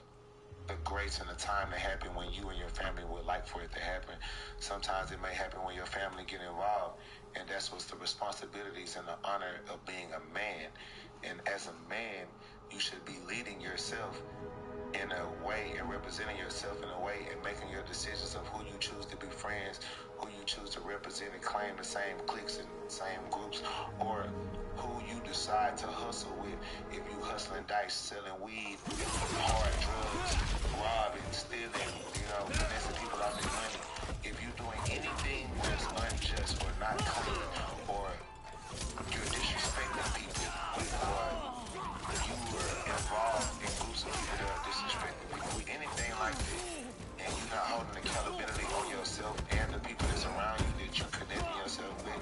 [SPEAKER 11] the grace and the time to happen when you and your family would like for it to happen. Sometimes it may happen when your family get involved, and that's what's the responsibilities and the honor of being a man. And as a man, you should be leading yourself in a way and representing yourself in a way and making your decisions of who you choose to be friends, who you choose to represent and claim the same cliques and same groups, or who you decide to hustle with. If you hustling dice, selling weed, hard drugs, robbing, stealing, finessing people out their money. If you're doing anything that's unjust or not clean, or you're disrespecting people, or you were involved in groups of people that are disrespecting people, anything like that, and you're not holding accountability on yourself and the people that's around you that you're connecting yourself with,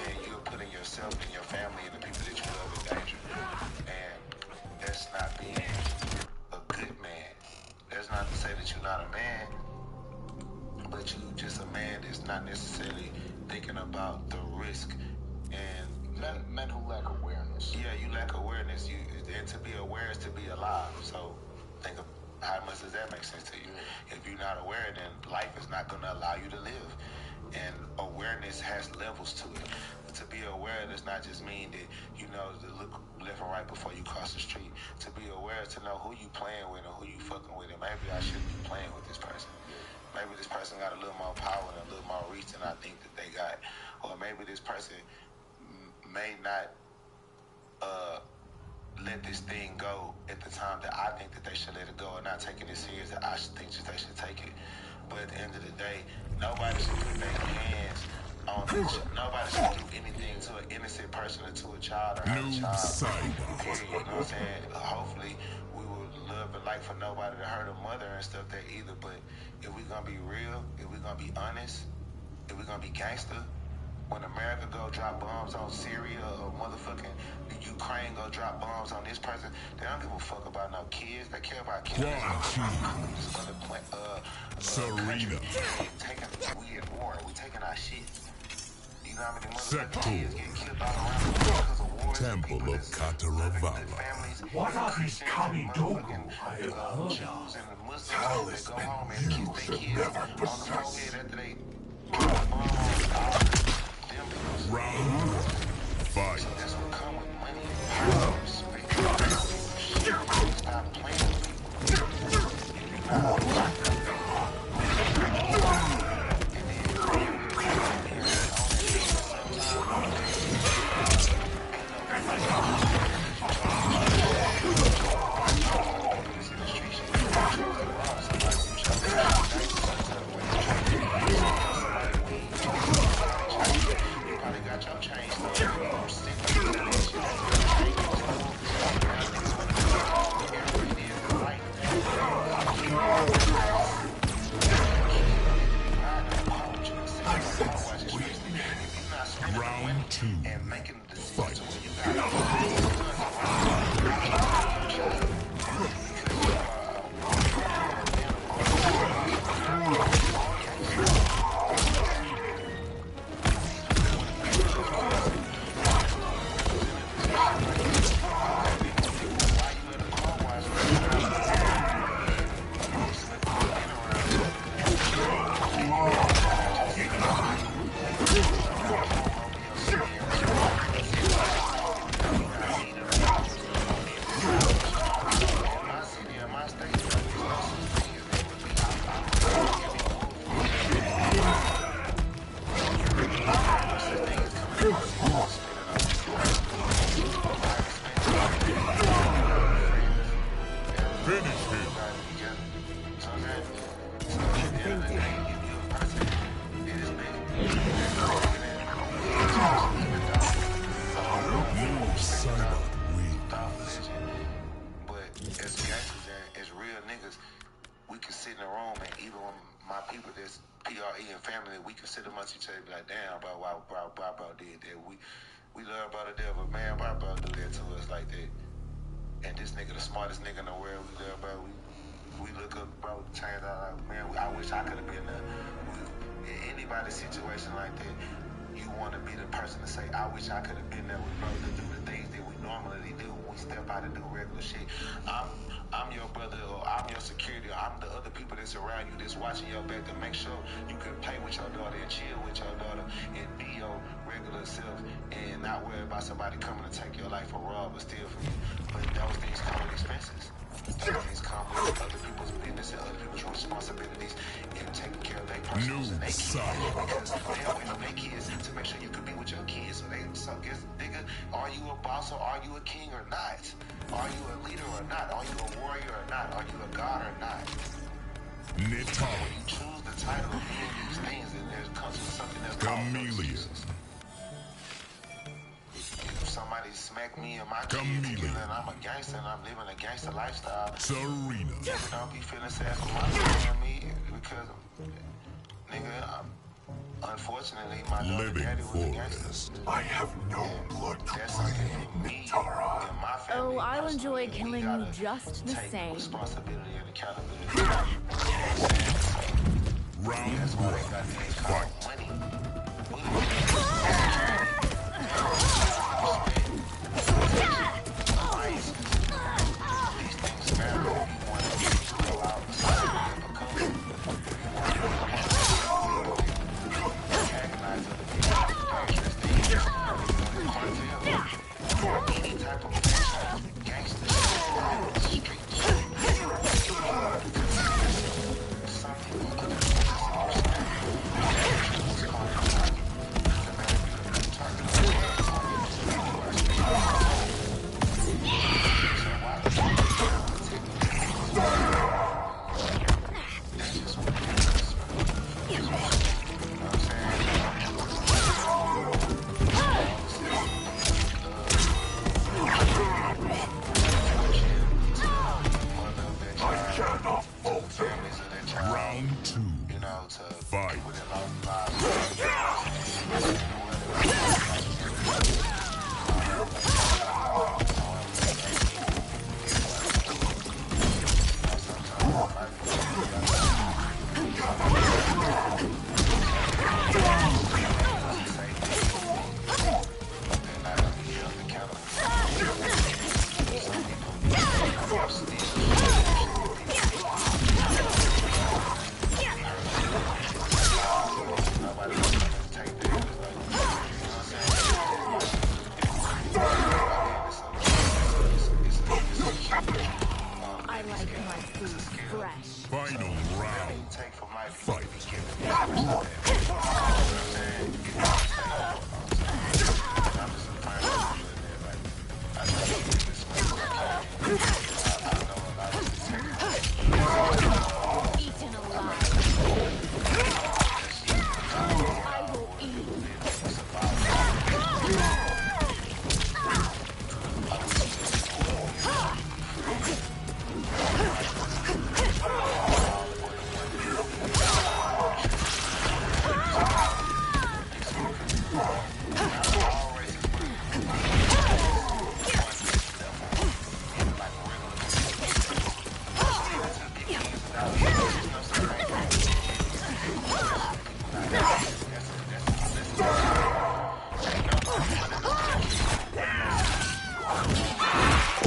[SPEAKER 11] and you're putting yourself and your family and the people that you love in danger. And that's not being a good man. That's not to say that you're not a man, but you just a man that's not necessarily thinking about the risk. And
[SPEAKER 9] men who lack awareness.
[SPEAKER 11] Yeah, you lack awareness. And to be aware is to be alive. So think of how much does that make sense to you? If you're not aware, then life is not going to allow you to live. And awareness has levels to it. to be aware does not just mean that, you know, to look left and right before you cross the street. To be aware is to know who you playing with and who you fucking with. And maybe I shouldn't be playing with this person. Maybe this person got a little more power and a little more reach than I think that they got. Or maybe this person may not let this thing go at the time that I think that they should let it go and not taking it serious that I should think that they should take it. But at the end of the day, nobody should put their hands on nobody should do anything to an innocent person or to a child or hurt a child. Period. You know what I'm saying? Hopefully we would love and like for nobody to hurt a mother and stuff there either. But if we're gonna be real, if we're gonna be honest, if we're gonna be gangster, when America go drop bombs on Syria or motherfucking Ukraine go drop bombs on this person, they don't give a fuck about no kids. They care about kids.
[SPEAKER 3] Serena.
[SPEAKER 11] We at war. We taking our shit. You know how many
[SPEAKER 3] Sector.
[SPEAKER 11] kids get killed all around the world because of wars?
[SPEAKER 3] Temple of Kataravala.
[SPEAKER 19] What are these Kamidogu I have heard
[SPEAKER 11] Jews
[SPEAKER 19] of?
[SPEAKER 11] and Muslims that go home and kiss their kids on the forehead after they
[SPEAKER 3] Round 1. Fight.
[SPEAKER 11] So that's what come with money and power, respect. Stop playing with people.
[SPEAKER 3] Round 2. Fight. We love bro to death, but man, why bro do that to us like that? And this nigga, the smartest nigga in the world, we love bro. We look up, bro, change out like, man, I wish I could have been there. In anybody's situation like that, you want to be the person to say, I wish I could have been there with bro to do the things that we normally do when we step out and do regular shit. I'm your brother, or I'm your security, or I'm the other people that's around you that's watching your back to make sure you can play with your daughter and chill with your daughter and be your regular self and not worry about somebody coming to take your life or rob or steal from you. But those things come with expenses. Those things come with other people's business and other people's responsibilities in taking care of their personals and their kids. Because they always have their kids to make sure you can be with your kids. So guess, nigga, are you a boss or are you a king or not? Are you a leader or not? Are you a warrior or not? Are you a god or not? When you choose the title of any of these things, then there comes with something that's called excuses. If somebody smacked me and my kids and I'm a gangster and I'm living a gangster lifestyle, Serena.
[SPEAKER 11] Don't be feeling sad for my family and me because, nigga, unfortunately, my daddy was a gangster.
[SPEAKER 19] I have no blood to bleed, Nitara.
[SPEAKER 14] Oh, I'll enjoy killing you just the same.
[SPEAKER 11] Responsibility and accountability.
[SPEAKER 3] Round 1. Fight. These things matter if you want to go out and agonize other people.
[SPEAKER 14] like my food fresh.
[SPEAKER 5] Final round. Fight.
[SPEAKER 14] Eaten alive. I will eat.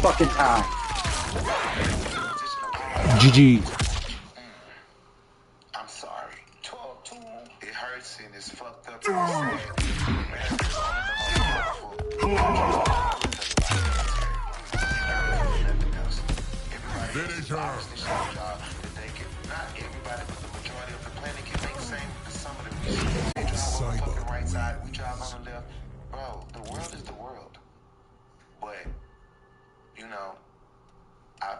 [SPEAKER 7] Fucking time.
[SPEAKER 17] GG.
[SPEAKER 3] I'm sorry. It hurts and it's fucked up.
[SPEAKER 5] Finish her.
[SPEAKER 3] Not everybody, but the majority of the planet can make the same. Some of them. We drive on the fucking right side. We drive on the left. Bro, the world is the world. But you know, I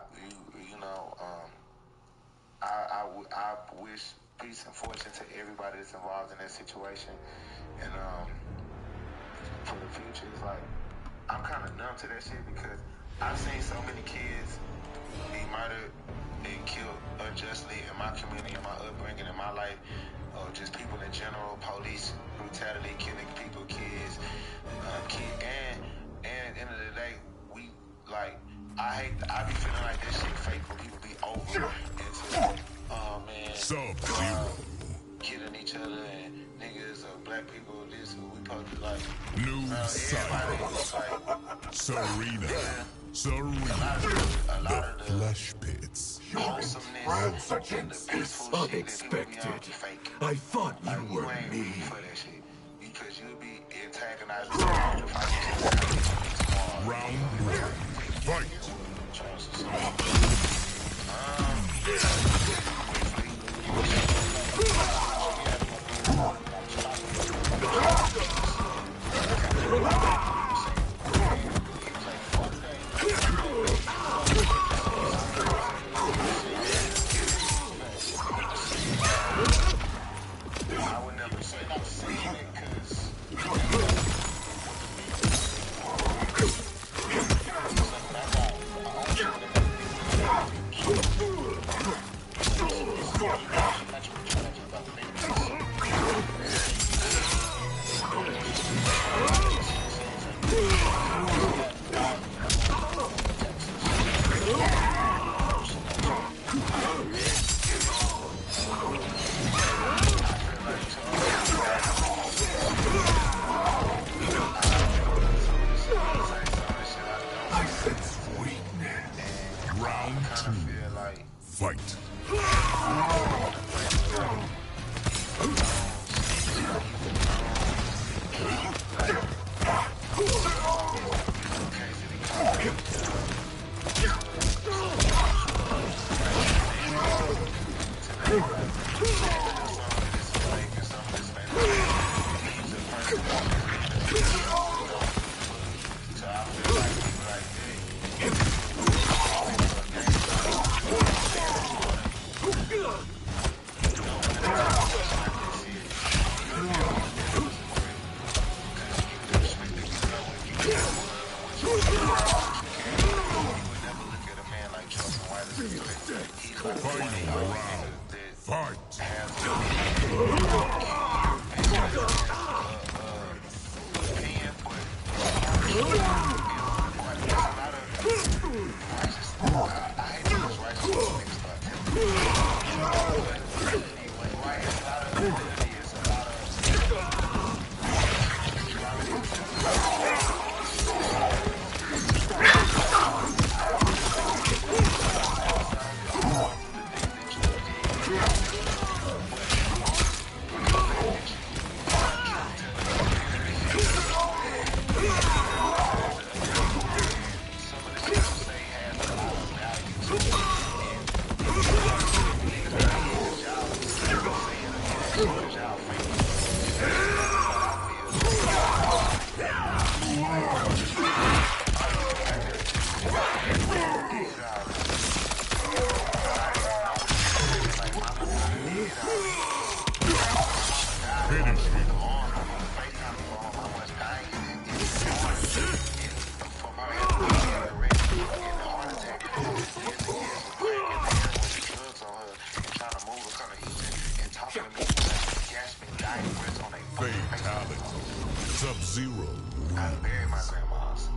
[SPEAKER 3] wish peace and fortune to everybody that's involved in that situation. And for the future, it's like I'm kind of numb to that shit because I've seen so many kids be murdered and killed unjustly in my community, in my upbringing, in my life, or just people in general, police brutality, killing people, kids, and at the end of the day, we like. I be feeling like this shit fake when people be over into, oh man, killing each other and niggas or black people, this, we supposed to like.
[SPEAKER 5] New cycle. Serena.
[SPEAKER 3] A lot of the
[SPEAKER 5] flesh pits.
[SPEAKER 3] Transience
[SPEAKER 5] is unexpected.
[SPEAKER 3] I thought you were me. Because you'll be antagonizing.
[SPEAKER 5] Round 1. Fight.
[SPEAKER 3] I would never say not seeing it because
[SPEAKER 5] Fight. Sub-Zero.
[SPEAKER 3] I buried my grandma's.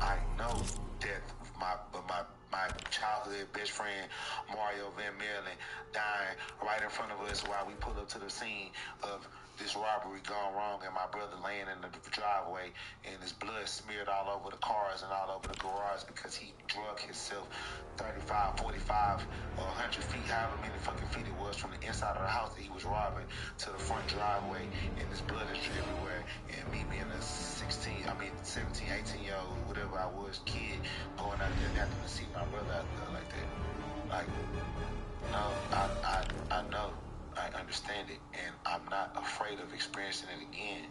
[SPEAKER 3] I know death. My childhood best friend Mario Van Merlin dying right in front of us while we pull up to the scene of this robbery gone wrong, and my brother laying in the driveway and his blood smeared all over the cars and all over the garage because he drug himself 35, 45, or 100 feet, however many fucking feet it was, from the inside of the house that he was robbing to the front driveway, and his blood is everywhere. And me being a 17, 18-year-old, whatever I was, kid, going out there and having to see my brother out there like that. Like, no, I know. I understand it, and I'm not afraid of experiencing it again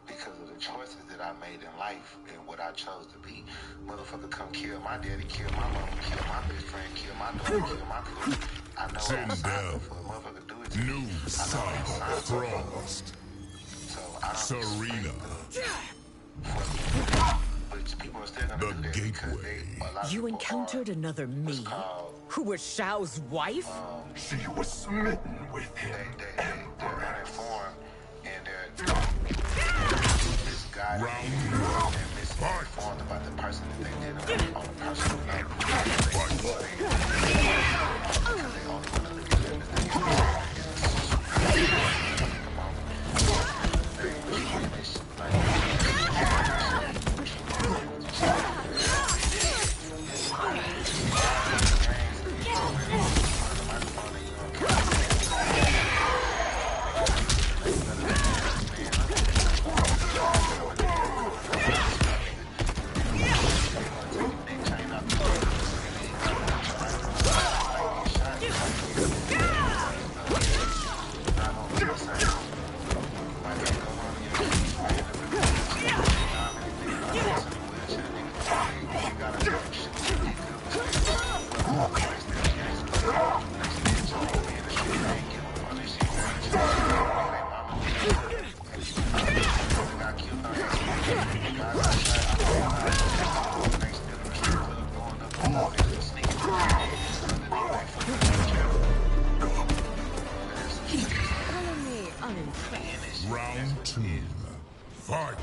[SPEAKER 3] because of the choices that I made in life and what I chose to be. Motherfucker come kill my daddy, kill my mama, kill my best friend, kill my daughter, kill my cousin. I know what I'm signed for. Motherfucker do it to me. I know what I'm signed for. So I don't
[SPEAKER 5] Serena.
[SPEAKER 3] But people are still gonna do that because a lot of
[SPEAKER 18] You
[SPEAKER 3] people
[SPEAKER 18] encountered another me, who was Shao's wife?
[SPEAKER 5] She was smitten with him.
[SPEAKER 3] They're uninformed, and they're this guy and misinformed about the person that they did on a personal level. Because they only want to look at them
[SPEAKER 5] Round 2. Fight.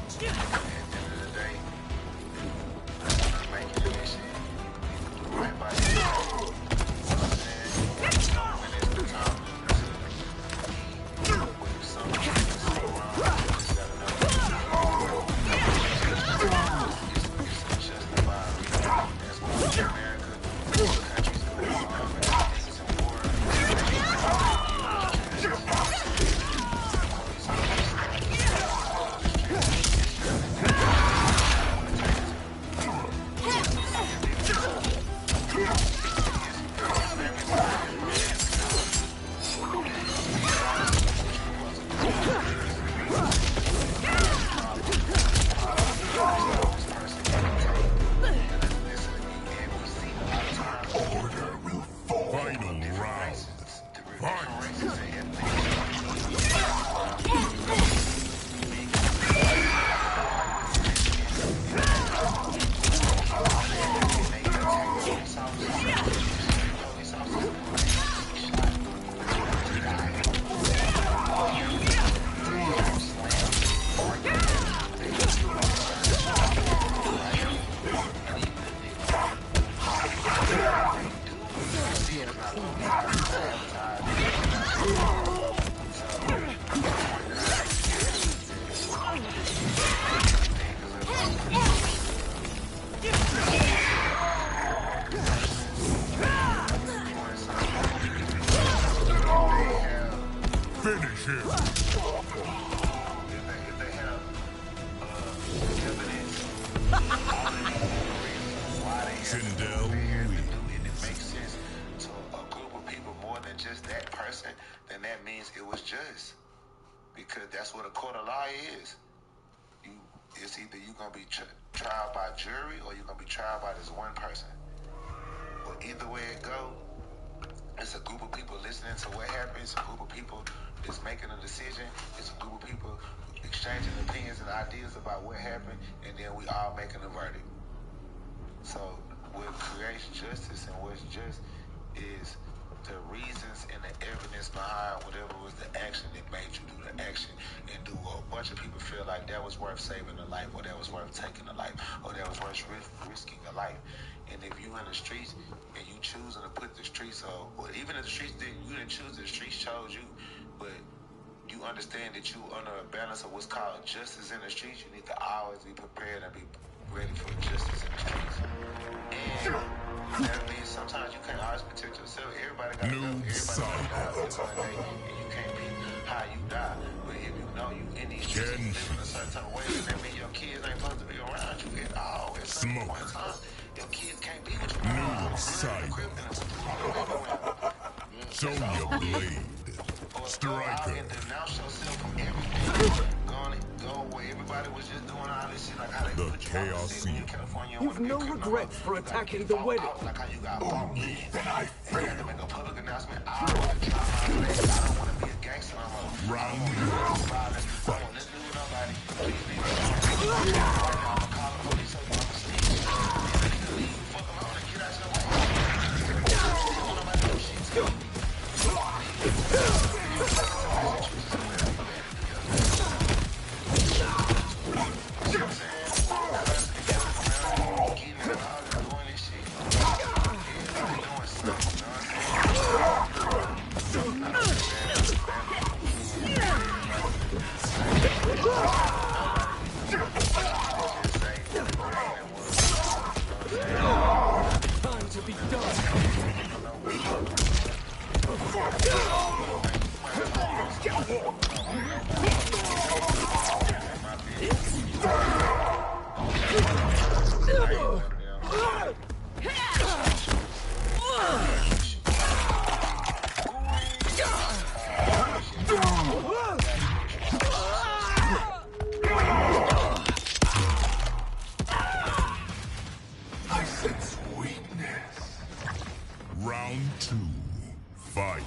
[SPEAKER 5] Finish him. Sindel
[SPEAKER 3] makes sense to a group of people more than just that person, then that means it was just. Because that's what a court of law is. It's either you're going to be tried by jury or you're going to be tried by this one person. But either way it go, it's a group of people listening to what happened. It's a group of people that's making a decision. It's a group of people exchanging opinions and ideas about what happened, and then we all making a verdict. So what creates justice and what's just is the reasons and the evidence behind whatever was the action that made you do the action, and do a bunch of people feel like that was worth saving a life, or that was worth taking a life, or that was worth risking a life. And if you in the streets and you choosing to put the streets on, or even if the streets you didn't choose, the streets chose you, but you understand that you under a balance of what's called justice in the streets, you need to always be prepared and be ready for justice in the streets. And that means sometimes you can't always protect yourself. Everybody got to go. Everybody got to die one day, and you can't be how you die. But if you know you in these streets and you live in a certain type of way, then that means your kids ain't supposed to be around you at all. At some point in time, your kids can't be with you.
[SPEAKER 5] Show your blade. Striker.
[SPEAKER 3] Denounce yourself from everything. Go away. Everybody was just doing all this shit like how they put you on the city in California.
[SPEAKER 12] You've no regrets for attacking the wedding.
[SPEAKER 3] Like how you got only that I failed. You have to make a public announcement. I don't want to drop my legs. I don't want to be a gangster. I'm a round violence. I don't want to do nobody. Please be right now. I'm gonna call the police up. I'm gonna sneak. Fuck them out and get out your way. Don't want nobody to do shit to me.
[SPEAKER 12] Time to be done.
[SPEAKER 5] I sense weakness. Round 2. Fight.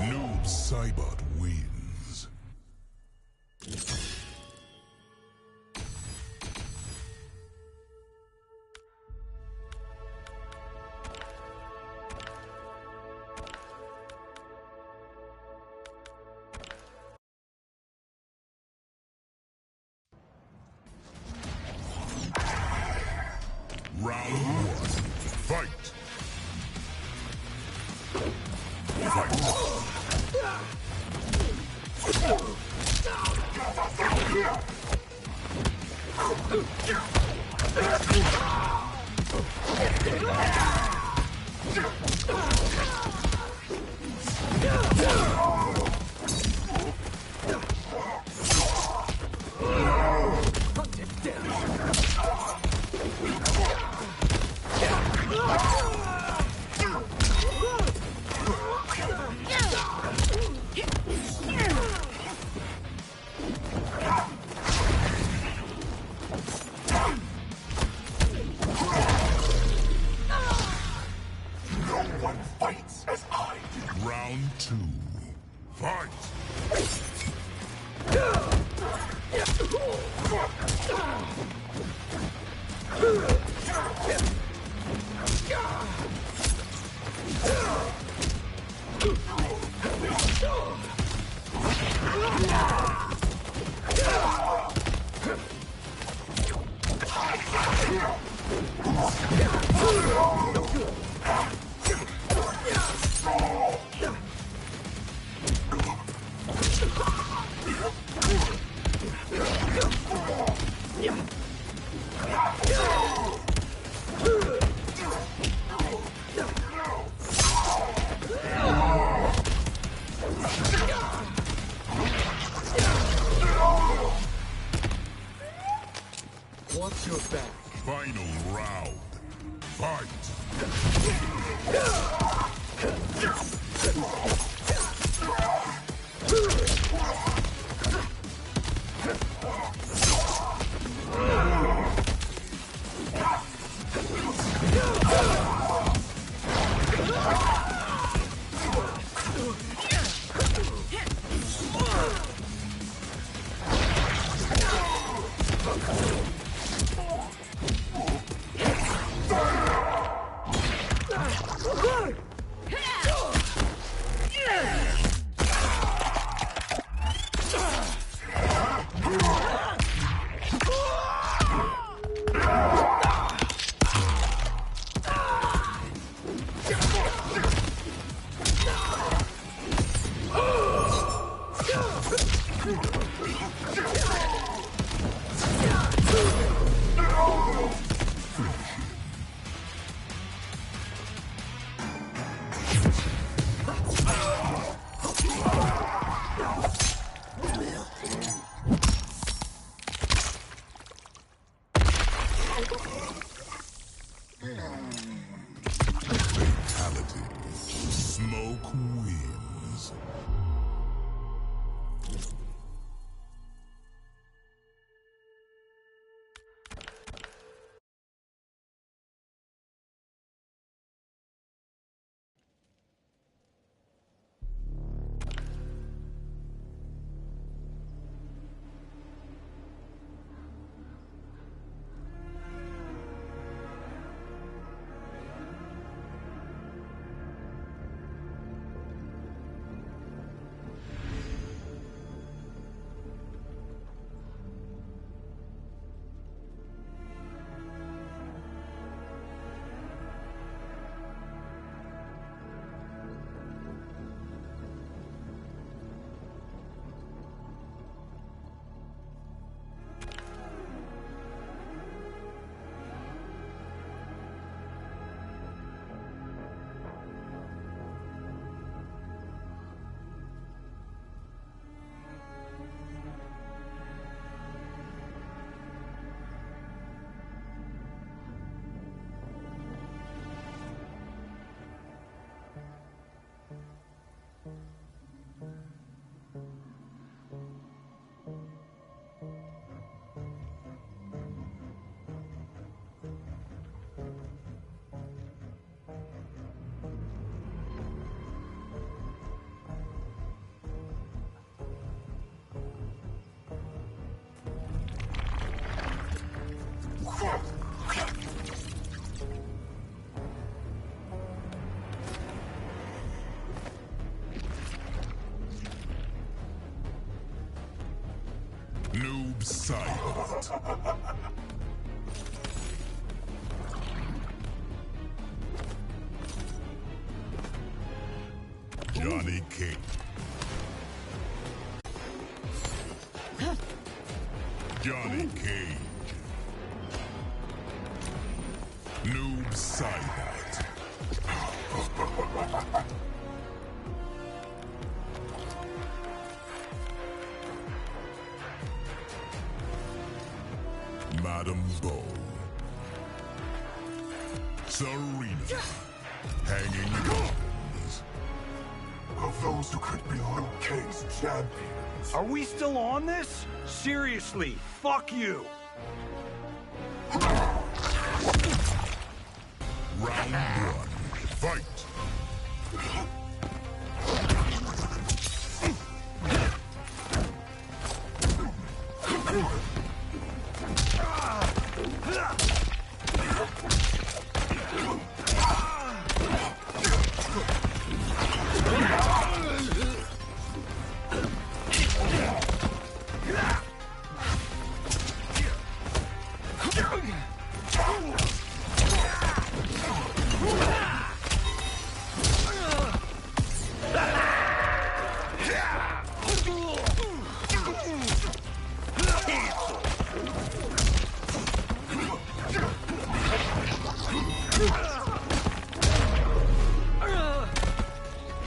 [SPEAKER 5] Noob Saibot wins. Round 1. Fight. Round 2. Fight!
[SPEAKER 12] watch your back.
[SPEAKER 5] Final round. Fight! Fatality. Smoke wins. Noob silent. Johnny King. Johnny Cage. Noob silent. Madam Bo. Serena. Hanging guns.
[SPEAKER 19] Of those who could be Liu Kang's champions.
[SPEAKER 2] Are we still on this? Seriously, fuck you.
[SPEAKER 5] Round one. Fight.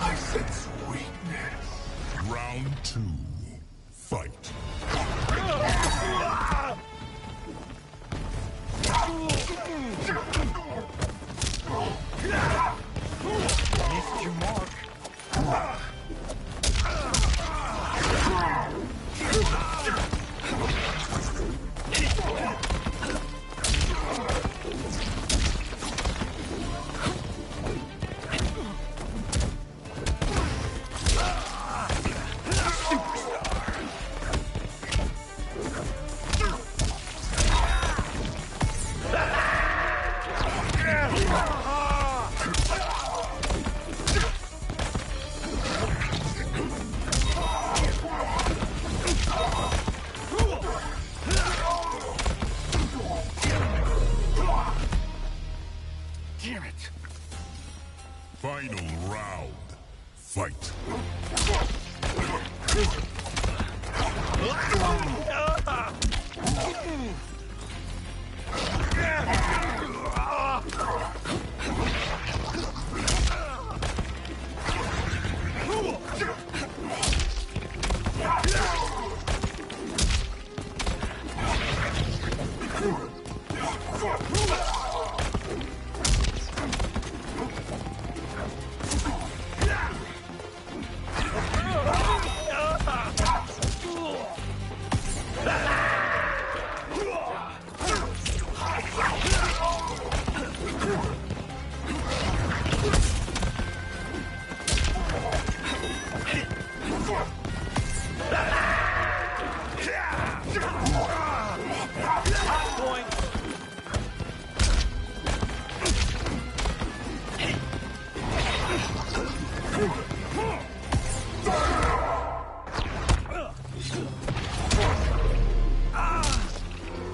[SPEAKER 19] I sense weakness.
[SPEAKER 5] Round two. Fight.
[SPEAKER 2] Missed your mark. Damn it.
[SPEAKER 5] Final round. Fight.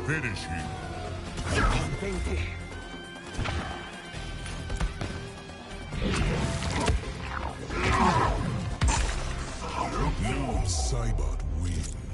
[SPEAKER 5] Finish him. No, Cybot wins.